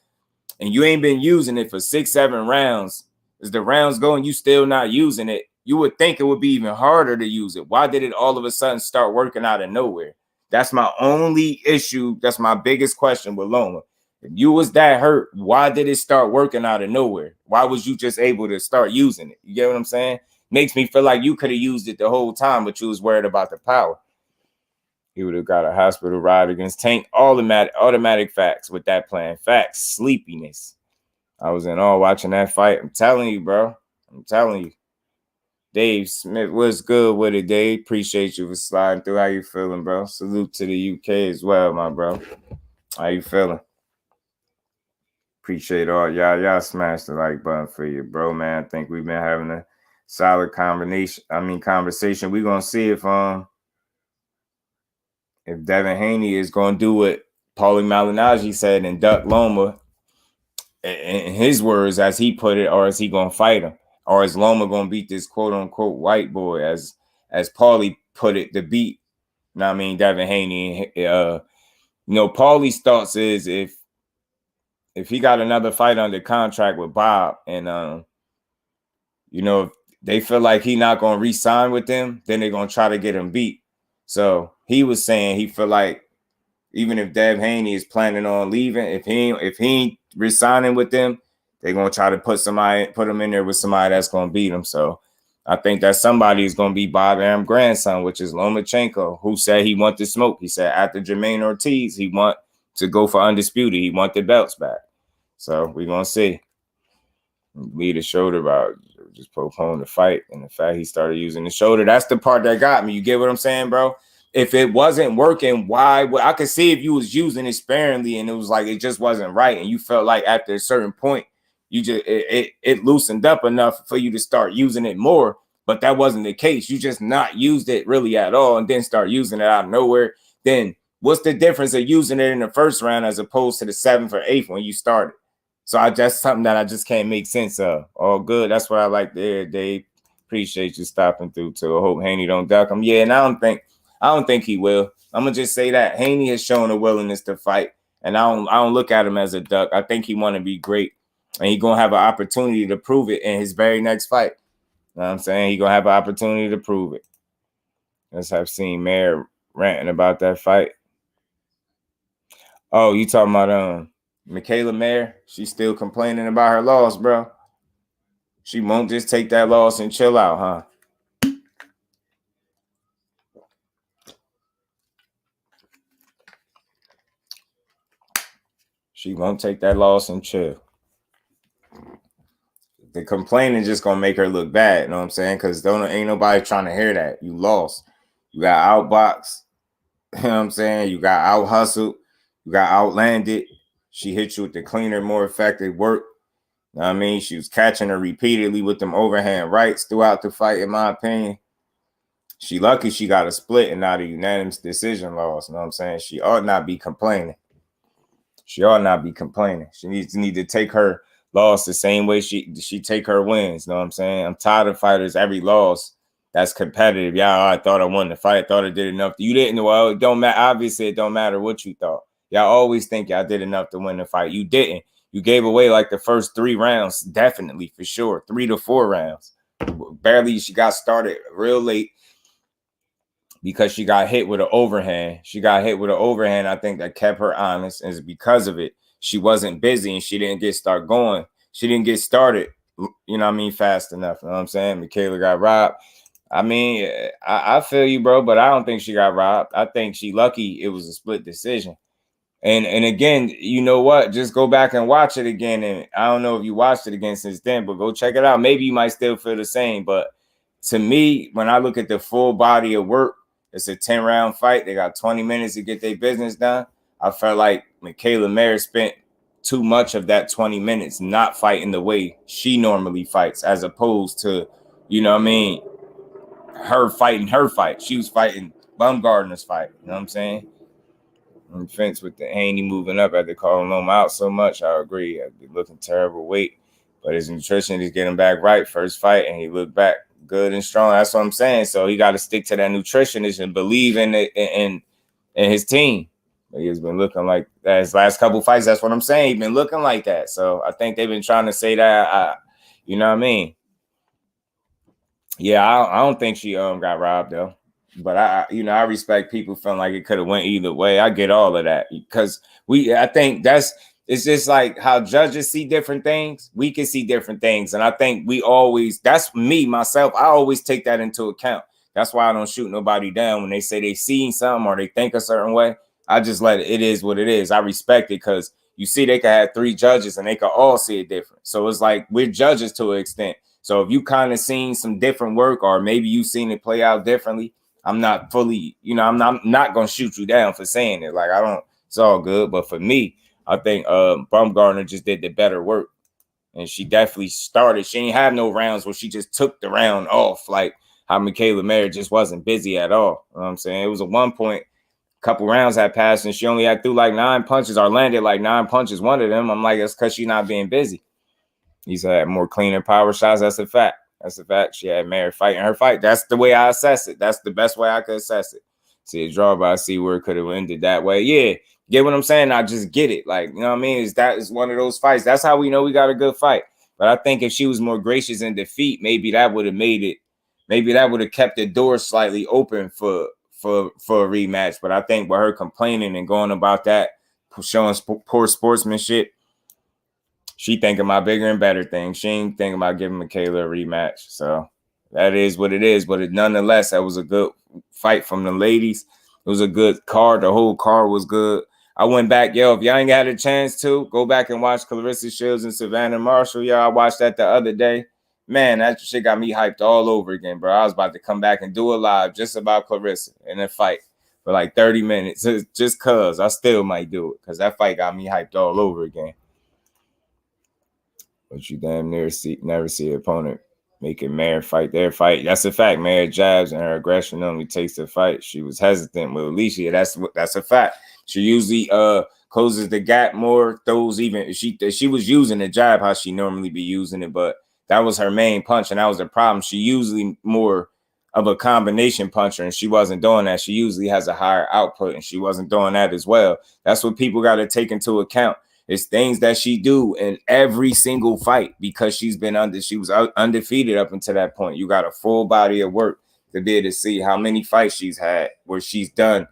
And you ain't been using it for 6, 7 rounds, as the rounds go and you still not using it, you would think it would be even harder to use it. Why did it all of a sudden start working out of nowhere? That's my only issue. That's my biggest question with Loma. If you was that hurt, why did it start working out of nowhere? Why was you just able to start using it? You get what I'm saying? Makes me feel like you could have used it the whole time, but you was worried about the power. He would have got a hospital ride against Tank. Automatic facts with that plan. Facts. Sleepiness. I was in awe watching that fight. I'm telling you, bro. I'm telling you. Dave Smith, what's good with it, Dave? Appreciate you for sliding through. How you feeling, bro? Salute to the UK as well, my bro. How you feeling? Appreciate all y'all. Y'all smash the like button for you, bro, man. I think we've been having a solid conversation. We're gonna see if Devin Haney is gonna do what Paulie Malignaggi said and duck Loma. In his words, as he put it, or is he gonna fight him, or is Loma gonna beat this quote unquote white boy, as Paulie put it, to beat? You know what I mean, Devin Haney. Paulie's thoughts is if he got another fight under contract with Bob, and if they feel like he not gonna re-sign with them, then they're gonna try to get him beat. So he was saying he feel like even if Dev Haney is planning on leaving, if he ain't resigning with them, they're gonna try to put him in there with somebody that's gonna beat him. So I think that somebody is gonna be Bob Arum's grandson, which is Lomachenko, who said he want to smoke. He said after Jermaine Ortiz, he want to go for undisputed. He want the belts back. So we're gonna see. Lead the shoulder about just postpone the fight, and the fact he started using the shoulder, that's the part that got me. You get what I'm saying, bro? If it wasn't working, why? I could see if you was using it sparingly and it was like it just wasn't right, and you felt like after a certain point, you just it loosened up enough for you to start using it more. But that wasn't the case. You just not used it really at all, and then start using it out of nowhere. Then what's the difference of using it in the first round as opposed to the 7th or 8th when you started? So that's something that I just can't make sense of. All good. That's what I like to hear, Dave. Appreciate you stopping through too. I hope Haney don't duck him. Yeah, and I don't think he will. I'm gonna just say that Haney has shown a willingness to fight. And I don't look at him as a duck. I think he want to be great. And he going to have an opportunity to prove it in his very next fight. You know what I'm saying? He going to have an opportunity to prove it. As I've seen Mayor ranting about that fight. Oh, you talking about Michaela Mayer? She's still complaining about her loss, bro. She won't just take that loss and chill out, huh? She won't take that loss and chill. The complaining just gonna make her look bad, you know what I'm saying? Because ain't nobody trying to hear that. You lost. You got outboxed. You know what I'm saying? You got out hustled. You got outlanded. She hit you with the cleaner, more effective work. You know what I mean? She was catching her repeatedly with them overhand rights throughout the fight, in my opinion. She lucky she got a split and not a unanimous decision loss. You know what I'm saying? She ought not be complaining. She ought not be complaining. She needs to take her loss the same way she take her wins. You know what I'm saying? I'm tired of fighters every loss that's competitive. Yeah, I thought I won the fight. I thought I did enough. You didn't. Well, it don't matter. Obviously, it don't matter what you thought. Y'all always think y'all did enough to win the fight. You didn't. You gave away like the first 3 rounds, definitely, for sure. 3 to 4 rounds. Barely, she got started real late because she got hit with an overhand. She got hit with an overhand, I think, that kept her honest. And it's because of it. She wasn't busy and she didn't get going. She didn't get started, you know what I mean, fast enough. You know what I'm saying? Michaela got robbed. I mean, I feel you, bro, but I don't think she got robbed. I think she lucky it was a split decision. And again, you know what? Just go back and watch it again. And I don't know if you watched it again since then, but go check it out. Maybe you might still feel the same. But to me, when I look at the full body of work, it's a 10-round fight. They got 20 minutes to get their business done. I felt like Michaela Mayer spent too much of that 20 minutes not fighting the way she normally fights, as opposed to, you know what I mean, her fighting her fight. She was fighting Bumgarner's fight. You know what I'm saying? On the fence with the Haney moving up after calling Loma out so much, I agree. I'd be looking terrible weight, but his nutrition is getting back right. First fight, and he looked back good and strong. That's what I'm saying. So he got to stick to that nutritionist and believe in it in his team. But he's been looking like that his last couple fights. That's what I'm saying. He's been looking like that. So I think they've been trying to say that. You know what I mean? Yeah, I don't think she got robbed though. But I respect people feeling like it could have went either way. I get all of that because I think it's just like how judges see different things. We can see different things. And I think that's me, myself. I always take that into account. That's why I don't shoot nobody down when they say they seen something or they think a certain way. I just let it is what it is. I respect it because you see they can have 3 judges and they can all see it different. So it's like we're judges to an extent. So if you kind of seen some different work or maybe you seen it play out differently, I'm not fully, I'm not going to shoot you down for saying it. Like, it's all good. But for me, I think Bumgarner just did the better work. And she definitely started. She ain't have no rounds where she just took the round off. Like how Michaela Mayer just wasn't busy at all. You know what I'm saying? It was at one point, a couple rounds had passed and she only had threw like 9 punches or landed like 9 punches. One of them, I'm like, that's because she's not being busy. He's had more cleaner power shots. That's a fact. That's a fact. She had Mary fighting her fight. That's the way I assess it. That's the best way I could assess it. See a draw, but I see where it could have ended that way. Yeah, get what I'm saying? I just get it. Like, you know what I mean? Is one of those fights. That's how we know we got a good fight. But I think if she was more gracious in defeat, maybe that would have made it. Maybe that would have kept the door slightly open for a rematch. But I think with her complaining and going about that, showing poor sportsmanship, she thinking about bigger and better things. She ain't thinking about giving Michaela a rematch. So that is what it is. But nonetheless, that was a good fight from the ladies. It was a good card. The whole card was good. I went back. Yo, if y'all ain't had a chance to, go back and watch Clarissa Shields and Savannah Marshall. Yo, I watched that the other day. Man, that shit got me hyped all over again, bro. I was about to come back and do a live just about Clarissa in a fight for like 30 minutes. Just because I still might do it because that fight got me hyped all over again. But you damn never see an opponent making Mare fight their fight. That's a fact. Mare jabs and her aggression only takes the fight. She was hesitant with Alicia. That's a fact. She usually closes the gap more. Throws even she was using the jab how she normally be using it, but that was her main punch, and that was the problem. She usually more of a combination puncher, and she wasn't doing that. She usually has a higher output, and she wasn't doing that as well. That's what people got to take into account. It's things that she do in every single fight because she was undefeated up until that point. You got a full body of work to be able to see how many fights she's had where she's done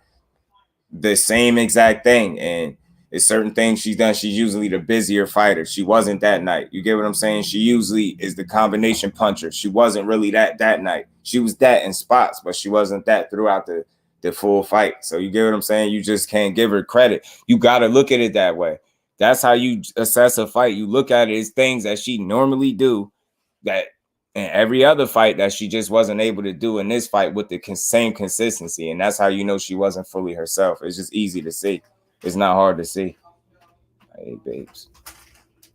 the same exact thing. And it's certain things she's done. She's usually the busier fighter. She wasn't that night. You get what I'm saying? She usually is the combination puncher. She wasn't really that night. She was that in spots, but she wasn't that throughout the full fight. So you get what I'm saying? You just can't give her credit. You got to look at it that way. That's how you assess a fight. You look at it as things that she normally do that in every other fight that she just wasn't able to do in this fight with the same consistency. And that's how you know she wasn't fully herself. It's just easy to see. It's not hard to see. Hey, babes.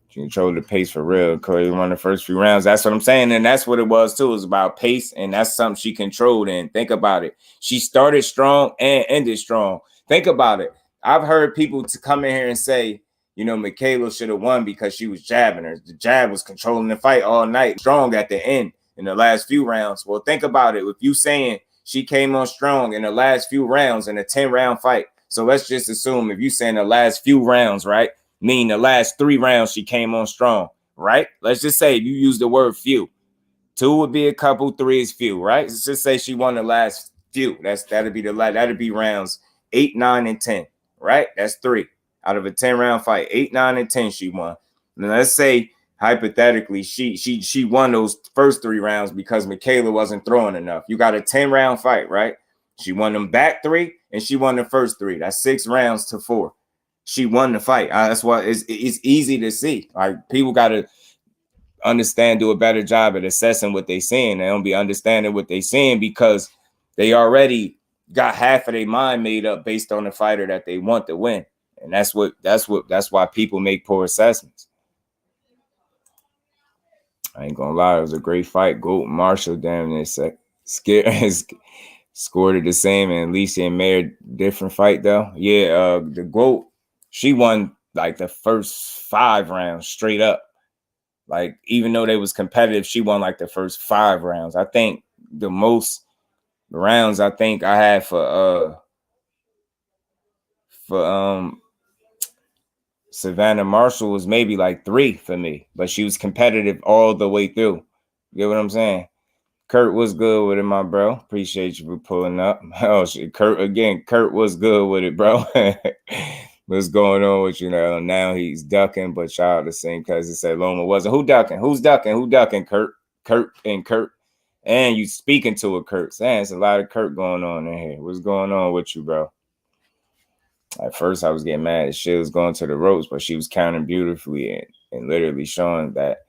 She controlled the pace for real. Corey won the first few rounds. That's what I'm saying. And that's what it was, too. It was about pace, and that's something she controlled. And think about it. She started strong and ended strong. Think about it. I've heard people to come in here and say, you know, Michaela should have won because she was jabbing her. The jab was controlling the fight all night, strong at the end in the last few rounds. Well, think about it. If you saying she came on strong in the last few rounds in a 10-round fight, so let's just assume if you saying the last few rounds, right, mean the last 3 rounds she came on strong, right? Let's just say you use the word few. 2 would be a couple, 3 is few, right? Let's just say she won the last few. That'd be rounds 8, 9, and 10, right? That's 3 out of a 10-round fight. 8, 9, and 10 she won. And let's say hypothetically she won those first 3 rounds because Michaela wasn't throwing enough. You got a 10-round fight, right? She won them back 3 and she won the first 3. That's 6 rounds to 4. She won the fight. That's why it's easy to see. Like, people got to do a better job at assessing what they're seeing. They don't be understanding what they're seeing because they already got half of their mind made up based on the fighter that they want to win. And that's why people make poor assessments. I ain't gonna lie, it was a great fight. Gold Marshall, damn near scored it the same, and Alicia and Mayer different fight though. Yeah, the GOAT, she won like the first 5 rounds straight up. Like, even though they was competitive, she won like the first 5 rounds. I think the most rounds I think I had for Savannah Marshall was maybe like 3 for me, but she was competitive all the way through. You get what I'm saying? Kurt was good with it, my bro. Appreciate you for pulling up. Oh shit, Kurt was good with it, bro. What's going on with you now? Now he's ducking, but shout out the same because it said Loma wasn't. Who ducking? Who's ducking? Who ducking? Kurt. And you speaking to a Kurt. Saying it's a lot of Kurt going on in here. What's going on with you, bro? At first, I was getting mad. She was going to the ropes, but she was counting beautifully and literally showing that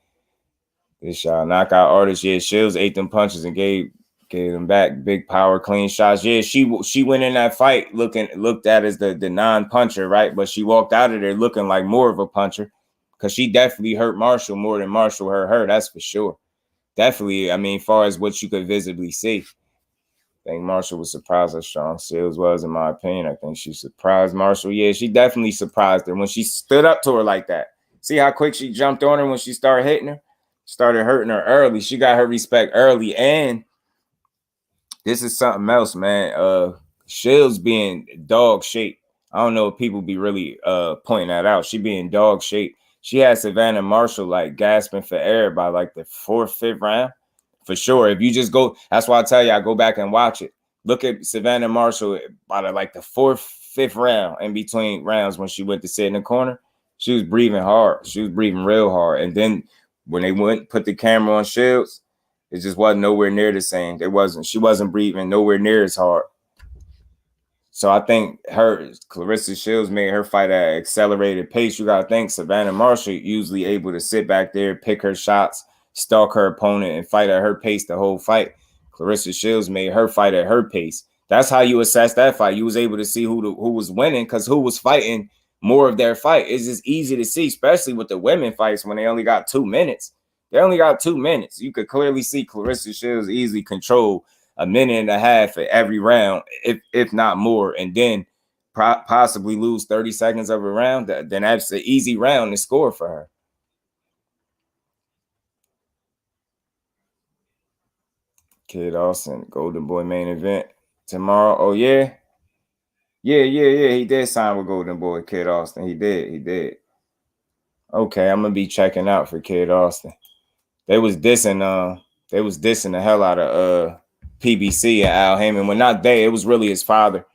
this knockout artist. Yeah, Shields ate them punches and gave them back big power, clean shots. Yeah, she went in that fight looked at as the non-puncher, right? But she walked out of there looking like more of a puncher because she definitely hurt Marshall more than Marshall hurt her. That's for sure. Definitely. I mean, as far as what you could visibly see. I think Marshall was surprised how strong Shields was, in my opinion. I think she surprised Marshall. Yeah, she definitely surprised her when she stood up to her like that. See how quick she jumped on her when she started hitting her? Started hurting her early. She got her respect early. And this is something else, man. Shields being dog shape. I don't know if people be really pointing that out. She being dog shape. She had Savannah Marshall like gasping for air by like the 4th, 5th round. For sure. If you just go, that's why I tell you, I go back and watch it. Look at Savannah Marshall by like the 4th, 5th round in between rounds when she went to sit in the corner. She was breathing hard. She was breathing real hard. And then when they went put the camera on Shields, it just wasn't nowhere near the same. She wasn't breathing nowhere near as hard. So I think Clarissa Shields made her fight at an accelerated pace. You got to think Savannah Marshall usually able to sit back there, pick her shots, stalk her opponent, and fight at her pace the whole fight. Clarissa Shields made her fight at her pace. That's how you assess that fight. You was able to see who was winning because who was fighting more of their fight. It's just easy to see, especially with the women fights when they only got 2 minutes. They only got 2 minutes. You could clearly see Clarissa Shields easily control 1.5 minutes at every round, if not more, and then possibly lose 30 seconds of a round. Then that's an easy round to score for her. Kid Austin, Golden Boy main event tomorrow. Oh yeah. Yeah. He did sign with Golden Boy, Kid Austin. He did. Okay, I'm gonna be checking out for Kid Austin. They was dissing the hell out of PBC and Al Heyman. Well, not they, it was really his father.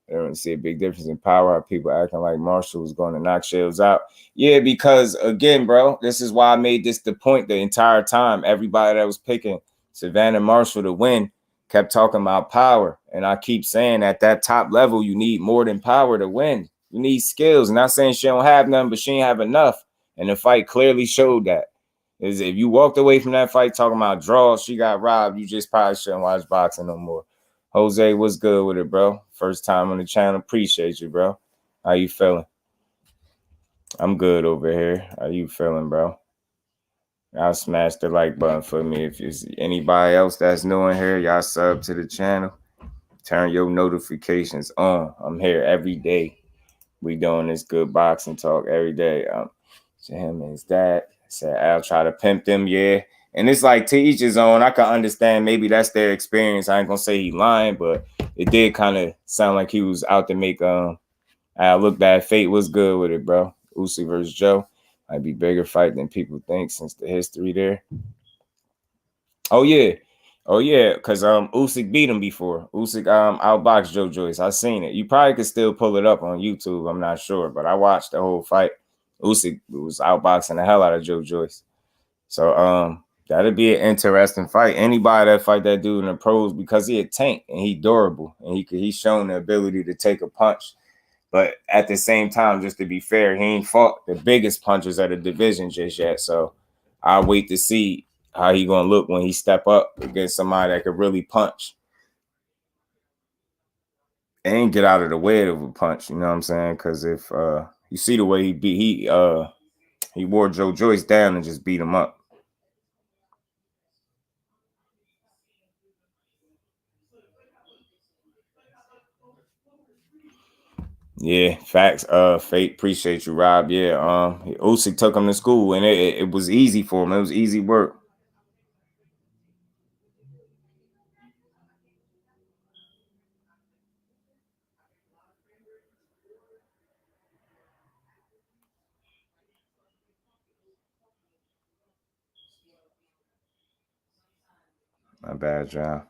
I don't see a big difference in power. How people acting like Marshall was going to knock Shields out. Yeah, because again, bro, this is why I made this the point the entire time. Everybody that was picking Savannah Marshall to win kept talking about power. And I keep saying at that top level, you need more than power to win. You need skills. Not saying she don't have none, but she ain't have enough. And the fight clearly showed that. Is if you walked away from that fight talking about draws, she got robbed, you just probably shouldn't watch boxing no more. Jose, what's good with it, bro? First time on the channel. Appreciate you, bro. How you feeling? I'm good over here. How you feeling, bro? Y'all smash the like button for me. If there's anybody else that's new in here, y'all sub to the channel. Turn your notifications on. I'm here every day. We doing this good boxing talk every day. To him and his dad said, I'll try to pimp them, yeah. And it's like to each his own. I can understand maybe that's their experience. I ain't gonna say he lying, but it did kind of sound like he was out to make look bad. Fate was good with it, bro. Usyk versus Joe might be bigger fight than people think since the history there. Oh yeah, because Usyk beat him before. Usyk outboxed Joe Joyce. I seen it. You probably could still pull it up on YouTube. I'm not sure, but I watched the whole fight. Usyk was outboxing the hell out of Joe Joyce. So that'll be an interesting fight. Anybody that fight that dude in the pros, because he a tank and he durable and he's shown the ability to take a punch. But at the same time, just to be fair, he ain't fought the biggest punchers of the division just yet. So I'll wait to see how he gonna look when he step up against somebody that could really punch and get out of the way of a punch. You know what I'm saying? Because if you see the way he beat, he wore Joe Joyce down and just beat him up. Yeah, facts. Fate, appreciate you, Rob. Yeah, Usyk took him to school, and it was easy for him. It was easy work. My bad, John.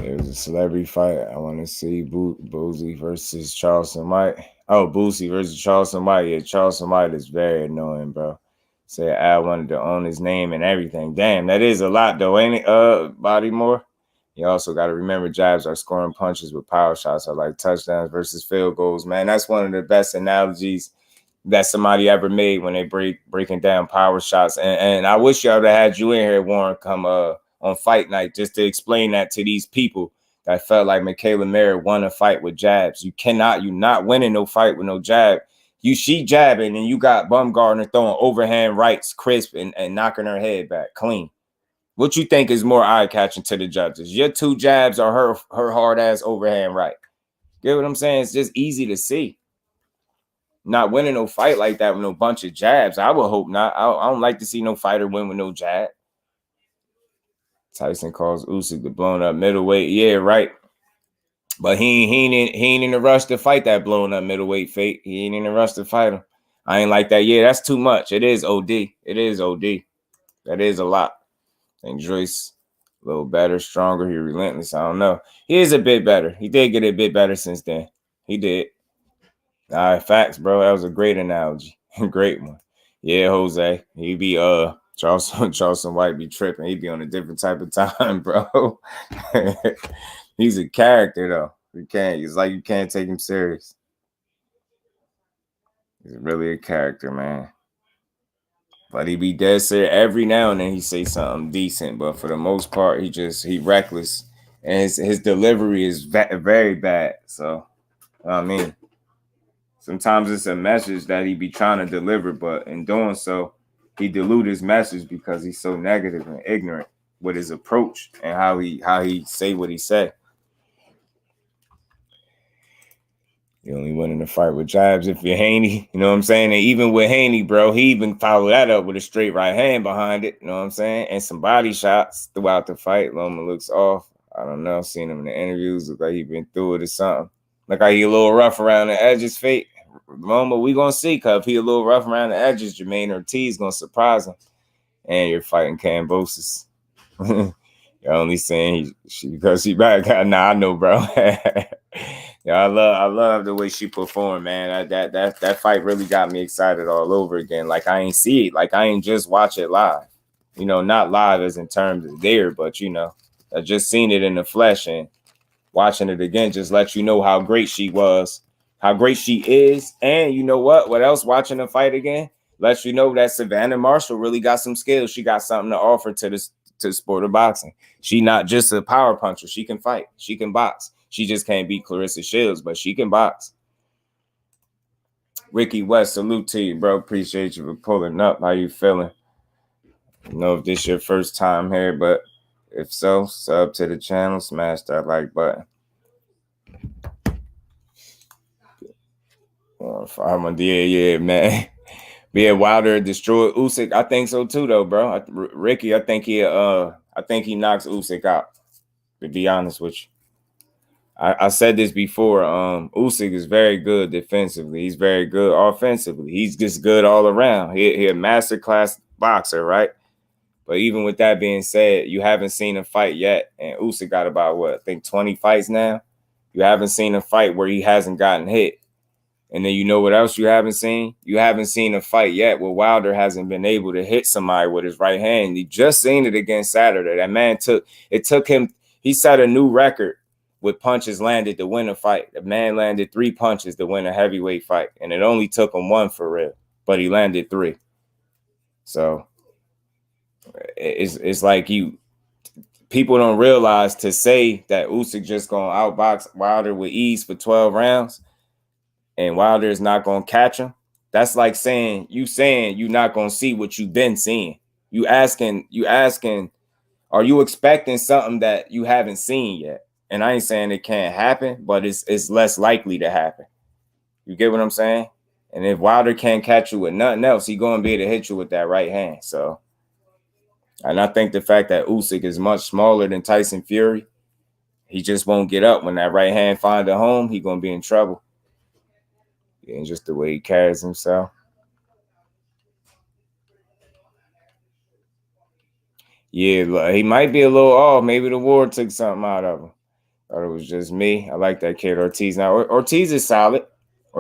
It was a celebrity fight. I want to see Boosie versus Charleston White. Oh, Boosie versus Charleston White. Yeah, Charleston White is very annoying, bro. Said I wanted to own his name and everything. Damn, that is a lot, though, ain't it? Bodymore. You also got to remember jabs are scoring punches with power shots are like touchdowns versus field goals, man. That's one of the best analogies that somebody ever made when they breaking down power shots. And I wish y'all would have had you in here, Warren, come on fight night just to explain that to these people that felt like Michaela Merritt won a fight with jabs. You're not winning no fight with no jab. She jabbing and you got Bumgarner throwing overhand rights crisp and knocking her head back clean. What you think is more eye-catching to the judges? Your two jabs or her hard-ass overhand right? Get what I'm saying? It's just easy to see. Not winning no fight like that with no bunch of jabs. I would hope not. I don't like to see no fighter win with no jab. Tyson calls Usyk the blown up middleweight. Yeah, right. But he ain't in a rush to fight that blown up middleweight Fate. He ain't in a rush to fight him. I ain't like that. Yeah, that's too much. It is OD. It is OD. That is a lot. I think Joyce a little better, stronger. He relentless. I don't know. He is a bit better. He did get a bit better since then. He did. All right, facts, bro. That was a great analogy. Great one. Yeah, Jose. He be Charleston White be tripping. He be on a different type of time, bro. He's a character though. It's like you can't take him serious. He's really a character, man. But he be dead serious. Every now and then he say something decent, but for the most part, he reckless. And his delivery is very bad. So I mean, sometimes it's a message that he be trying to deliver, but in doing so, he dilute his message because he's so negative and ignorant with his approach and how he say what he say. You only win in the fight with jabs if you're Haney. You know what I'm saying? And even with Haney, bro, he even followed that up with a straight right hand behind it. You know what I'm saying? And some body shots throughout the fight. Loma looks off. I don't know. Seen him in the interviews. Look like he been through it or something. Look like he a little rough around the edges. Fate. Loma, we gonna see. Cause if he a little rough around the edges, Jermaine Ortiz gonna surprise him. And you're fighting Cambosis. You're only saying because she back. Nah, I know, bro. Yeah, I love the way she performed, man. That fight really got me excited all over again. Like I ain't see it. Like I ain't just watch it live. You know, not live as in terms of there, but you know, I just seen it in the flesh, and watching it again just lets you know how great she was, how great she is. And you know what else? Watching the fight again lets you know that Savannah Marshall really got some skills. She got something to offer to the sport of boxing. She not just a power puncher. She can fight. She can box. She just can't beat Clarissa Shields, but she can box. Ricky West, salute to you, bro. Appreciate you for pulling up. How you feeling? I don't know if this your first time here, but if so, sub to the channel, smash that like button. Yeah, man. Yeah, Wilder destroyed Usyk. I think so too, though, bro. Ricky, I think he knocks Usyk out. To be honest with you, I said this before. Usyk is very good defensively. He's very good offensively. He's just good all around. He a masterclass boxer, right? But even with that being said, you haven't seen a fight yet, and Usyk got about what I think 20 fights now. You haven't seen a fight where he hasn't gotten hit. And then you know what else you haven't seen? You haven't seen a fight yet where Wilder hasn't been able to hit somebody with his right hand. You just seen it against Saturday. That man took him. He set a new record with punches landed to win a fight. The man landed 3 punches to win a heavyweight fight, and it only took him 1 for real, but he landed 3. So it's like people don't realize to say that Usyk just gonna outbox Wilder with ease for 12 rounds. And Wilder is not going to catch him. That's like saying you're not going to see what you've been seeing. You asking, are you expecting something that you haven't seen yet? And I ain't saying it can't happen, but it's less likely to happen. You get what I'm saying? And if Wilder can't catch you with nothing else, he's going to be able to hit you with that right hand. So, and I think the fact that Usyk is much smaller than Tyson Fury, he just won't get up when that right hand finds a home. He's going to be in trouble. And just the way he carries himself. Yeah, he might be a little off. Maybe the war took something out of him. Thought it was just me. I like that kid Ortiz. Now, Ortiz is solid. I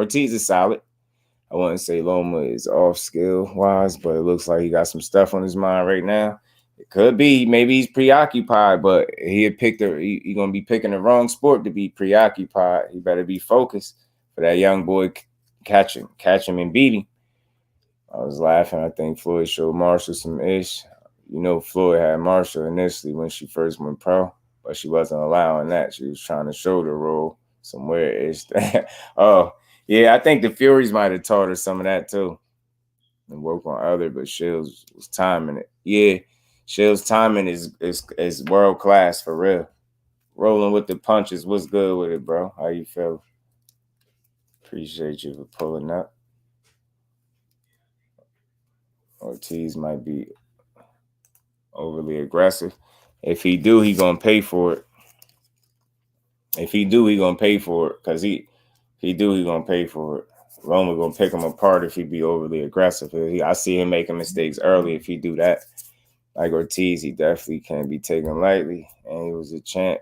wouldn't say Loma is off skill-wise, but it looks like he got some stuff on his mind right now. It could be. Maybe he's preoccupied, but he's going to be picking the wrong sport to be preoccupied. He better be focused for that young boy. Catch him and beat him. I was laughing. I think Floyd showed Marshall some ish. You know, Floyd had Marshall initially when she first went pro, but she wasn't allowing that. She was trying to shoulder roll somewhere ish. Oh, yeah, I think the Furies might have taught her some of that too. And work on other, but Shields was timing it. Yeah, Shields' timing is world class for real. Rolling with the punches. What's good with it, bro? How you feel? Appreciate you for pulling up. Ortiz might be overly aggressive. If he do, he gonna pay for it. He gonna pay for it. Loma gonna pick him apart if he be overly aggressive. I see him making mistakes early if he do that. Like Ortiz, he definitely can't be taken lightly. And he was a champ.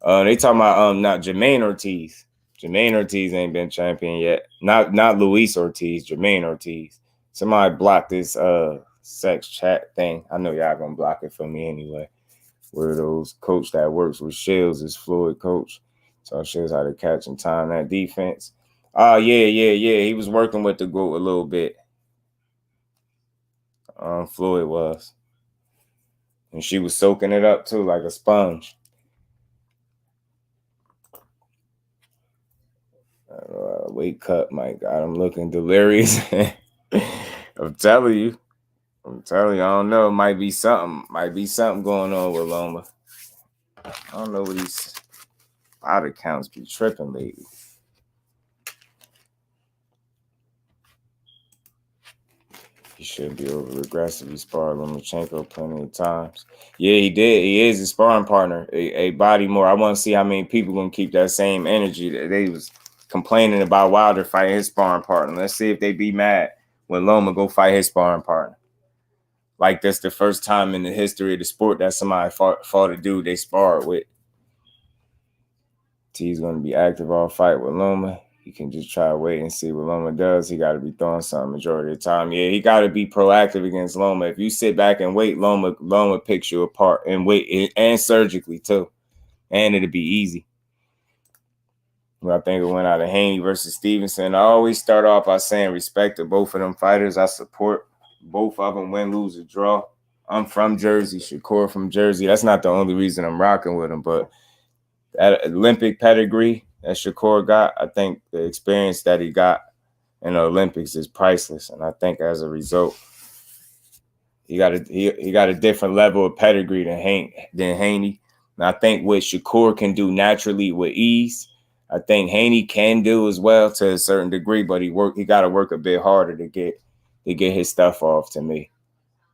They talking about not Jermaine Ortiz. Jermaine Ortiz ain't been champion yet. Not Luis Ortiz, Jermaine Ortiz. Somebody block this sex chat thing. I know y'all gonna block it for me anyway. Weirdos. Coach that works with Shields is Floyd coach. So Shields how to catch and time that defense. Oh, yeah. He was working with the GOAT a little bit. Floyd was. And she was soaking it up too like a sponge. Weight cut, my God, I'm looking delirious. I'm telling you, I don't know. Might be something going on with Loma. I don't know what these body counts be tripping lately. He shouldn't be over aggressive. He sparred Lomachenko plenty of times. Yeah, he did. He is a sparring partner. A body more. I want to see how many people gonna keep that same energy that they was complaining about Wilder fighting his sparring partner. Let's see if they be mad when Loma go fight his sparring partner. Like that's the first time in the history of the sport that somebody fought a dude they sparred with. T's gonna be active all fight with Loma. You can just try to wait and see what Loma does. He got to be throwing something majority of the time. Yeah, he got to be proactive against Loma. If you sit back and wait, Loma picks you apart and wait, and surgically too. And it'll be easy. Well, I think it went out of Haney versus Stevenson. I always start off by saying respect to both of them fighters. I support both of them, win, lose, or draw. I'm from Jersey, Shakur from Jersey. That's not the only reason I'm rocking with him, but that Olympic pedigree that Shakur got, I think the experience that he got in the Olympics is priceless. And I think as a result, he got a different level of pedigree than Haney. And I think what Shakur can do naturally with ease, I think Haney can do as well to a certain degree, but he got to work a bit harder to get his stuff off. To me,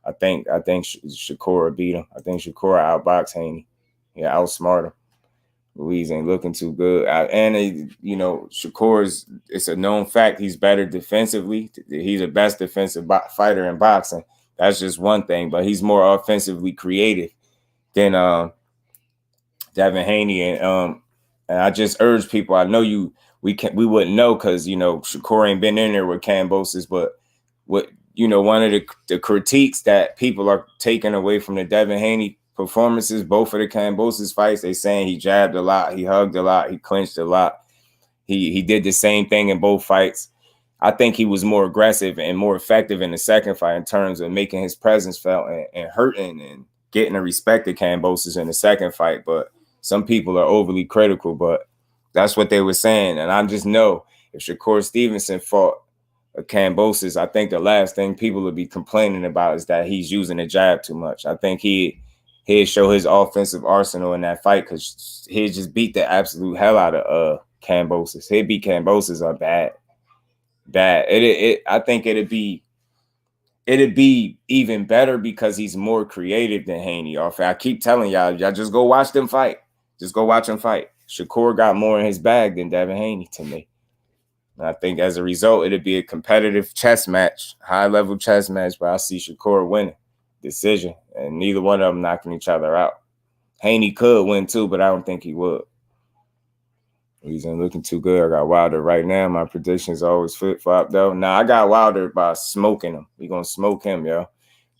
I think Shakur beat him. I think Shakur outboxed Haney. Yeah, outsmart him. RUIZ ain't looking too good. Shakur's, it's a known fact he's better defensively. He's the best defensive fighter in boxing. That's just one thing, but he's more offensively creative than Devin Haney. And I just urge people, I know we wouldn't know because, Shakur ain't been in there with Kambosos, but one of the critiques that people are taking away from the Devin Haney performances, both of the Kambosos fights, they saying he jabbed a lot, he hugged a lot, he clinched a lot. He did the same thing in both fights. I think he was more aggressive and more effective in the second fight in terms of making his presence felt and hurting and getting the respect of Kambosos in the second fight. But some people are overly critical, but that's what they were saying. And I just know if Shakur Stevenson fought Kambosos, I think the last thing people would be complaining about is that he's using the jab too much. I think he'd show his offensive arsenal in that fight because he'd just beat the absolute hell out of Kambosos. He'd beat Kambosos up bad. I think it'd be even better because he's more creative than Haney. I keep telling y'all just go watch them fight. Just go watch them fight. Shakur got more in his bag than Devin Haney to me. And I think as a result, it'd be a competitive chess match, high-level chess match, but I see Shakur winning. Decision, and neither one of them knocking each other out. Haney could win too, but I don't think he would. He's not looking too good. I got Wilder right now. My predictions always flip-flop though. Nah, I got Wilder by smoking him. We gonna smoke him, yo.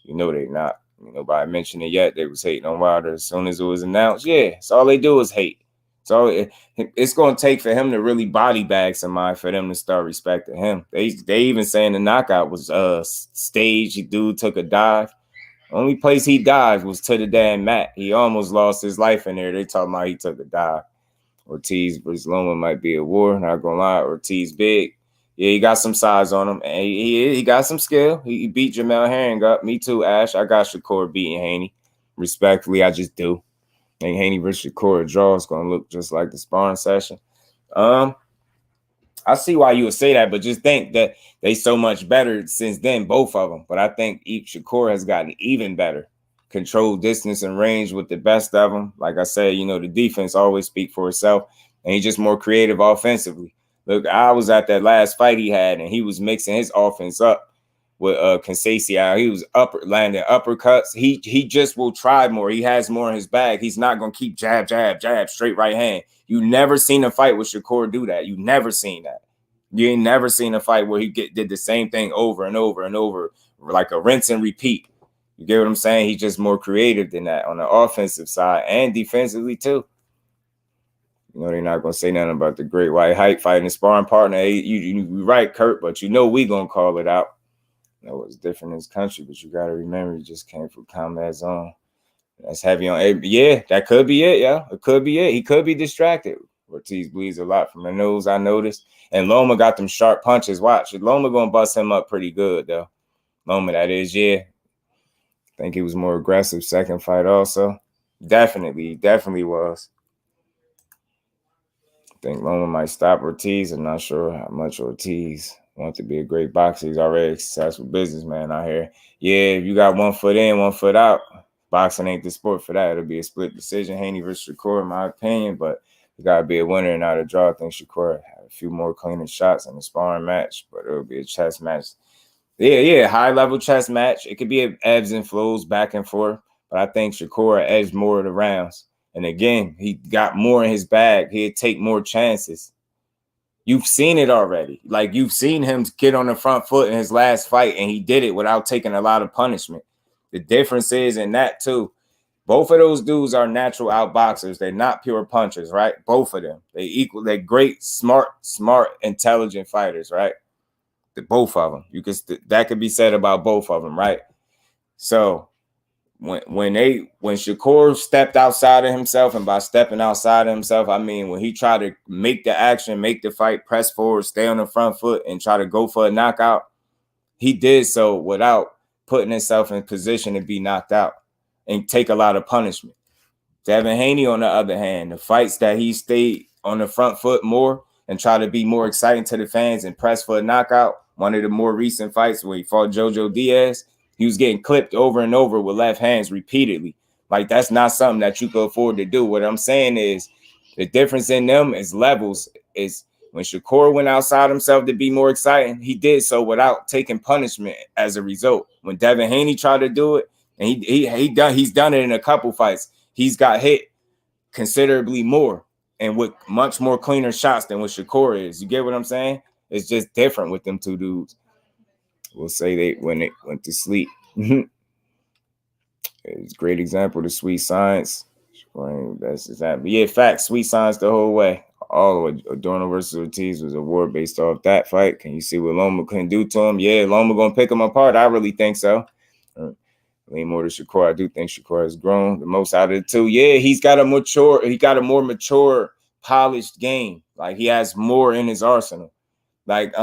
They not. Nobody mentioned it yet. They was hating on Wilder as soon as it was announced. Yeah, so all they do is hate. So it's gonna take for him to really body bag somebody for them to start respecting him. They even saying the knockout was staged. Dude took a dive. Only place he dived was to the damn mat. He almost lost his life in there. They talking about he took a dive. Ortiz versus Loma might be a war. Not gonna lie, Ortiz big. Yeah, he got some size on him. And he got some skill. He beat Jamel Herring up. Me too, Ash. I got Shakur beating Haney. Respectfully, I just do. I think Haney versus Shakur draw is gonna look just like the sparring session. I see why you would say that, but just think that they so much better since then, both of them. But I think Shakur has gotten even better. Control distance and range with the best of them. Like I said, the defense always speak for itself. And he's just more creative offensively. Look, I was at that last fight he had, and he was mixing his offense up with Conceição. He was landing uppercuts. He just will try more. He has more in his bag. He's not going to keep jab, straight right hand. You never seen a fight with Shakur do that. You never seen that. You ain't never seen a fight where he did the same thing over and over and over, like a rinse and repeat. You get what I'm saying? He's just more creative than that on the offensive side and defensively too. They're not going to say nothing about the great white hype fighting a sparring partner. Hey, you're right, Kurt, but we going to call it out. It's different in this country, but you got to remember he just came from combat zone. That's heavy on. Yeah, that could be it, yeah. It could be it. He could be distracted. Ortiz bleeds a lot from the nose, I noticed. And Loma got them sharp punches. Watch. Loma going to bust him up pretty good, though. Loma, that is, yeah. I think he was more aggressive second fight also. Definitely was. I think Loma might stop Ortiz. I'm not sure how much Ortiz Want to be a great boxer. He's already a successful businessman out here. Yeah, if you got 1 foot in, 1 foot out, boxing ain't the sport for that. It'll be a split decision, Haney versus Shakur, in my opinion, but you got to be a winner and not a draw. I think Shakur had a few more cleaner shots in the sparring match, but it'll be a chess match. Yeah, high-level chess match. It could be ebbs and flows back and forth, but I think Shakur edged more of the rounds. And again, he got more in his bag. He'd take more chances. You've seen it already. Like, you've seen him get on the front foot in his last fight, and he did it without taking a lot of punishment. The difference is in that, too. Both of those dudes are natural outboxers. They're not pure punchers, right? Both of them. They're great, smart, intelligent fighters, right? Both of them. That could be said about both of them, right? So when Shakur stepped outside of himself, and by stepping outside of himself, I mean when he tried to make the action, make the fight, press forward, stay on the front foot, and try to go for a knockout, he did so without putting himself in position to be knocked out and take a lot of punishment. Devin Haney, on the other hand, the fights that he stayed on the front foot more and try to be more exciting to the fans and press for a knockout, one of the more recent fights where he fought Jojo Diaz, he was getting clipped over and over with left hands repeatedly. Like, that's not something that you can afford to do. What I'm saying is the difference in them is levels. Is when Shakur went outside himself to be more exciting, he did so without taking punishment as a result. When Devin Haney tried to do it, and he's done it in a couple fights, he's got hit considerably more and with much more cleaner shots than what Shakur is. You get what I'm saying? It's just different with them two dudes. We'll say when they went to sleep. It's a great example of Sweet Science. That's exactly. Yeah, facts. Sweet Science the whole way. All the way. Adorno versus Ortiz was a war based off that fight. Can you see what Loma couldn't do to him? Yeah, Loma gonna pick him apart. I really think so. Lean more to Shakur. I do think Shakur has grown the most out of the two. Yeah, he got a more mature, polished game. Like, he has more in his arsenal. Like,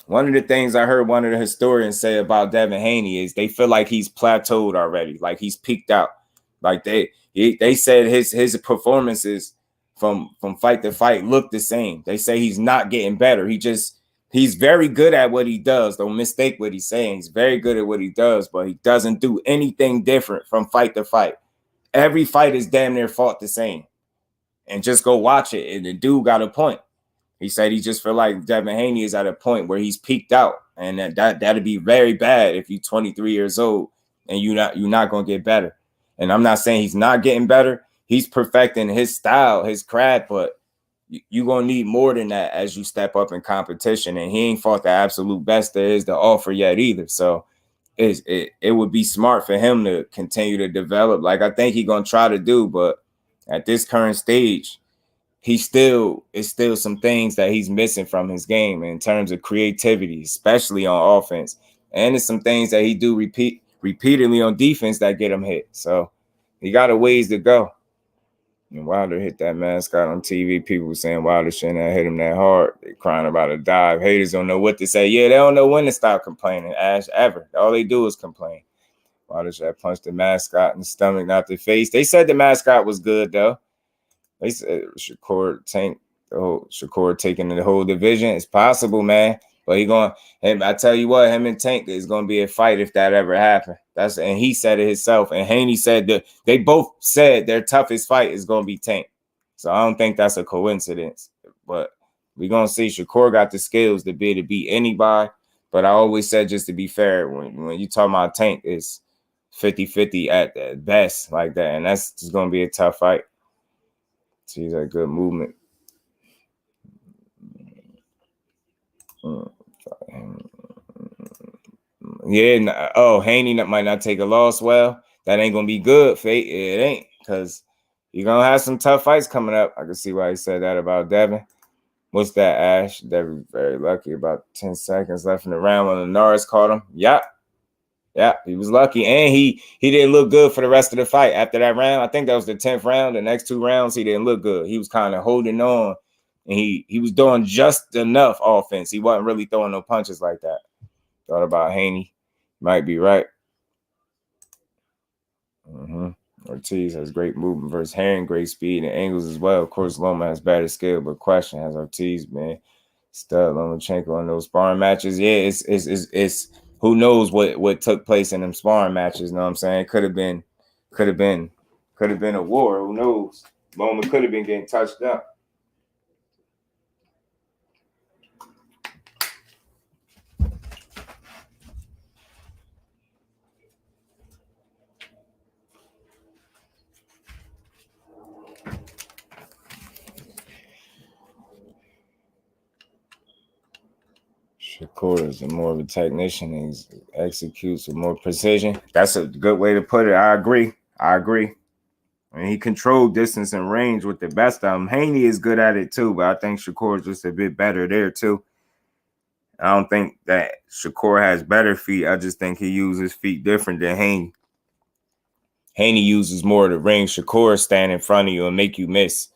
one of the things I heard one of the historians say about Devin Haney is they feel like he's plateaued already, like he's peaked out. Like they said his performances from fight to fight look the same. They say he's not getting better. He's very good at what he does. Don't mistake what he's saying. He's very good at what he does, but he doesn't do anything different from fight to fight. Every fight is damn near fought the same. And just go watch it. And the dude got a point. He said he just feel like Devin Haney is at a point where he's peaked out, and that'd be very bad if you're 23 years old and you're not gonna get better. And I'm not saying he's not getting better. He's perfecting his style, his craft, but you're gonna need more than that as you step up in competition. And he ain't fought the absolute best there is to offer yet either. So it would be smart for him to continue to develop, like I think he's gonna try to do, but at this current stage, it's still some things that he's missing from his game in terms of creativity, especially on offense. And there's some things that he do repeatedly on defense that get him hit. So he got a ways to go. And Wilder hit that mascot on TV. People were saying Wilder shouldn't have hit him that hard. They crying about a dive. Haters don't know what to say. Yeah, they don't know when to stop complaining, Ash, ever. All they do is complain. Wilder should have punched the mascot in the stomach, not the face. They said the mascot was good, though. They said Shakur taking the whole division. It's possible, man. But I tell you what, him and Tank is gonna be a fight if that ever happened. And he said it himself. And Haney said that they both said their toughest fight is gonna be Tank. So I don't think that's a coincidence. But we're gonna see. Shakur got the skills to be able to beat anybody. But I always said, just to be fair, when you talk about Tank, it's 50-50 at best, like that. And that's just gonna be a tough fight. She's a good movement. Yeah. Haney might not take a loss. Well, that ain't gonna be good. It ain't, because you're gonna have some tough fights coming up. I can see why he said that about Devin. What's that, Ash? Devin very lucky. About 10 seconds left in the round when Norris caught him. Yeah, he was lucky, and he didn't look good for the rest of the fight after that round. I think that was the 10th round. The next 2 rounds, he didn't look good. He was kind of holding on, and he was doing just enough offense. He wasn't really throwing no punches like that. Thought about Haney. Might be right. Ortiz has great movement versus Herring, great speed and angles as well. Of course, Loma has better skill, but question, has Ortiz been Stud Lomachenko in those sparring matches. Yeah, it's who knows what took place in them sparring matches. You know what I'm saying? Could have been a war. Who knows? Loma could have been getting touched up. Shakur is more of a technician and he executes with more precision. That's a good way to put it. I agree. And he controlled distance and range with the best of them. Haney is good at it too, but I think Shakur is just a bit better there too. I don't think that Shakur has better feet. I just think he uses feet different than Haney. Haney uses more of the ring. Shakur stand in front of you and make you miss.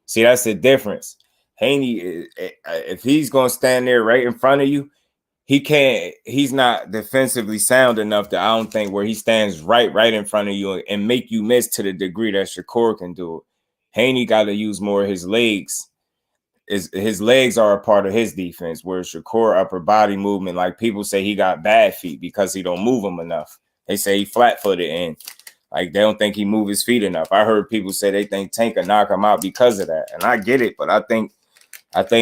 See, that's the difference. Haney, if he's going to stand there right in front of you, he's not defensively sound enough that I don't think where he stands right in front of you and make you miss to the degree that Shakur can do it. Haney got to use more of his legs. His legs are a part of his defense, where Shakur upper body movement, like people say he got bad feet because he don't move them enough. They say he flat-footed and like they don't think he move his feet enough. I heard people say they think Tank can knock him out because of that. And I get it, but I think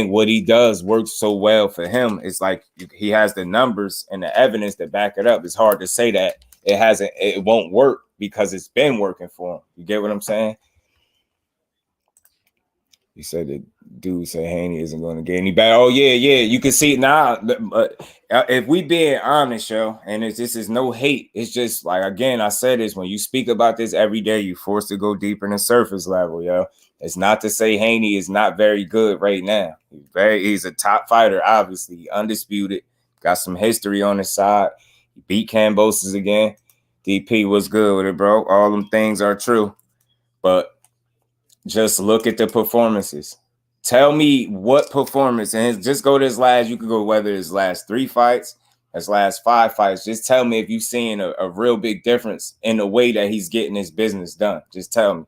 what he does works so well for him. It's like he has the numbers and the evidence to back it up. It's hard to say that it won't work because it's been working for him. You get what I'm saying? You said the dude said Haney isn't going to get any better. Oh, yeah. You can see it now. But if we being honest, yo, and this is no hate. It's just like, again, I said this, when you speak about this every day, you're forced to go deeper than surface level, yo. It's not to say Haney is not very good right now. He's a top fighter, obviously, undisputed. Got some history on his side. He beat Kambosos again. DP was good with it, bro. All them things are true. But just look at the performances. Tell me what performance, and just go to his last, you could go whether his last 3 fights, his last 5 fights. Just tell me if you've seen a real big difference in the way that he's getting his business done. Just tell me.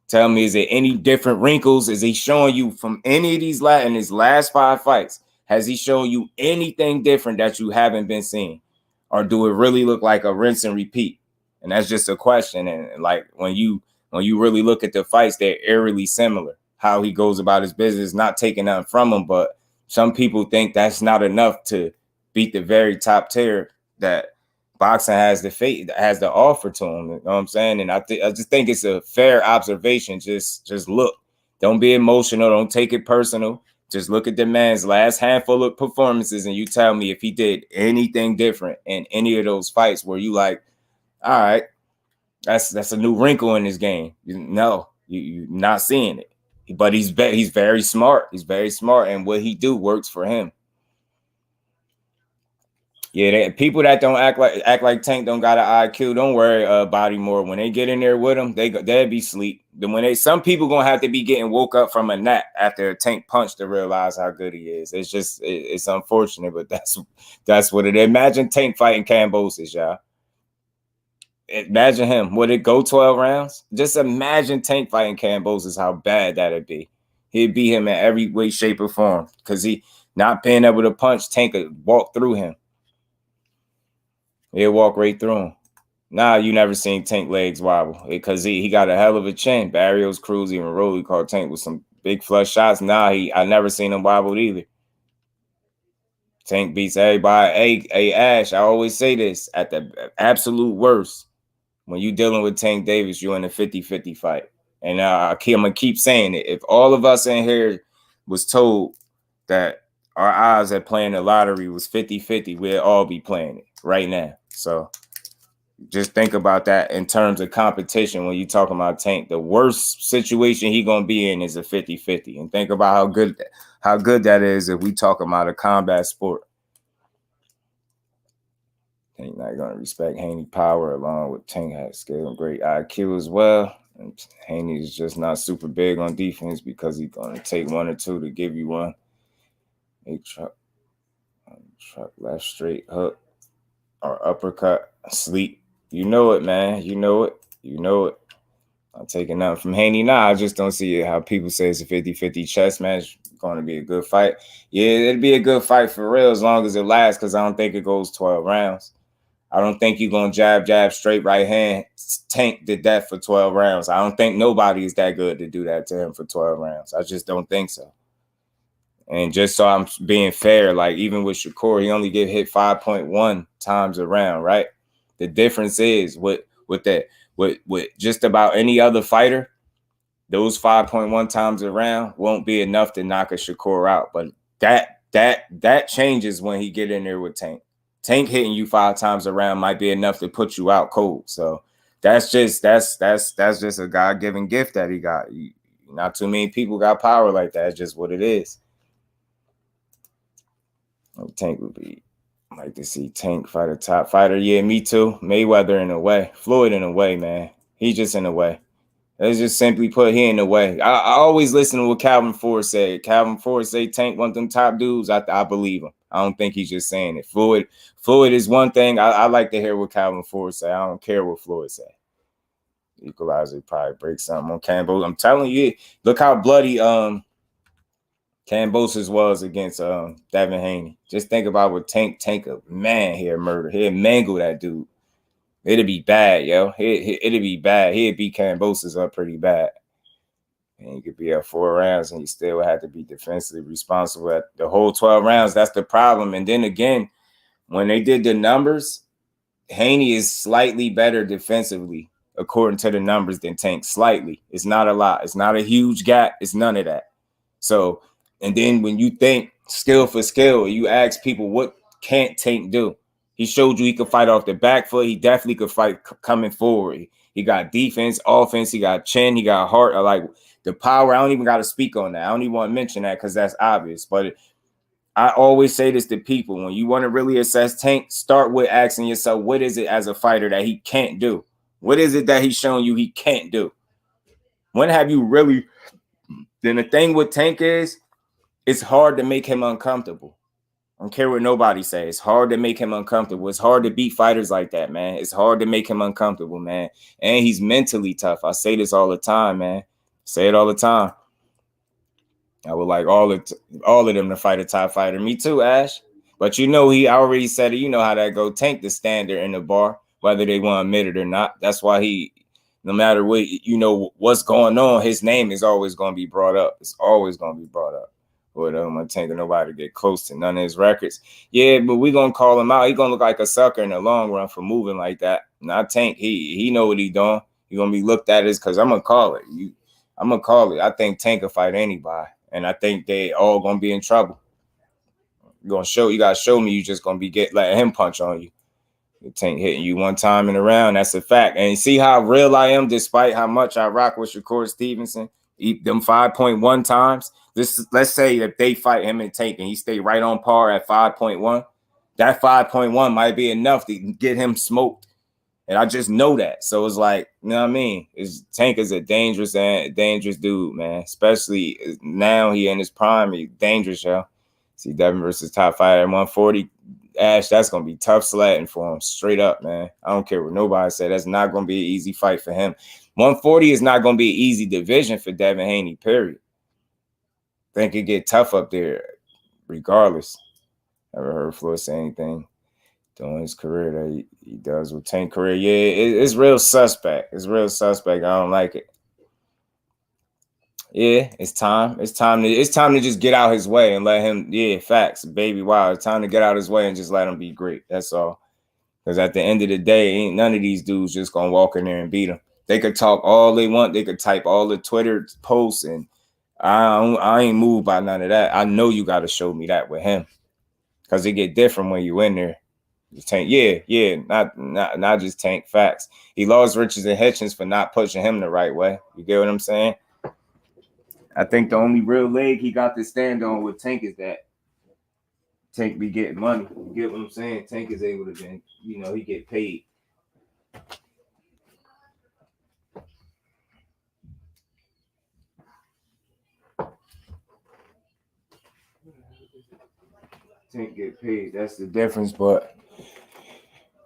Tell me, is there any different wrinkles? Is he showing you from any of these in his last 5 fights? Has he shown you anything different that you haven't been seeing? Or do it really look like a rinse and repeat? And that's just a question. And like when you really look at the fights, they're eerily similar. How he goes about his business, not taking nothing from him. But some people think that's not enough to beat the very top tier that boxing has to offer to him. You know what I'm saying? And I just think it's a fair observation. Just look. Don't be emotional. Don't take it personal. Just look at the man's last handful of performances and you tell me if he did anything different in any of those fights where you like, all right, that's a new wrinkle in his game. No, you're not seeing it. But he's very smart. He's very smart, and what he do works for him. Yeah, people that don't act like Tank don't got an IQ, don't worry about him more. When they get in there with him, they'll be asleep. Then some people gonna have to be getting woke up from a nap after a Tank punch to realize how good he is. It's just it's unfortunate, but that's what it is. Imagine Tank fighting Kambosos, y'all. Imagine him. Would it go 12 rounds? Just imagine Tank fighting Kambosos, how bad that'd be. He'd beat him in every way, shape, or form. Because he not being able to punch, Tank could walk through him. He'll walk right through him. Nah, you never seen Tank legs wobble. Because he got a hell of a chin. Barrios, Cruz, even Rolly called Tank with some big flush shots. Nah, I never seen him wobble either. Tank beats everybody. Hey, Ash, I always say this. At the absolute worst, when you're dealing with Tank Davis, you're in a 50-50 fight. And I'm going to keep saying it. If all of us in here was told that our odds at playing the lottery was 50-50, we'd all be playing it right now. So just think about that in terms of competition when you're talking about Tank. The worst situation he's going to be in is a 50-50. And think about how good that is if we talk about a combat sport. Tank not going to respect Haney power along with Tank has skill and great IQ as well. And Haney is just not super big on defense because he's going to take 1 or 2 to give you one. A truck left straight hook or uppercut sleep. You know it, man. You know it. I'm taking nothing from Haney. Nah, I just don't see it how people say it's a 50-50 chess match. Going to be a good fight. Yeah, it'd be a good fight for real as long as it lasts, because I don't think it goes 12 rounds. I don't think you're going to jab, straight right hand, Tank to death for 12 rounds. I don't think nobody is that good to do that to him for 12 rounds. I just don't think so. And just so I'm being fair, like even with Shakur, he only get hit 5.1 times a round, right? The difference is with just about any other fighter, those 5.1 times a round won't be enough to knock a Shakur out. But that changes when he get in there with Tank. Tank hitting you 5 times a round might be enough to put you out cold. So that's just a God-given gift that he got. Not too many people got power like that. It's just what it is. Tank would be, I'd like to see Tank fight a top fighter. Yeah, me too. Mayweather in a way. Floyd in a way, man. He just in a way. Let's just simply put, he in the way. I always listen to what Calvin Ford said. Calvin Ford say Tank one of them top dudes. I believe him. I don't think he's just saying it. Floyd is one thing. I like to hear what Calvin Ford say. I don't care what Floyd say. Equalizer probably break something on Campbell. I'm telling you, look how bloody Cambosis was against Devin Haney. Just think about what Tank a man here murder. He'd mangle that dude. It'd be bad, yo. It'd be bad. He'd beat Cambosis up pretty bad. And he could be up 4 rounds and he still would have to be defensively responsible at the whole 12 rounds. That's the problem. And then again, when they did the numbers, Haney is slightly better defensively, according to the numbers, than Tank. Slightly. It's not a lot. It's not a huge gap. It's none of that. So, and then when you think skill for skill, you ask people, what can't Tank do? He showed you he could fight off the back foot. He definitely could fight coming forward. He got defense, offense. He got chin. He got heart. I like the power. I don't even got to speak on that. I don't even want to mention that because that's obvious. But I always say this to people. When you want to really assess Tank, start with asking yourself, what is it as a fighter that he can't do? What is it that he's showing you he can't do? When have you really... Then the thing with Tank is, it's hard to make him uncomfortable. I don't care what nobody says. It's hard to make him uncomfortable. It's hard to beat fighters like that, man. It's hard to make him uncomfortable, man. And he's mentally tough. I say this all the time, man. Say it all the time. I would like all of them to fight a top fighter. Me too, Ash. But you know, I already said it. You know how that go. Tank the standard in the bar, whether they want to admit it or not. That's why no matter what, you know, what's going on, his name is always going to be brought up. It's always going to be brought up. But I'm taking nobody to get close to none of his records. Yeah, but we're going to call him out. He's going to look like a sucker in the long run for moving like that. Not Tank. He know what he's doing. He's going to be looked at as, because I'm going to call it. I'm going to call it. I think Tank will fight anybody. And I think they all going to be in trouble. You got to show me you just going to be letting him punch on you. Tank hitting you one time in a round. That's a fact. And see how real I am, despite how much I rock with Shakur Stevenson. Them 5.1 times. Let's say if they fight him and Tank and he stay right on par at 5.1, that 5.1 might be enough to get him smoked. And I just know that. So it's like, you know what I mean? Tank is a dangerous dude, man. Especially now he in his prime. He's dangerous, yo. See Devin versus top fighter at 140. Ash, that's going to be tough sledding for him. Straight up, man. I don't care what nobody said. That's not going to be an easy fight for him. 140 is not going to be an easy division for Devin Haney, period. Think it get tough up there regardless. Never heard Floyd say anything during his career that he does with Tank career. Yeah, it's real suspect. It's real suspect. I don't like it. Yeah, it's time. It's time to just get out his way and let him, yeah, facts, baby. Wow, it's time to get out his way and just let him be great. That's all. Because at the end of the day, ain't none of these dudes just gonna walk in there and beat him. They could talk all they want. They could type all the Twitter posts, and I ain't moved by none of that. I know you got to show me that with him, because it get different when you in there. Tank, yeah, not just Tank. Facts. He lost Richards and Hitchens for not pushing him the right way. You get what I'm saying? I think the only real leg he got to stand on with Tank is that Tank be getting money. You get what I'm saying? Tank is able to then, you know, he get paid. Tank get paid. That's the difference. But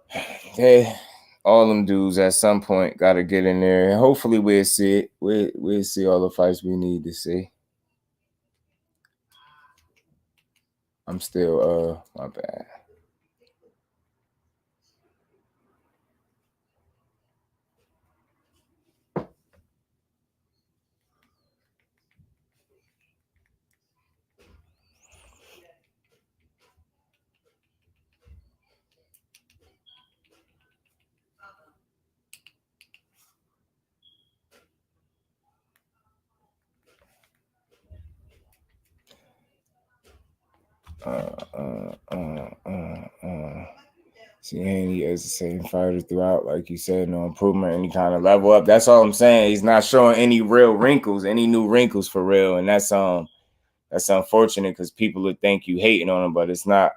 hey, all them dudes at some point got to get in there, and hopefully we'll see it. We'll see all the fights we need to see. I'm still my bad. See, Haney is the same fighter throughout, like you said, no improvement, any kind of level up. That's all I'm saying. He's not showing any real wrinkles, any new wrinkles for real, and that's unfortunate because people would think you hating on him, but it's not.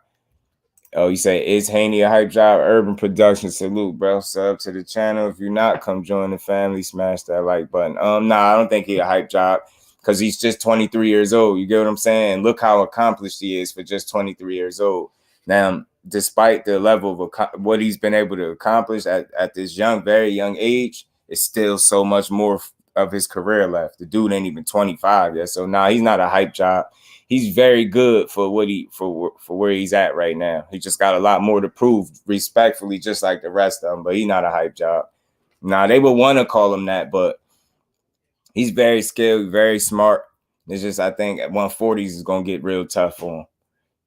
Oh, you say, is Haney a hype job? Urban Production, salute, bro. Sub to the channel. If you're not, come join the family. Smash that like button. Nah, I don't think he a hype job because he's just 23 years old. You get what I'm saying? Look how accomplished he is for just 23 years old. Now, despite the level of what he's been able to accomplish at this very young age, it's still so much more of his career left. The dude ain't even 25 yet. So, nah, he's not a hype job. He's very good for what for where he's at right now. He just got a lot more to prove, respectfully, just like the rest of them. But he's not a hype job. Now they would want to call him that, but he's very skilled, very smart. It's just I think at 140s is gonna get real tough for him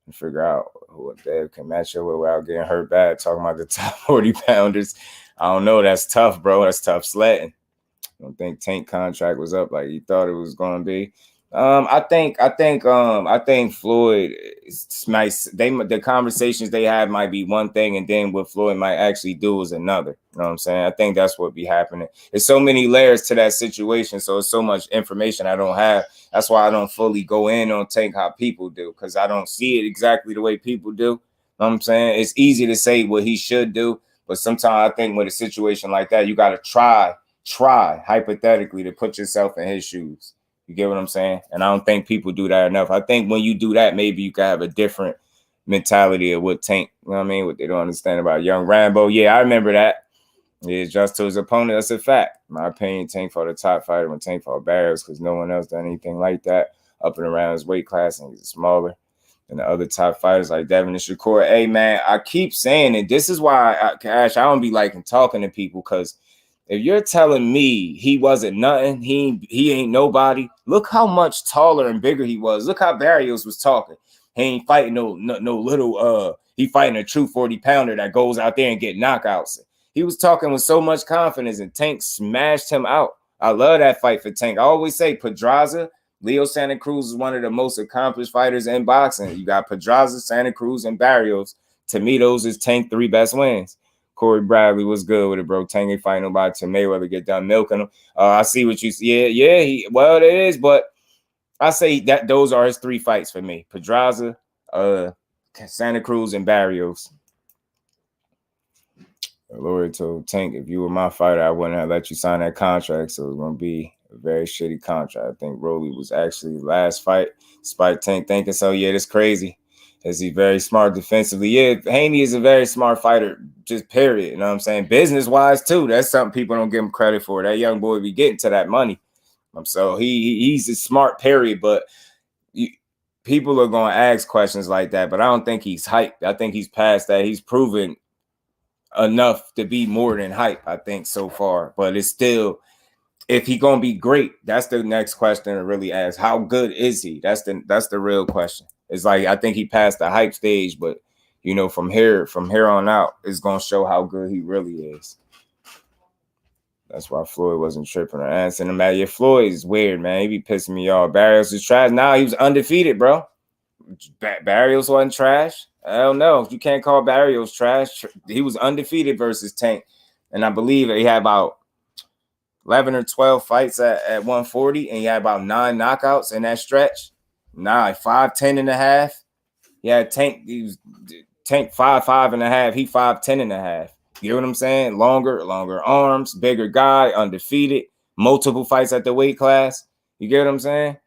to figure out who Dev can match up with without getting hurt bad. Talking about the top 40 pounders, I don't know. That's tough, bro. That's tough sledding. I don't think Tank contract was up like he thought it was gonna be. I think Floyd might the conversations they had might be one thing, and then what Floyd might actually do is another. You know what I'm saying? I think that's what be happening. There's so many layers to that situation, so it's so much information I don't have. That's why I don't fully go in on Tank how people do, because I don't see it exactly the way people do. You know what I'm saying? It's easy to say what he should do, but sometimes I think with a situation like that, you got to try hypothetically to put yourself in his shoes. You get what I'm saying? And I don't think people do that enough. I think when you do that, maybe you can have a different mentality of what Tank, you know what I mean? What they don't understand about young Rambo. Yeah, I remember that. Yeah, just to his opponent, that's a fact. In my opinion, Tank fought a top fighter when Tank fought Barrios because no one else done anything like that up and around his weight class, and he's smaller than the other top fighters like Devin and Shakur. Hey, man, I keep saying it. This is why, Cash, I don't be liking talking to people, because if you're telling me he wasn't nothing, he ain't nobody, look how much taller and bigger he was. Look how Barrios was talking. He ain't fighting no little he fighting a true 40-pounder that goes out there and get knockouts. He was talking with so much confidence, and Tank smashed him out. I love that fight for Tank. I always say Pedraza, Leo Santa Cruz is one of the most accomplished fighters in boxing. You got Pedraza, Santa Cruz, and Barrios. To me, those is Tank's 3 best wins. Corey Bradley was good with it, bro. Tank ain't fighting nobody to Mayweather get done milking him. I see what you see. Yeah. Well, it is, but I say that those are his 3 fights for me: Pedraza, Santa Cruz, and Barrios. Lori told Tank, if you were my fighter, I wouldn't have let you sign that contract. So it's gonna be a very shitty contract. I think Rolly was actually last fight, despite Tank thinking so. Yeah, that's crazy. Is he very smart defensively? Yeah, Haney is a very smart fighter, just period. You know what I'm saying? Business-wise, too. That's something people don't give him credit for. That young boy be getting to that money. So he's a smart, period. But people are going to ask questions like that, but I don't think he's hyped. I think he's past that. He's proven enough to be more than hype, I think, so far. But it's still, if he's going to be great, that's the next question to really ask. How good is he? That's the real question. It's like, I think he passed the hype stage, but you know, from here on out, it's gonna show how good he really is. That's why Floyd wasn't tripping or answering him. Yeah, Floyd is weird, man. He be pissing me off. Barrios is trash. Now he was undefeated, bro. Barrios wasn't trash. I don't know. You can't call Barrios trash. He was undefeated versus Tank, and I believe he had about 11 or 12 fights at 140, and he had about 9 knockouts in that stretch. Nah, 5'10" and a half. Yeah, Tank, he was Tank 5'5" and a half. He 5'10" and a half. You know what I'm saying? Longer arms, bigger guy, undefeated, multiple fights at the weight class. You get what I'm saying?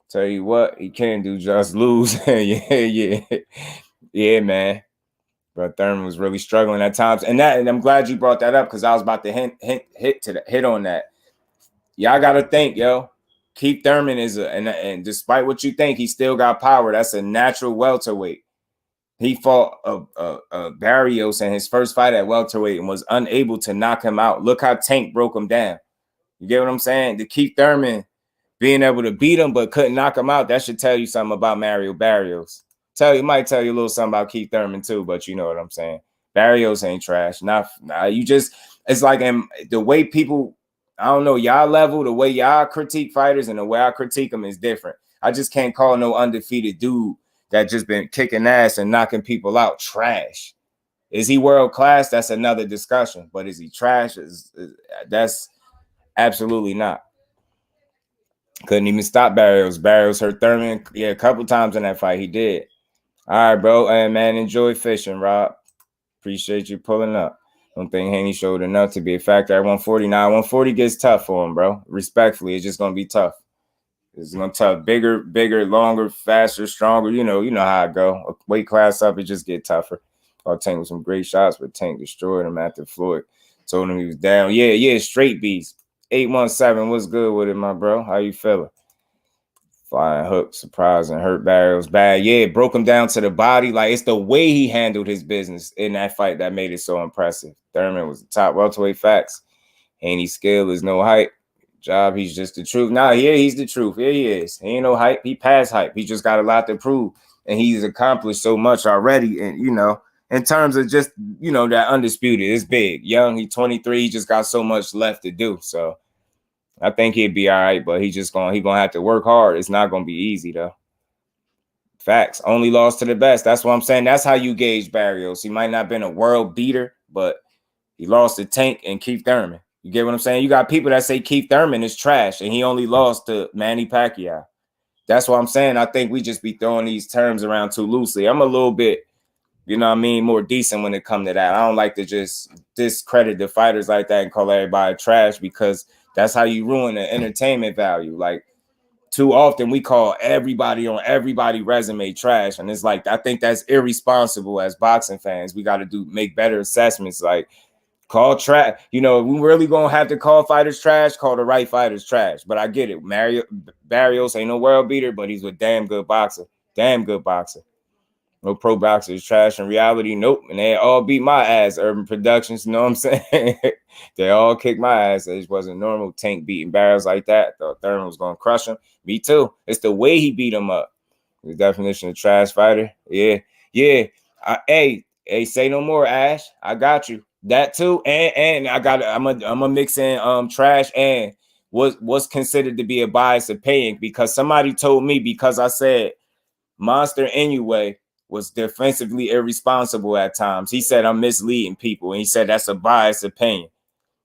Tell you what, he can't do just lose. Yeah, man. But Thurman was really struggling at times, and I'm glad you brought that up because I was about to hit on that. Y'all got to think, yo. Keith Thurman is and despite what you think, he still got power. That's a natural welterweight. He fought Barrios in his first fight at welterweight and was unable to knock him out. Look how Tank broke him down. You get what I'm saying? The Keith Thurman being able to beat him but couldn't knock him out, that should tell you something about Mario Barrios. Might tell you a little something about Keith Thurman too, but you know what I'm saying. Barrios ain't trash. It's like the way people, I don't know, y'all level, the way y'all critique fighters and the way I critique them is different. I just can't call no undefeated dude that just been kicking ass and knocking people out trash. Is he world class? That's another discussion. But is he trash? That's absolutely not. Couldn't even stop Barrios. Barrios hurt Thurman, a couple times in that fight. He did. All right, bro. Hey, man, enjoy fishing, Rob. Appreciate you pulling up. Don't think Haney showed enough to be a factor at 149. 140 gets tough for him, bro. Respectfully, it's just going to be tough. It's going to be tough. Bigger, longer, faster, stronger. You know how it go. A weight class up, it just get tougher. Tank with some great shots, but Tank destroyed him after Floyd told him he was down. Yeah, straight beast. 817, what's good with it, my bro? How you feeling? Flying hook, surprise, and hurt Barrios bad. Yeah, it broke him down to the body. Like, it's the way he handled his business in that fight that made it so impressive. Thurman was the top welterweight. Facts. Haney's skill is no hype. Job, he's just the truth. Nah, yeah, he's the truth. Here he is. He ain't no hype. He past hype. He just got a lot to prove. And he's accomplished so much already. And, in terms of just, that undisputed, it's big. Young, he's 23. He just got so much left to do. So I think he'd be all right, but he's gonna have to work hard. It's not gonna be easy though. Facts. Only lost to the best. That's what I'm saying. That's how you gauge Barrios. He might not have been a world beater, but he lost to Tank and Keith Thurman. You get what I'm saying? You got people that say Keith Thurman is trash and he only lost to Manny Pacquiao. That's what I'm saying. I think we just be throwing these terms around too loosely. I'm a little bit, more decent when it comes to that. I don't like to just discredit the fighters like that and call everybody trash because that's how you ruin the entertainment value. Like, too often we call everybody on everybody resume trash. And it's like, I think that's irresponsible as boxing fans. We got to make better assessments. Like, call trash. We really going to have to call fighters trash, call the right fighters trash. But I get it. Barrios ain't no world beater, but he's a damn good boxer. Damn good boxer. No pro boxers trash in reality. Nope. And they all beat my ass. Urban Productions, you know what I'm saying? They all kicked my ass. It just wasn't normal. Tank beating Barrios like that. Thought Thurman was going to crush him. Me too. It's the way he beat him up. The definition of trash fighter. Yeah. Hey, say no more, Ash. I got you. That too. And I'm a mix in trash and what's considered to be a biased opinion because somebody told me because I said Monster Inoue was defensively irresponsible at times. He said I'm misleading people, and he said that's a biased opinion.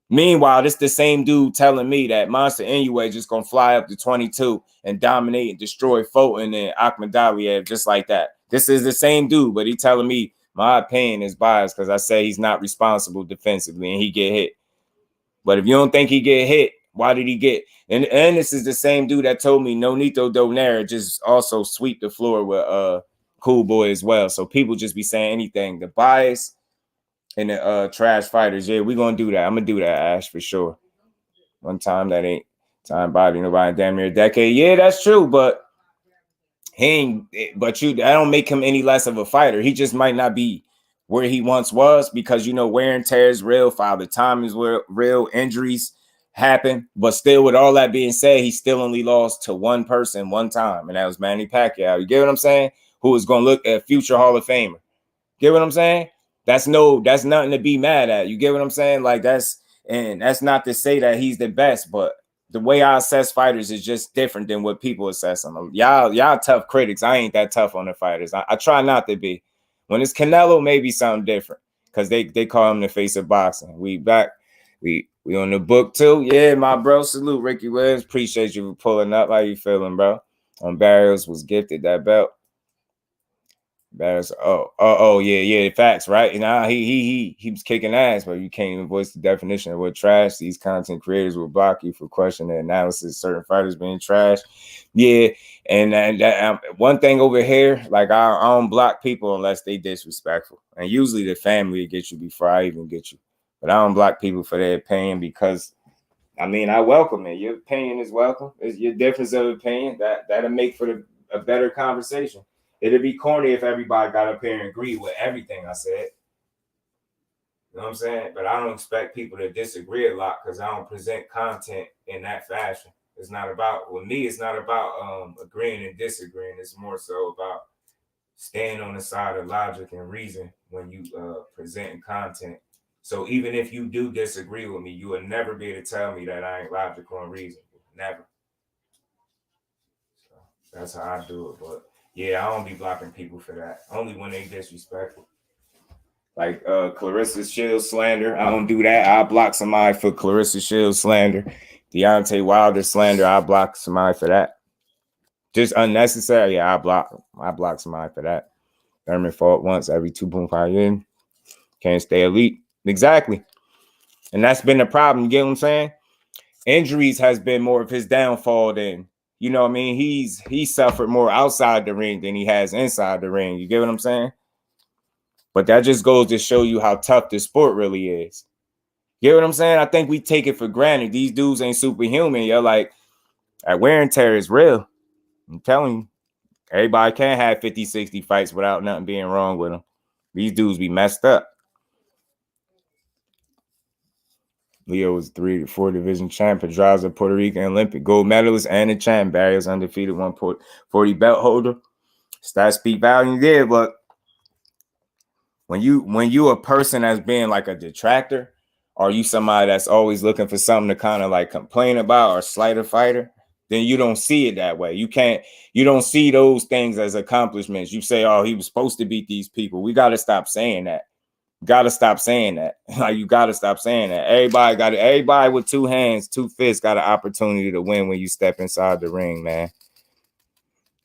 Meanwhile, this the same dude telling me that Monster Inoue just gonna fly up to 22 and dominate and destroy Fulton and Akhmadaliev just like that. This is the same dude, but he telling me my opinion is biased because I say he's not responsible defensively and he get hit. But if you don't think he get hit, why did he get? And this is the same dude that told me Nonito Donaire just also sweep the floor with Cool Boy as well. So people just be saying anything. The bias and the trash fighters. Yeah, we're gonna do that. I'm gonna do that, Ash, for sure. One time that ain't time body nobody damn near a decade. Yeah, that's true, but that don't make him any less of a fighter. He just might not be where he once was because wear and tear is real, Father Time is real, injuries happen. But still, with all that being said, he still only lost to one person one time, and that was Manny Pacquiao. You get what I'm saying? Who is gonna look at future Hall of Famer. Get what I'm saying? That's nothing to be mad at. You get what I'm saying? Like that's not to say that he's the best, but the way I assess fighters is just different than what people assess them. Y'all tough critics. I ain't that tough on the fighters. I try not to be. When it's Canelo, maybe something different because they call him the face of boxing. We back. We on the book too. Yeah, my bro. Salute, Ricky Williams. Appreciate you for pulling up. How you feeling, bro? Barrios was gifted that belt. Yeah, facts, right? And he was kicking ass, but you can't even voice the definition of what trash. These content creators will block you for questioning the analysis. Certain fighters being trash. Yeah, and that one thing over here, like I don't block people unless they disrespectful, and usually the family get you before I even get you. But I don't block people for their opinion because, I mean, I welcome it. Your opinion is welcome. It's your difference of opinion that'll make for a better conversation. It'd be corny if everybody got up here and agreed with everything I said. You know what I'm saying? But I don't expect people to disagree a lot because I don't present content in that fashion. It's not about, with me, it's not about agreeing and disagreeing. It's more so about staying on the side of logic and reason when you presenting content. So even if you do disagree with me, you will never be able to tell me that I ain't logical and reasonable. Never. So that's how I do it. But yeah, I don't be blocking people for that. Only when they disrespectful. Like Clarissa Shields slander, I don't do that. I block somebody for Clarissa Shields slander. Deontay Wilder slander, I block somebody for that. Just unnecessary. Yeah, I block somebody for that. Thurman fought once every 2.5 years. Can't stay elite. Exactly. And that's been the problem. You get what I'm saying? Injuries has been more of his downfall than, you know what I mean? He suffered more outside the ring than he has inside the ring. You get what I'm saying? But that just goes to show you how tough this sport really is. You get what I'm saying? I think we take it for granted. These dudes ain't superhuman. You're like, that wear and tear is real. I'm telling you, everybody can't have 50, 60 fights without nothing being wrong with them. These dudes be messed up. Leo was 3 to 4 division champ, Pedraza, Puerto Rican Olympic gold medalist, and a champ. Barrios undefeated 140 belt holder. Stats speak volume there, but when you a person that's being like a detractor, or you somebody that's always looking for something to kind of like complain about or slight a fighter, then you don't see it that way. You don't see those things as accomplishments. You say, oh, he was supposed to beat these people. We got to stop saying that. Gotta stop saying that. Like, you gotta stop saying that. Everybody with two hands, two fists got an opportunity to win when you step inside the ring, man.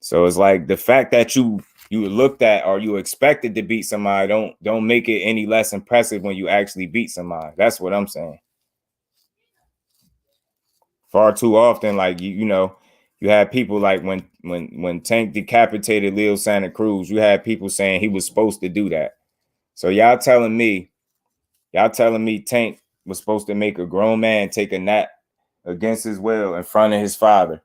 So it's like the fact that you looked at or you expected to beat somebody don't make it any less impressive when you actually beat somebody. That's what I'm saying. Far too often, like you know, you had people like when Tank decapitated Leo Santa Cruz, you had people saying he was supposed to do that. So y'all telling me Tank was supposed to make a grown man take a nap against his will in front of his father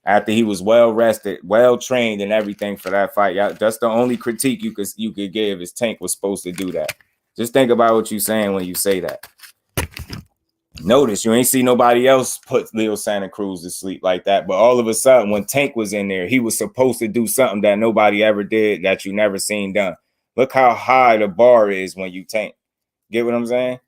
after he was well rested, well trained, and everything for that fight. Y'all, that's the only critique you could give is Tank was supposed to do that. Just think about what you're saying when you say that. Notice you ain't see nobody else put Leo Santa Cruz to sleep like that, but all of a sudden when Tank was in there, he was supposed to do something that nobody ever did, that you never seen done. Look how high the bar is when you Tank. Get what I'm saying?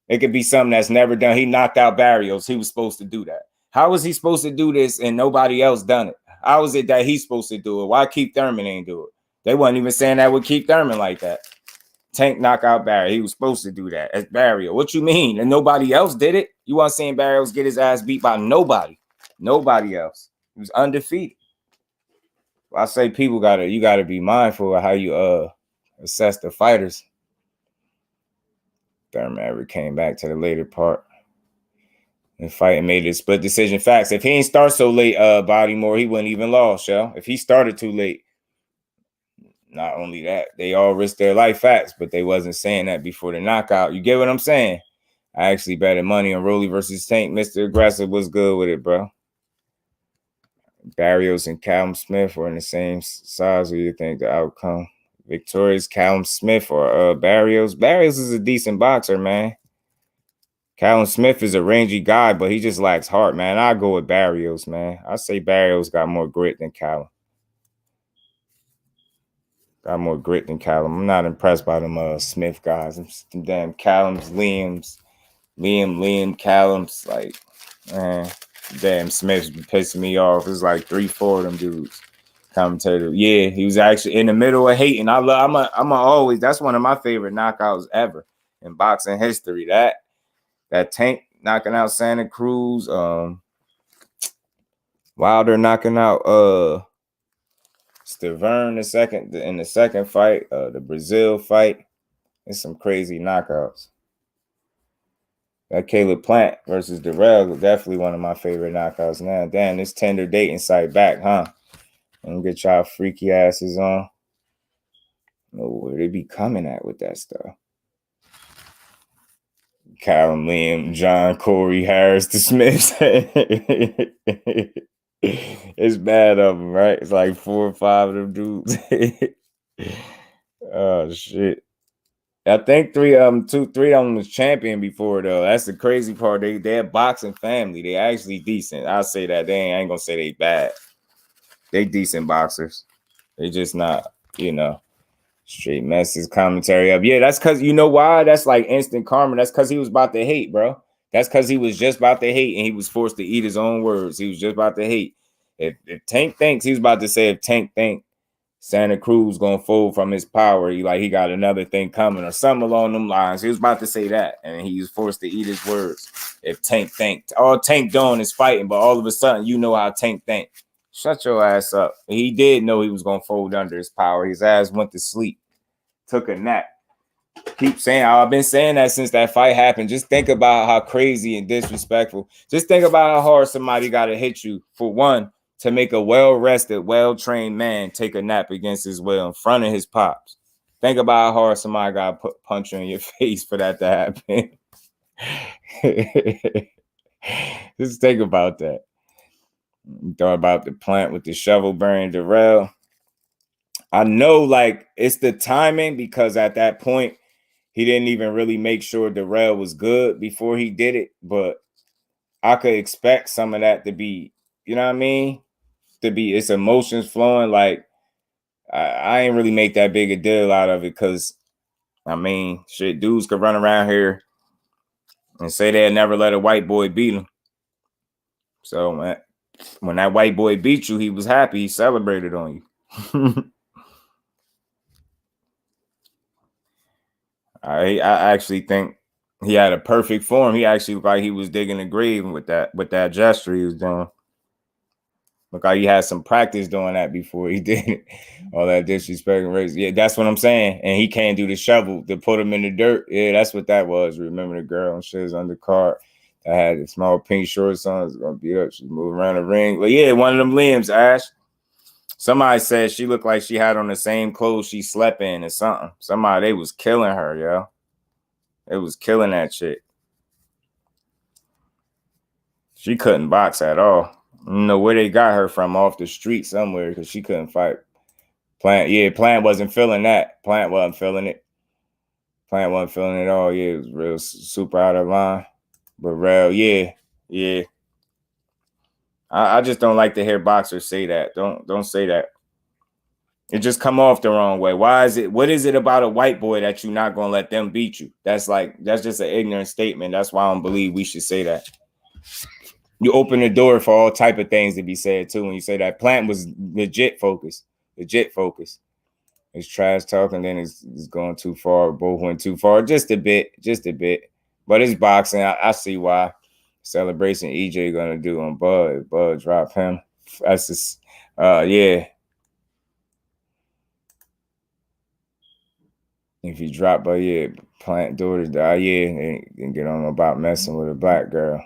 It could be something that's never done. He knocked out Barrios. He was supposed to do that. How was he supposed to do this and nobody else done it? How is it that he's supposed to do it? Why Keith Thurman ain't do it? They wasn't even saying that with Keith Thurman like that. Tank knock out Barrios. He was supposed to do that as Barrios. What you mean? And nobody else did it? You want seeing Barrios get his ass beat by nobody? Nobody else. He was undefeated. I say you gotta be mindful of how you assess the fighters. Thurman ever came back to the later part and fight and made a split decision. Facts. If he ain't start so late, Bodymore, he wouldn't even lost, yo. If he started too late, not only that, they all risked their life. Facts, but they wasn't saying that before the knockout. You get what I'm saying? I actually betted money on Rolly versus Tank. Mr. Aggressive was good with it, bro. Barrios and Callum Smith were in the same size. What do you think the outcome? Victorious Callum Smith or Barrios? Barrios is a decent boxer, man. Callum Smith is a rangy guy, but he just lacks heart, man. I go with Barrios, man. I say Barrios got more grit than Callum. I'm not impressed by them Smith guys. Them damn Callums, Liam, Callums. Like, man, damn Smith's been pissing me off. It's like 3-4 of them dudes. Commentator, yeah, he was actually in the middle of hating. I'm always, that's one of my favorite knockouts ever in boxing history. That Tank knocking out Santa Cruz, Wilder knocking out DEVIN in the second fight, the Brazil fight. It's some crazy knockouts. That Caleb Plant versus Darrell was definitely one of my favorite knockouts. Now, damn, this tender dating site back, huh? And get y'all freaky asses on. Know where they be coming at with that stuff. Callum Liam, John, Corey, Harris, the Smiths. It's bad of them, right? It's like 4 or 5 of them dudes. Oh shit. I think 3 of them was champion before though. That's the crazy part. They're boxing family. They actually decent. I'll say that. I ain't gonna say they bad. They decent boxers. They just not, straight messes commentary up. Yeah, that's because you know why? That's like instant karma. That's because he was about to hate, bro. That's because he was just about to hate and he was forced to eat his own words. He was just about to hate. If Tank thinks, he was about to say, if Tank think Santa Cruz gonna fold from his power, he got another thing coming or something along them lines. He was about to say that, and he was forced to eat his words. If Tank think, all Tank doing is fighting, but all of a sudden, you know how Tank think. Shut your ass up. He did know he was gonna fold under his power. His ass went to sleep, took a nap. Keep saying, I've been saying that since that fight happened. Just think about how crazy and disrespectful. Just think about how hard somebody got to hit you for one to make a well-rested, well-trained man take a nap against his will in front of his pops. Think about how hard somebody got to punch you in your face for that to happen. Just think about that. You thought about the Plant with the shovel burying Darrell. I know, it's the timing because at that point, he didn't even really make sure Darrell was good before he did it. But I could expect some of that to be, you know what I mean? To be its emotions flowing. I ain't really make that big a deal out of it because, shit, dudes could run around here and say they'll never let a white boy beat him. So when that white boy beat you, he was happy. He celebrated on you. I actually think he had a perfect form. He actually looked like he was digging a grave with that gesture he was doing. Look like he had some practice doing that before he did it. All that disrespect and race. Yeah, that's what I'm saying. And he can't do the shovel to put him in the dirt. Yeah, that's what that was. Remember the girl and shit's undercard that had the small pink shorts on. It's gonna be up. She's moving around the ring. But yeah, one of them limbs, Ash. Somebody said she looked like she had on the same clothes she slept in or something. They was killing her, yo. It was killing that chick. She couldn't box at all. You know where they got her from, off the street somewhere, because she couldn't fight. Plant wasn't feeling that. Plant wasn't feeling it. Plant wasn't feeling it at all. Yeah, it was real super out of line. But real, yeah. I just don't like to hear boxers say that. Don't say that. It just come off the wrong way. What is it about a white boy that you're not gonna let them beat you? That's just an ignorant statement. That's why I don't believe we should say that. You open the door for all type of things to be said too. When you say that, Plant was legit focused. It's trash talking, then it's going too far. Both went too far, just a bit. But it's boxing. I see why. Celebration EJ gonna do on Bud. Bud drop him. That's just yeah. If he drop, but yeah, Plant daughters die, yeah, and get on about messing with a black girl.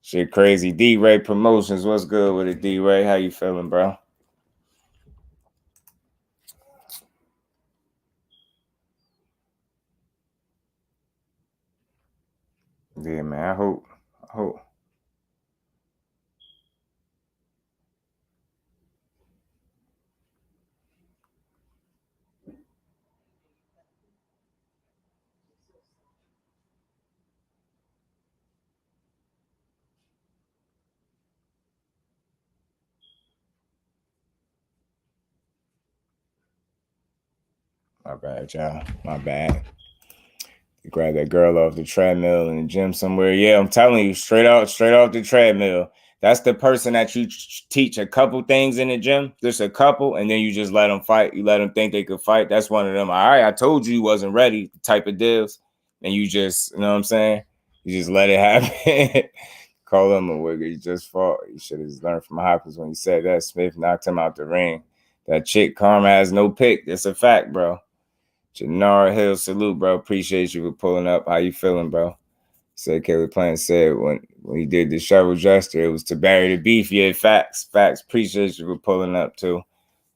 Shit crazy. D-Ray Promotions. What's good with it, D-Ray? How you feeling, bro? Yeah, man. I hope. My bad, y'all. My bad. You grab that girl off the treadmill in the gym somewhere. Yeah, I'm telling you, straight off the treadmill. That's the person that you teach a couple things in the gym, just a couple, and then you just let them fight. You let them think they could fight. That's one of them. All right, I told you wasn't ready type of deals. And you just, you know what I'm saying? You just let it happen. Call him a wigger. He just fought. You should have learned from Hopkins when he said that. Smith knocked him out the ring. That chick Karma has no pick. That's a fact, bro. Janara Hill, salute, bro. Appreciate you for pulling up. How you feeling, bro? Said Kelly Plant said when he did the shovel gesture, it was to bury the beef. Yeah, facts. Appreciate you for pulling up too.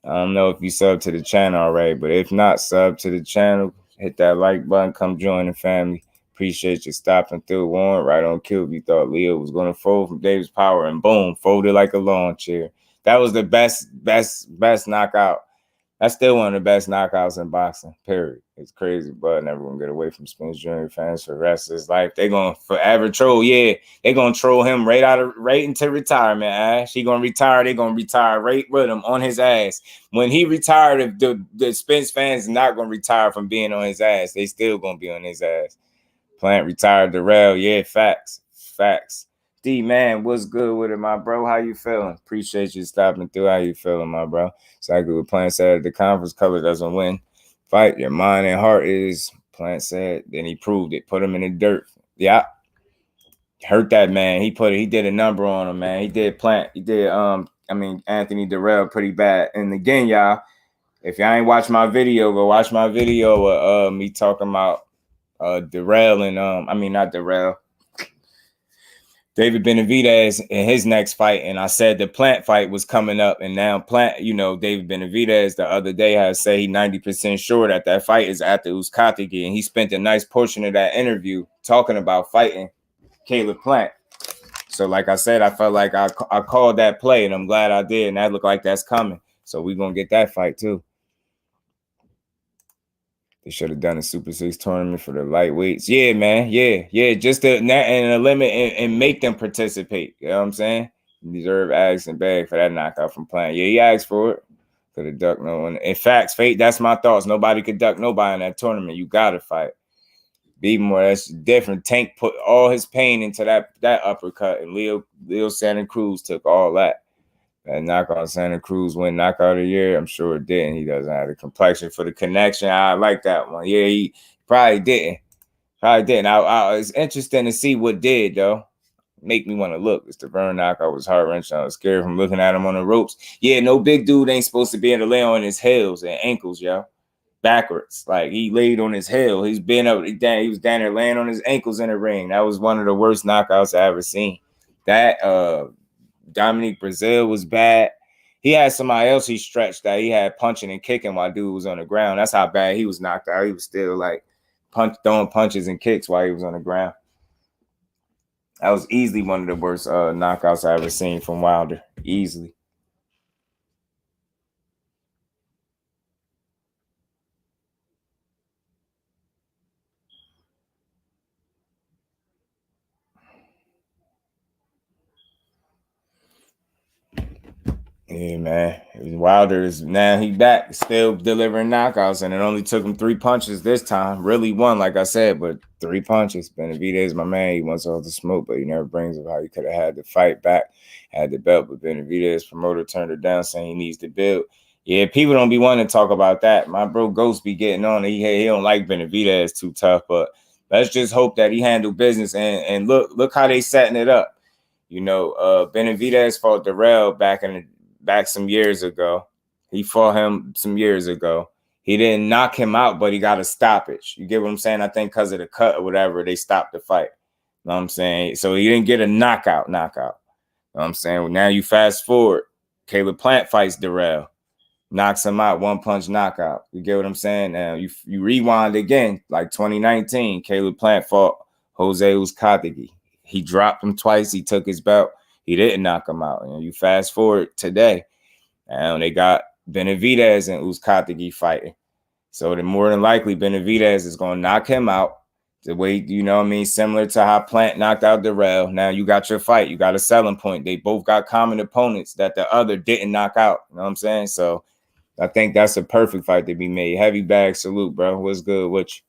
I don't know if you sub to the channel already, but if not, sub to the channel. Hit that like button. Come join the family. Appreciate you stopping through. Warren right on cue. You thought Leo was going to fold from Davis Power, and boom, folded like a lawn chair. That was the best knockout. That's still one of the best knockouts in boxing, period. It's crazy, but never gonna get away from Spence Jr. fans for the rest of his life. They're gonna forever troll. Yeah, they're gonna troll him right into retirement, Ash. He gonna retire, they're gonna retire right with him on his ass. When he retired, the Spence fans are not gonna retire from being on his ass. They still gonna be on his ass. Plant retired Darrell. Yeah, facts. D man, what's good with it, my bro? How you feeling? Appreciate you stopping through. How you feeling, my bro? Exactly what Plant said. The conference color doesn't win. Fight your mind and heart is. Plant said. Then he proved it. Put him in the dirt. Yeah, hurt that man. He did a number on him, man. He did Anthony Darrell pretty bad. And again, y'all, if y'all ain't watch my video, go watch my video of me talking about Darrell and not Darrell. David Benavidez in his next fight, and I said the Plant fight was coming up, and now Plant, David Benavidez the other day has said he 90% sure that fight is after Uzcategui, and he spent a nice portion of that interview talking about fighting Caleb Plant. So like I said, I felt like I called that play, and I'm glad I did, and that looked like that's coming. So we're going to get that fight too. They should have done a Super 6 tournament for the lightweights. Yeah, man. Yeah. Just to and limit and make them participate. You know what I'm saying? You deserve ags and bag for that knockout from Plant. Yeah, he asked for it. Could have ducked no one. In fact, Fate, that's my thoughts. Nobody could duck nobody in that tournament. You got to fight. Be more. That's different. Tank put all his pain into that uppercut, and Leo Santa Cruz took all that. That knockout Santa Cruz win knockout of the year. I'm sure it didn't. He doesn't have the complexion for the connection. I like that one. Yeah, he probably didn't. It's interesting to see what did, though. Make me want to look. It's the Vern knockout was heart-wrenching. I was scared from looking at him on the ropes. Yeah, no big dude ain't supposed to be able to lay on his heels and ankles, yo. Backwards. Like, he laid on his heel. He was down there laying on his ankles in the ring. That was one of the worst knockouts I ever seen. That, Dominique Brazil was bad. He had somebody else he stretched that he had punching and kicking while dude was on the ground. That's how bad he was knocked out. He was still like throwing punches and kicks while he was on the ground. That was easily one of the worst knockouts I ever seen from Wilder. Easily. Yeah, man. Wilder is now he back, still delivering knockouts, and it only took him 3 punches this time. Really won, like I said, but 3 punches. Benavidez, my man, he wants all the smoke, but he never brings up how he could have had the fight back, had the belt, but Benavidez promoter turned it down, saying he needs to build. Yeah, people don't be wanting to talk about that. My bro Ghost be getting on. He don't like Benavidez too tough, but let's just hope that he handled business and look how they setting it up. Benavidez fought Darrell back some years ago. He fought him some years ago. He didn't knock him out, but he got a stoppage. You get what I'm saying? I think because of the cut or whatever, they stopped the fight. You know what I'm saying? So he didn't get a knockout. You know what I'm saying? Well, now you fast forward. Caleb Plant fights Darrell. Knocks him out, 1-punch knockout. You get what I'm saying? Now you rewind again, like 2019. Caleb Plant fought Jose Uzcategui. He dropped him twice. He took his belt. He didn't knock him out. You fast forward today, and they got Benavidez and Uzcategui fighting. So then more than likely, Benavidez is going to knock him out the way, similar to how Plant knocked out Darrell. Now you got your fight. You got a selling point. They both got common opponents that the other didn't knock out. You know what I'm saying? So I think that's a perfect fight to be made. Heavy bag salute, bro. What's good with you?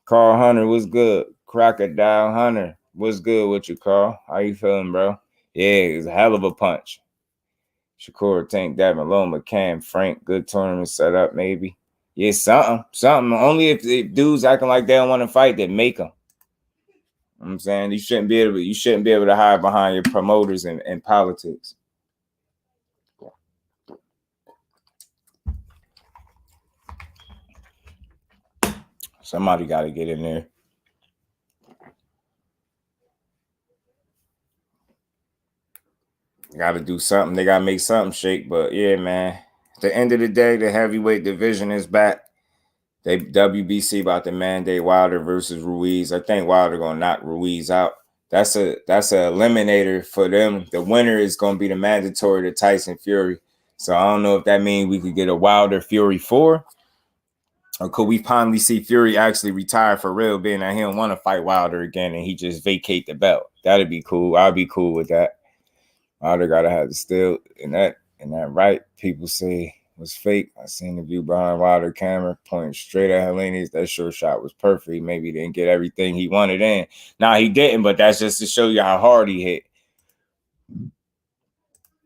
Carl Hunter, what's good? Crocodile Hunter, what's good with you, Carl? How you feeling, bro? Yeah, it's a hell of a punch. Shakur, Tank, Devin, Loma, Cam, Frank, good tournament set up, maybe. Yeah, something. Only if dudes acting like they don't want to fight, that make them. You know what I'm saying? You shouldn't be able to hide behind your promoters and politics. Somebody got to get in there. Got to do something. They got to make something shake. But yeah, man. At the end of the day, the heavyweight division is back. WBC about to mandate Wilder versus Ruiz. I think Wilder gonna knock Ruiz out. That's a eliminator for them. The winner is gonna be the mandatory to Tyson Fury. So I don't know if that means we could get a Wilder Fury 4, or could we finally see Fury actually retire for real, being that he don't want to fight Wilder again and he just vacate the belt. That'd be cool. I'd be cool with that. Wilder gotta have the still in that right. People say was fake. I seen the view behind Wilder camera pointing straight at Haney. That short shot was perfect. Maybe he didn't get everything he wanted in. Nah, he didn't, but that's just to show you how hard he hit.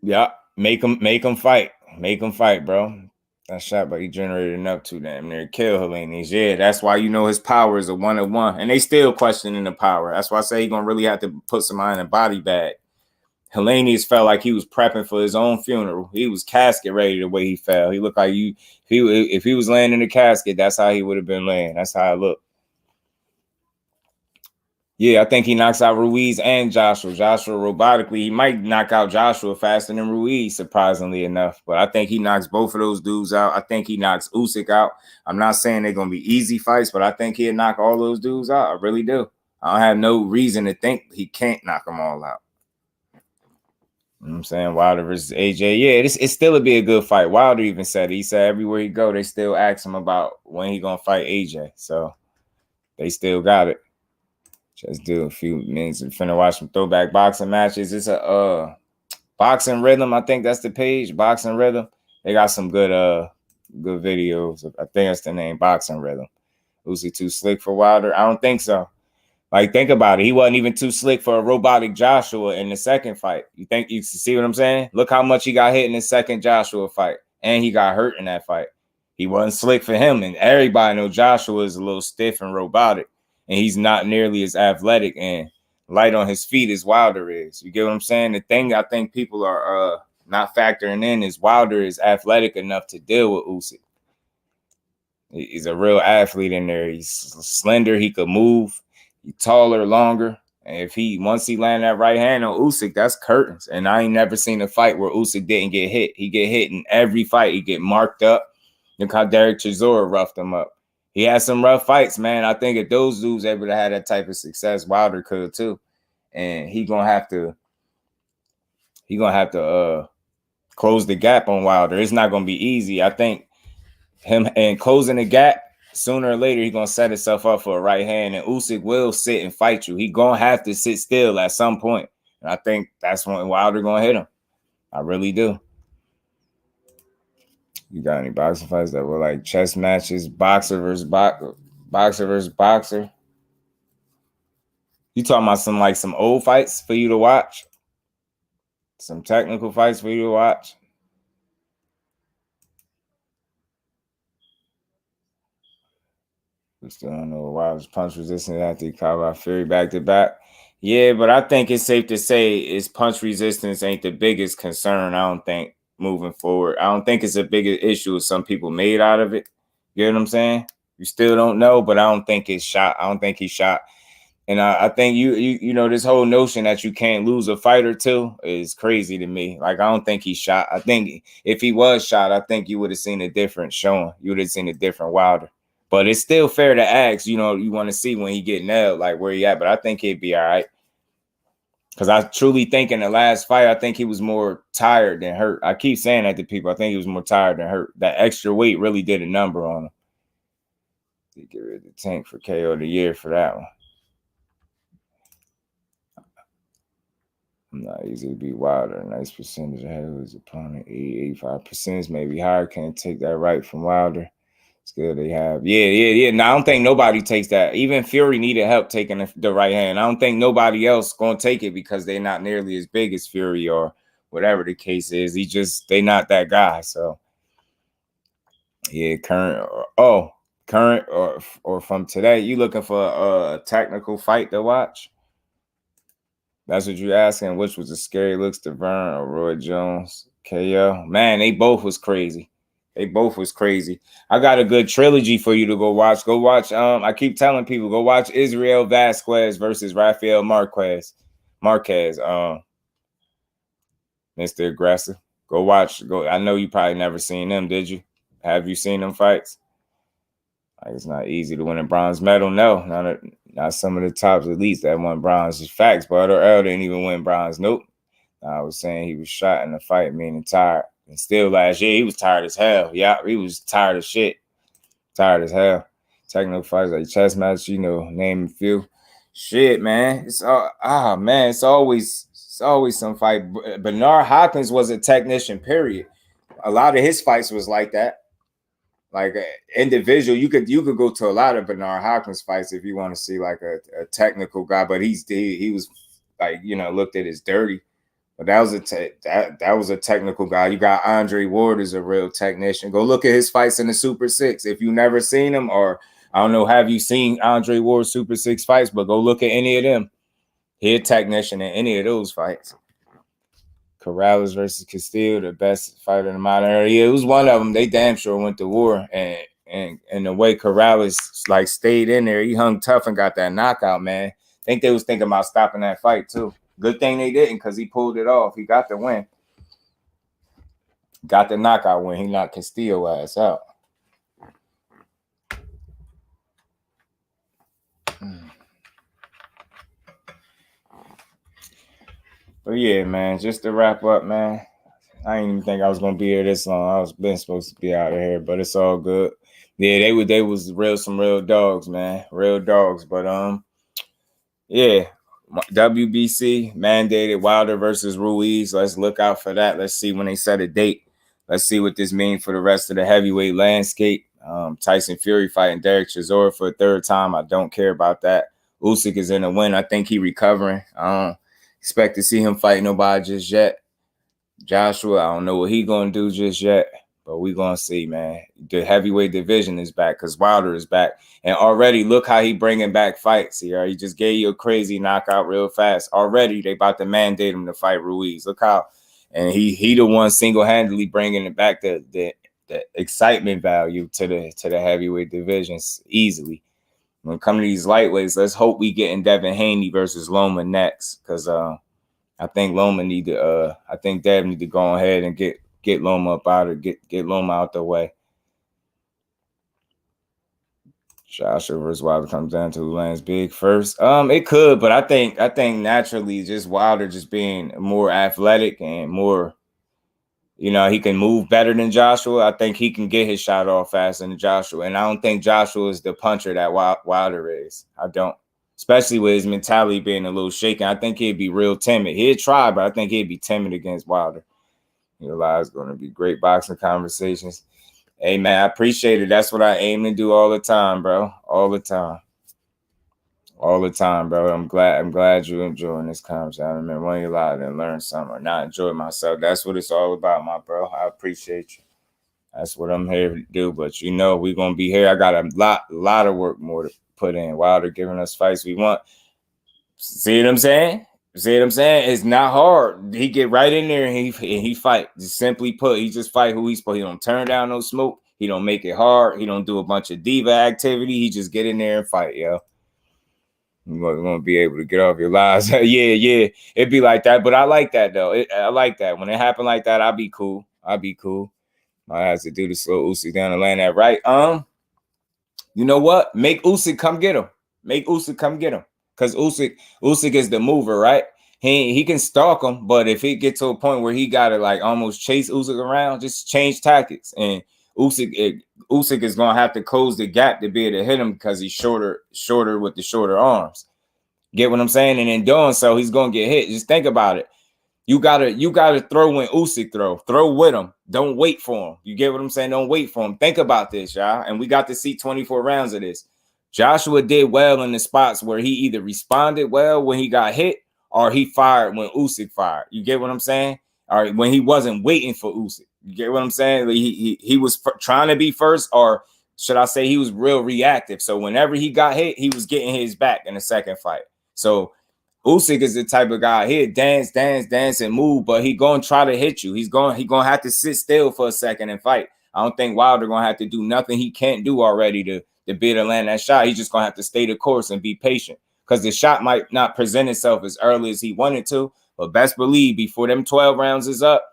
Yeah, make him fight. Make him fight, bro. That shot, but he generated enough to damn near kill Helenius. Yeah, that's why you know his power is a 1-on-1. And they still questioning the power. That's why I say he's gonna really have to put somebody in a body bag. Helenius felt like he was prepping for his own funeral. He was casket ready the way he fell. He looked like if he was laying in the casket, that's how he would have been laying. That's how it looked. Yeah, I think he knocks out Ruiz and Joshua. Joshua robotically, he might knock out Joshua faster than Ruiz, surprisingly enough. But I think he knocks both of those dudes out. I think he knocks Usyk out. I'm not saying they're going to be easy fights, but I think he'll knock all those dudes out. I really do. I don't have no reason to think he can't knock them all out. You know what I'm saying? Wilder versus AJ. Yeah, it's still be a good fight. Wilder even said it. He said everywhere he go, they still ask him about when he gonna fight AJ. So they still got it. Just do a few minutes and finna watch some throwback boxing matches. It's a Boxing Rhythm. I think that's the page. Boxing Rhythm. They got some good videos. I think that's the name. Boxing Rhythm. Usyk too slick for Wilder? I don't think so. Like, think about it. He wasn't even too slick for a robotic Joshua in the second fight. You see what I'm saying? Look how much he got hit in the second Joshua fight. And he got hurt in that fight. He wasn't slick for him. And everybody knows Joshua is a little stiff and robotic. And he's not nearly as athletic and light on his feet as Wilder is. You get what I'm saying? The thing I think people are not factoring in is Wilder is athletic enough to deal with Usyk. He's a real athlete in there. He's slender. He could move. He's taller, longer. And if once he land that right hand on Usyk, that's curtains. And I ain't never seen a fight where Usyk didn't get hit. He get hit in every fight. He get marked up. Look how Derek Chisora roughed him up. He had some rough fights, man. I think if those dudes able to have that type of success, Wilder could too. And he gonna have to close the gap on Wilder. It's not gonna be easy. I think him and closing the gap, sooner or later, he's going to set himself up for a right hand, and Usyk will sit and fight you. He's going to have to sit still at some point. And I think that's when Wilder going to hit him. I really do. You got any boxing fights that were like chess matches, boxer versus boxer? You talking about some old fights for you to watch? Some technical fights for you to watch? We still don't know Wilder's punch resistance after he caught by Fury back to back. Yeah, but I think it's safe to say his punch resistance ain't the biggest concern, I don't think, moving forward. I don't think it's a bigger issue as some people made out of it. You know what I'm saying? You still don't know, but I don't think it's shot. I don't think he's shot. And I think you know, this whole notion that you can't lose a fight or two is crazy to me. Like, I don't think he's shot. I think if he was shot, I think you would have seen a different showing. You would have seen a different Wilder. But it's still fair to ask, you know, you want to see when he get nailed, like where he at. But I think he'd be all right. Because I truly think in the last fight, I think he was more tired than hurt. I keep saying that to people. I think he was more tired than hurt. That extra weight really did a number on him. They get rid of the Tank for KO of the year for that one. Not easy to beat Wilder. Nice percentage ahead of his opponent. 85% maybe higher. Can't take that right from Wilder. It's good they have. Yeah. No, I don't think nobody takes that. Even Fury needed help taking the right hand. I don't think nobody else going to take it because they're not nearly as big as Fury or whatever the case is. They not that guy. So, yeah, current or from today. You looking for a technical fight to watch? That's what you're asking. Which was the scary looks, DEVIN or Roy Jones? KO? Man, they both was crazy. They both was crazy. I got a good trilogy for you to go watch. Go watch. I keep telling people, go watch Israel Vasquez versus Rafael Marquez. Mr. Aggressive. Go watch. Go. I know you probably never seen them, did you? Have you seen them fights? Like, it's not easy to win a bronze medal. No, not some of the tops elites that won bronze. Is facts, but Earl didn't even win bronze. Nope. I was saying he was shot in the fight, meaning tired. And still last year, he was tired as hell. Yeah, he was tired as shit. Tired as hell. Technical fights like chess match, you know, name a few. Shit, man. It's all man, it's always some fight. Bernard Hopkins was a technician, period. A lot of his fights was like that. Like individual, you could go to a lot of Bernard Hopkins fights if you want to see like a technical guy, but he was like, you know, looked at as dirty. But that was a technical guy. You got Andre Ward is a real technician. Go look at his fights in the Super 6. If you never seen him, or I don't know, have you seen Andre Ward's Super 6 fights? But go look at any of them. He a technician in any of those fights. Corrales versus Castillo, the best fighter in the modern era. Yeah, it was one of them. They damn sure went to war. And the way Corrales like stayed in there, he hung tough and got that knockout, man. I think they was thinking about stopping that fight too. Good thing they didn't, because he pulled it off. He got the win. Got the knockout win. He knocked Castillo ass out. But yeah, man, just to wrap up, man. I didn't even think I was gonna be here this long. I was been supposed to be out of here, but it's all good. Yeah, they was some real dogs, man. Real dogs. But yeah. WBC mandated Wilder versus Ruiz. Let's look out for that. Let's see when they set a date. Let's see what this means for the rest of the heavyweight landscape. Tyson Fury fighting Derek Chisora for a third time. I don't care about that. Usyk is in a win. I think he recovering. I don't expect to see him fight nobody just yet. Joshua, I don't know what he gonna do just yet, but we gonna see, man. The heavyweight division is back because Wilder is back, and already look how he bringing back fights here. He just gave you a crazy knockout real fast. Already they about to mandate him to fight Ruiz. Look how, and he the one single-handedly bringing it back the excitement value to the heavyweight divisions easily. When it comes to these lightweights, let's hope we get in Devin Haney versus Loma next, because I think Loma need to. I think Dev need to go ahead and get Loma up out of get Loma out the way. Joshua versus Wilder comes down to who lands big first. It could, but I think naturally just Wilder just being more athletic and more, you know, he can move better than Joshua. I think he can get his shot off faster than Joshua, and I don't think Joshua is the puncher that Wilder is. I don't. Especially with his mentality being a little shaken. I think he'd be real timid. He'd try, but I think he'd be timid against Wilder. You know, it's going to be great boxing conversations. Hey, man, I appreciate it. That's what I aim to do all the time, bro. All the time. All the time, bro. I'm glad you're enjoying this conversation. I remember when you're allowed to learn something or not enjoy myself. That's what it's all about, my bro. I appreciate you. That's what I'm here to do. But, you know, we're going to be here. I got a lot of work more to put in. Wilder giving us fights we want. See what I'm saying? See what I'm saying? It's not hard. He get right in there and he fight. Just simply put, he just fight who he's supposed. He don't turn down no smoke. He don't make it hard. He don't do a bunch of diva activity. He just get in there and fight, yo. You're gonna be able to get off your lies. yeah. It'd be like that, but I like that though. I like that. When it happen like that, I'll be cool. I have to do to slow Usyk down and land that right. You know what? Make Usyk come get him. Because Usyk is the mover, right? He can stalk him, but if he get to a point where he gotta like almost chase Usyk around, just change tactics. And Usyk is gonna have to close the gap to be able to hit him because he's shorter with the shorter arms. Get what I'm saying? And in doing so, he's gonna get hit. Just think about it. You gotta throw when Usyk throw with him. Don't wait for him. You get what I'm saying? Don't wait for him. Think about this, y'all. And we got to see 24 rounds of this. Joshua did well in the spots where he either responded well when he got hit or he fired when Usyk fired. You get what I'm saying? Or when he wasn't waiting for Usyk. You get what I'm saying? He was trying to be first, or should I say he was real reactive. So whenever he got hit, he was getting his back in the second fight. So Usyk is the type of guy, he'll dance and move, but he gonna try to hit you. He gonna have to sit still for a second and fight. I don't think Wilder gonna have to do nothing he can't do already to be able to land that shot. He's just gonna have to stay the course and be patient, because the shot might not present itself as early as he wanted to. But best believe before them 12 rounds is up,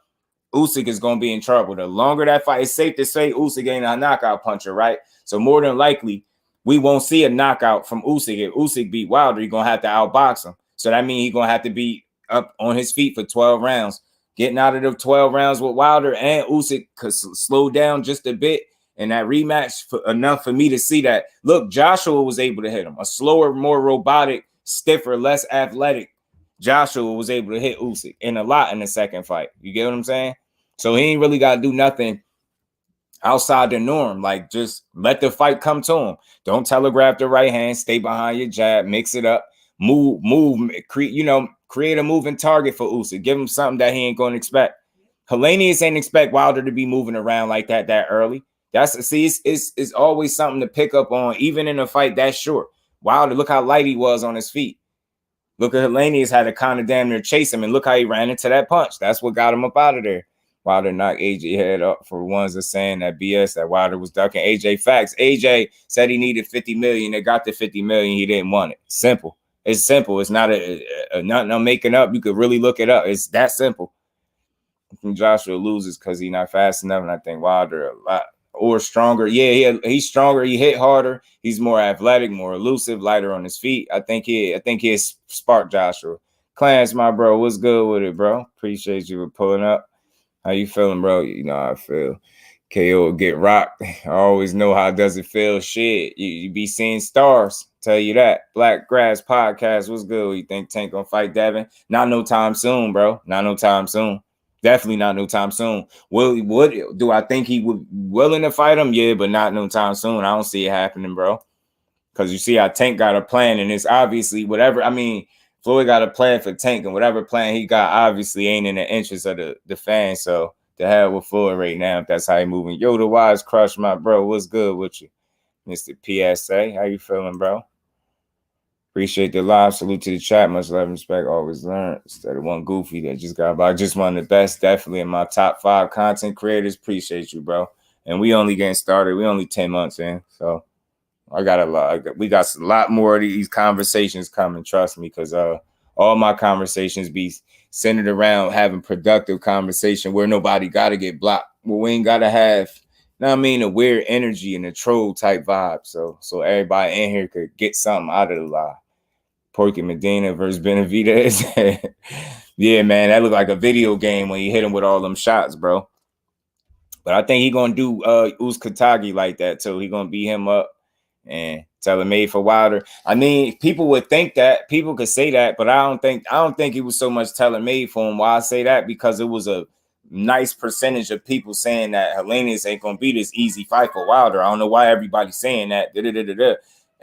Usyk is gonna be in trouble. The longer that fight, it's safe to say Usyk ain't a knockout puncher, right? So more than likely, we won't see a knockout from Usyk. If Usyk beat Wilder, you're gonna have to outbox him. So that means he's gonna have to be up on his feet for 12 rounds. Getting out of the 12 rounds with Wilder and Usyk could slow down just a bit. And that rematch enough for me to see that, look, Joshua was able to hit him. A slower, more robotic, stiffer, less athletic Joshua was able to hit Usyk in a lot in the second fight. You get what I'm saying? So he ain't really got to do nothing outside the norm. Like, just let the fight come to him. Don't telegraph the right hand. Stay behind your jab. Mix it up. Move. Create a moving target for Usyk. Give him something that he ain't going to expect. Helenius ain't expect Wilder to be moving around like that early. It's always something to pick up on, even in a fight that short. Wilder, look how light he was on his feet. Look at Helenius had to kind of damn near chase him, and look how he ran into that punch. That's what got him up out of there. Wilder knocked AJ head up. For ones that saying that BS that Wilder was ducking AJ. Facts. AJ said he needed 50 million. They got the 50 million. He didn't want it. Simple. It's simple. It's not nothing I'm making up. You could really look it up. It's that simple. I think Joshua loses because he's not fast enough, and I think Wilder a lot or stronger. Yeah, he's stronger. He hit harder. He's more athletic, more elusive, lighter on his feet. I think he sparked Joshua. Clarence, my bro, what's good with it, bro? Appreciate you for pulling up. How you feeling, bro? You know how I feel. KO will get rocked. I always know how does it feel. Shit, you be seeing stars. Tell you that. Black Grass Podcast, what's good? You think Tank gonna fight Devin? Not no time soon, bro. Not no time soon. Definitely not no time soon. Do I think he would willing to fight him? Yeah, but not no time soon. I don't see it happening, bro. Because you see how Tank got a plan, and it's obviously whatever. I mean, Floyd got a plan for Tank, and whatever plan he got obviously ain't in the interest of the fans. So to hell with Floyd right now, if that's how he moving. Yo, the Wise Crush, my bro. What's good with you? Mr. PSA, how you feeling, bro? Appreciate the live. Salute to the chat. Much love and respect. Always learn. Instead of one goofy that just got by. Just one of the best. Definitely in my top 5 content creators. Appreciate you, bro. And we only getting started. We only 10 months in. So I got a lot. We got a lot more of these conversations coming. Trust me, because all my conversations be centered around having productive conversation where nobody got to get blocked. Where we ain't got to have, you know what I mean, a weird energy and a troll type vibe. So everybody in here could get something out of the live. Porky Medina versus Benavidez. Yeah, man, that looked like a video game when you hit him with all them shots, bro. But I think he gonna do Uzkatagi like that too. He gonna beat him up and tell him made for Wilder. I mean, people would think that. People could say that, but I don't think he was so much telling made for him. Why I say that? Because it was a nice percentage of people saying that Helenius ain't gonna be this easy fight for Wilder. I don't know why everybody's saying that.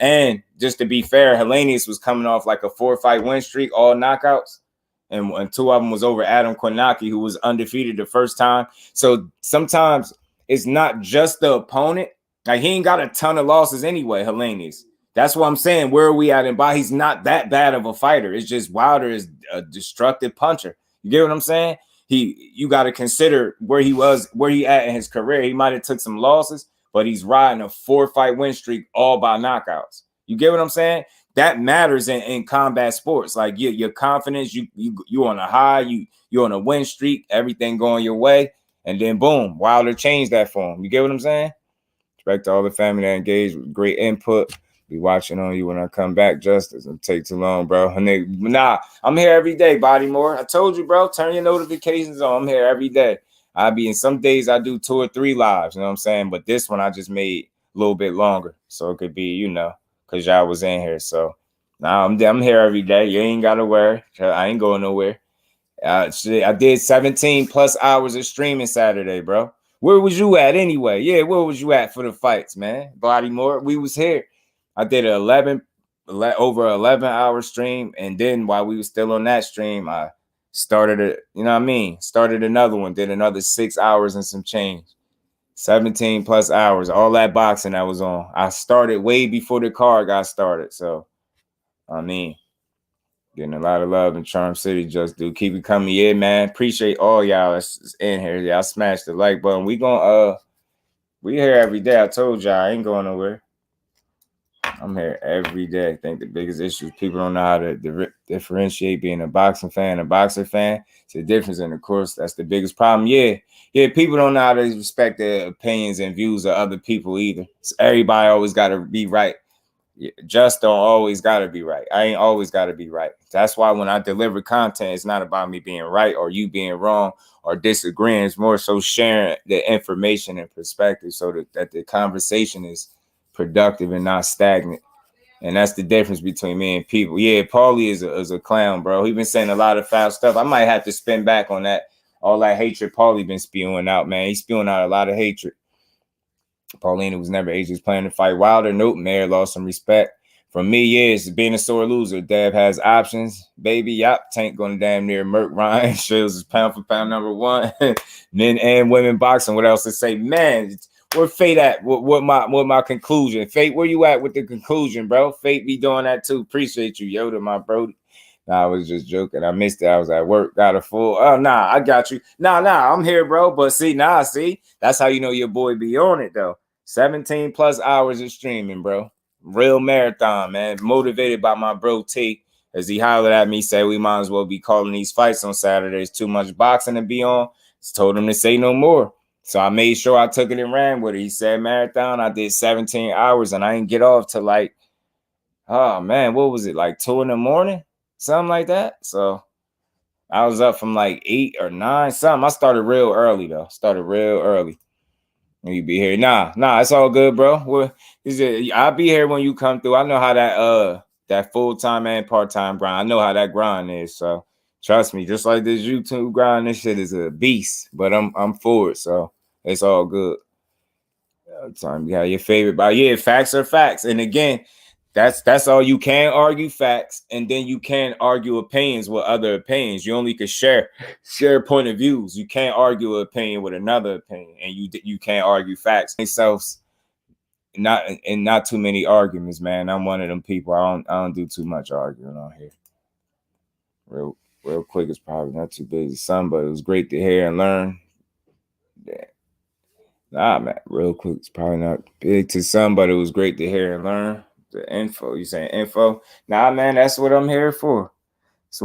And just to be fair, Helenius was coming off like a 4-fight win streak, all knockouts. And 2 of them was over Adam Kornacki, who was undefeated the first time. So sometimes it's not just the opponent. Like, he ain't got a ton of losses anyway, Helenius. That's what I'm saying. Where are we at in by? He's not that bad of a fighter. It's just Wilder is a destructive puncher. You get what I'm saying? You got to consider where he at in his career. He might have took some losses, but he's riding a 4-fight win streak all by knockouts. You get what I'm saying? That matters in combat sports. Like, your confidence, you on a high, you on a win streak, everything going your way, and then boom, Wilder changed that for him. You get what I'm saying? Respect to all the family that engaged with great input. Be watching on you when I come back, Justice. It'll take too long, bro. Nah, I'm here every day, Bodymore. I told you, bro. Turn your notifications on. I'm here every day. I be in some days I do 2 or 3 lives, you know what I'm saying? But this one I just made a little bit longer. So it could be, because y'all was in here. So now I'm here every day. You ain't got to worry. I ain't going nowhere. I did 17 plus hours of streaming Saturday, bro. Where was you at anyway? Yeah, where was you at for the fights, man? Bodymore, we was here. I did over 11-hour stream. And then while we were still on that stream, I started started another one, did another 6 hours and some change. 17 plus hours, all that boxing that was on. I started way before the card got started. So, I mean, getting a lot of love in Charm City. Just do keep it coming. Yeah, man. Appreciate all y'all that's in here. Y'all smash the like button. We gonna We here every day. I told y'all I ain't going nowhere. I'm here every day. I think the biggest issue is people don't know how to differentiate being a boxing fan and a boxer fan. It's the difference, and of course, that's the biggest problem. Yeah, people don't know how to respect the opinions and views of other people either. So everybody always got to be right. Just don't always got to be right. I ain't always got to be right. That's why when I deliver content, it's not about me being right or you being wrong or disagreeing. It's more so sharing the information and perspective so that the conversation is productive and not stagnant. And that's the difference between me and people. Yeah, Paulie is a clown, bro. He been saying a lot of foul stuff. I might have to spin back on that. All that hatred Paulie been spewing out, man. He's spewing out a lot of hatred. Paulina was never ageless planning to fight Wilder. Nope, Mayor lost some respect. From me, yeah, it's being a sore loser. Dev has options. Baby, yup. Tank going to damn near Merc Ryan. Shields is pound for pound #1. Men and women boxing. What else to say? Man, where Fate at? What my conclusion? Fate, where you at with the conclusion, bro? Fate be doing that too. Appreciate you, Yoda, my bro. Nah, I was just joking. I missed it. I was at work. Got a full. Oh, nah, I got you. Nah, I'm here, bro. But see, that's how you know your boy be on it, though. 17 plus hours of streaming, bro. Real marathon, man. Motivated by my bro T. As he hollered at me, said we might as well be calling these fights on Saturdays. Too much boxing to be on. Just told him to say no more. So I made sure I took it and ran with it. He said marathon. I did 17 hours and I didn't get off till like, oh man, what was it? Like 2 in the morning? Something like that. So I was up from like 8 or 9, something. I started real early though. And you be here. Nah, it's all good, bro. Well, I'll be here when you come through. I know how that full-time and part-time grind. I know how that grind is. So trust me, just like this YouTube grind, this shit is a beast. But I'm for it, so it's all good. Time you have your favorite, but yeah, facts are facts. And again, that's all. You can argue facts, and then you can argue opinions with other opinions. You only can share point of views. You can't argue an opinion with another opinion, and you can't argue facts. Themselves, not too many arguments, man. I'm one of them people. I don't do too much arguing on here. Real quick, it's probably not too busy. Some, but it was great to hear and learn. Yeah. Nah, man. Real quick, it's probably not big to some, but it was great to hear and learn. The info, you saying info? Nah, man, that's what I'm here for. That's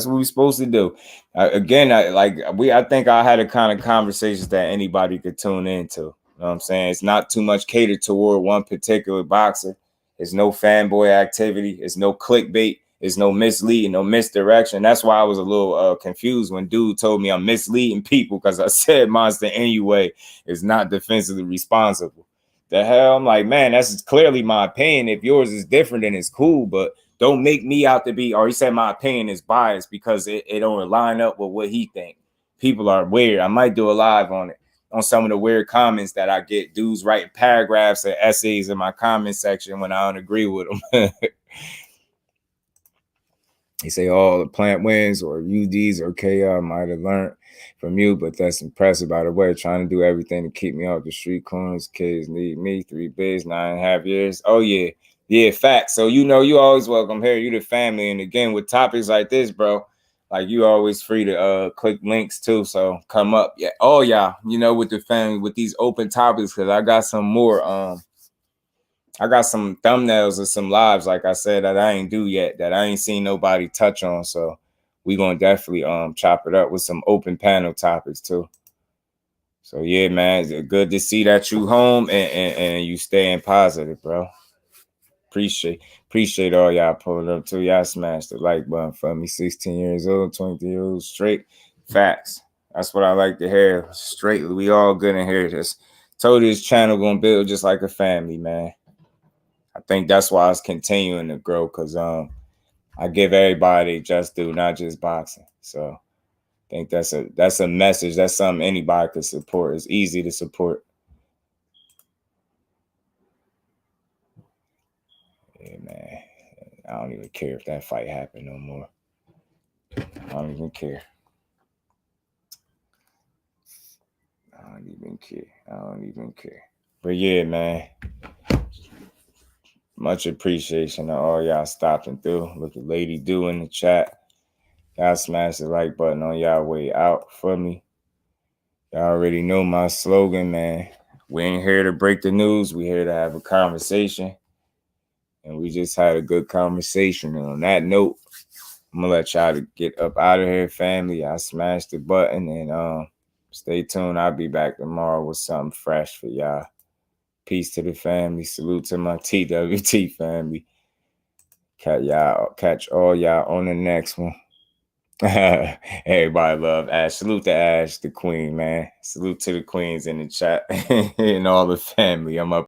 what we supposed to do. I think I had a kind of conversations that anybody could tune into. You know what I'm saying? It's not too much catered toward one particular boxer. There's no fanboy activity. It's no clickbait. It's no misleading, no misdirection. That's why I was a little confused when dude told me I'm misleading people because I said Monster anyway is not defensively responsible. The hell? I'm like, man, that's clearly my opinion. If yours is different, then it's cool, but don't make me out to be, or he said my opinion is biased because it don't line up with what he think. People are weird. I might do a live on it, on some of the weird comments that I get. Dudes writing paragraphs and essays in my comment section when I don't agree with them. He say, oh, the plant wins or UDs or KR might have learned from you, but that's impressive. By the way, trying to do everything to keep me off the street corners. Kids need me. 3 bigs, 9.5 years. Oh, yeah. Yeah, facts. So, you always welcome here. You the family. And again, with topics like this, bro, like you always free to click links too. So come up. Yeah. Oh, yeah. With the family, with these open topics, because I got some more. I got some thumbnails of some lives, like I said, that I ain't do yet, that I ain't seen nobody touch on. So we gonna definitely chop it up with some open panel topics too. So yeah, man, it's good to see that you home and you staying positive, bro. Appreciate all y'all pulling up too. Y'all smashed the like button for me. 16 years old, 20 years old, straight facts. That's what I like to hear. Straight, we all good in here. Just told you this channel gonna build just like a family, man. I think that's why it's continuing to grow, because I give everybody just due, not just boxing. So I think that's a message. That's something anybody could support. It's easy to support. Yeah, man. I don't even care if that fight happened no more. I don't even care. I don't even care. But yeah, man. Much appreciation to all y'all stopping through. Look at Lady Do in the chat. Y'all smash the like button on y'all way out for me. Y'all already know my slogan, man. we ain't here to break the news. We here to have a conversation. And we just had a good conversation. And on that note, I'm gonna let y'all get up out of here, family. I smashed the button and stay tuned. I'll be back tomorrow with something fresh for y'all. Peace to the family. Salute to my TWT family. Catch all y'all on the next one. Everybody love Ash. Salute to Ash, the queen, man. Salute to the queens in the chat and all the family. I'm up.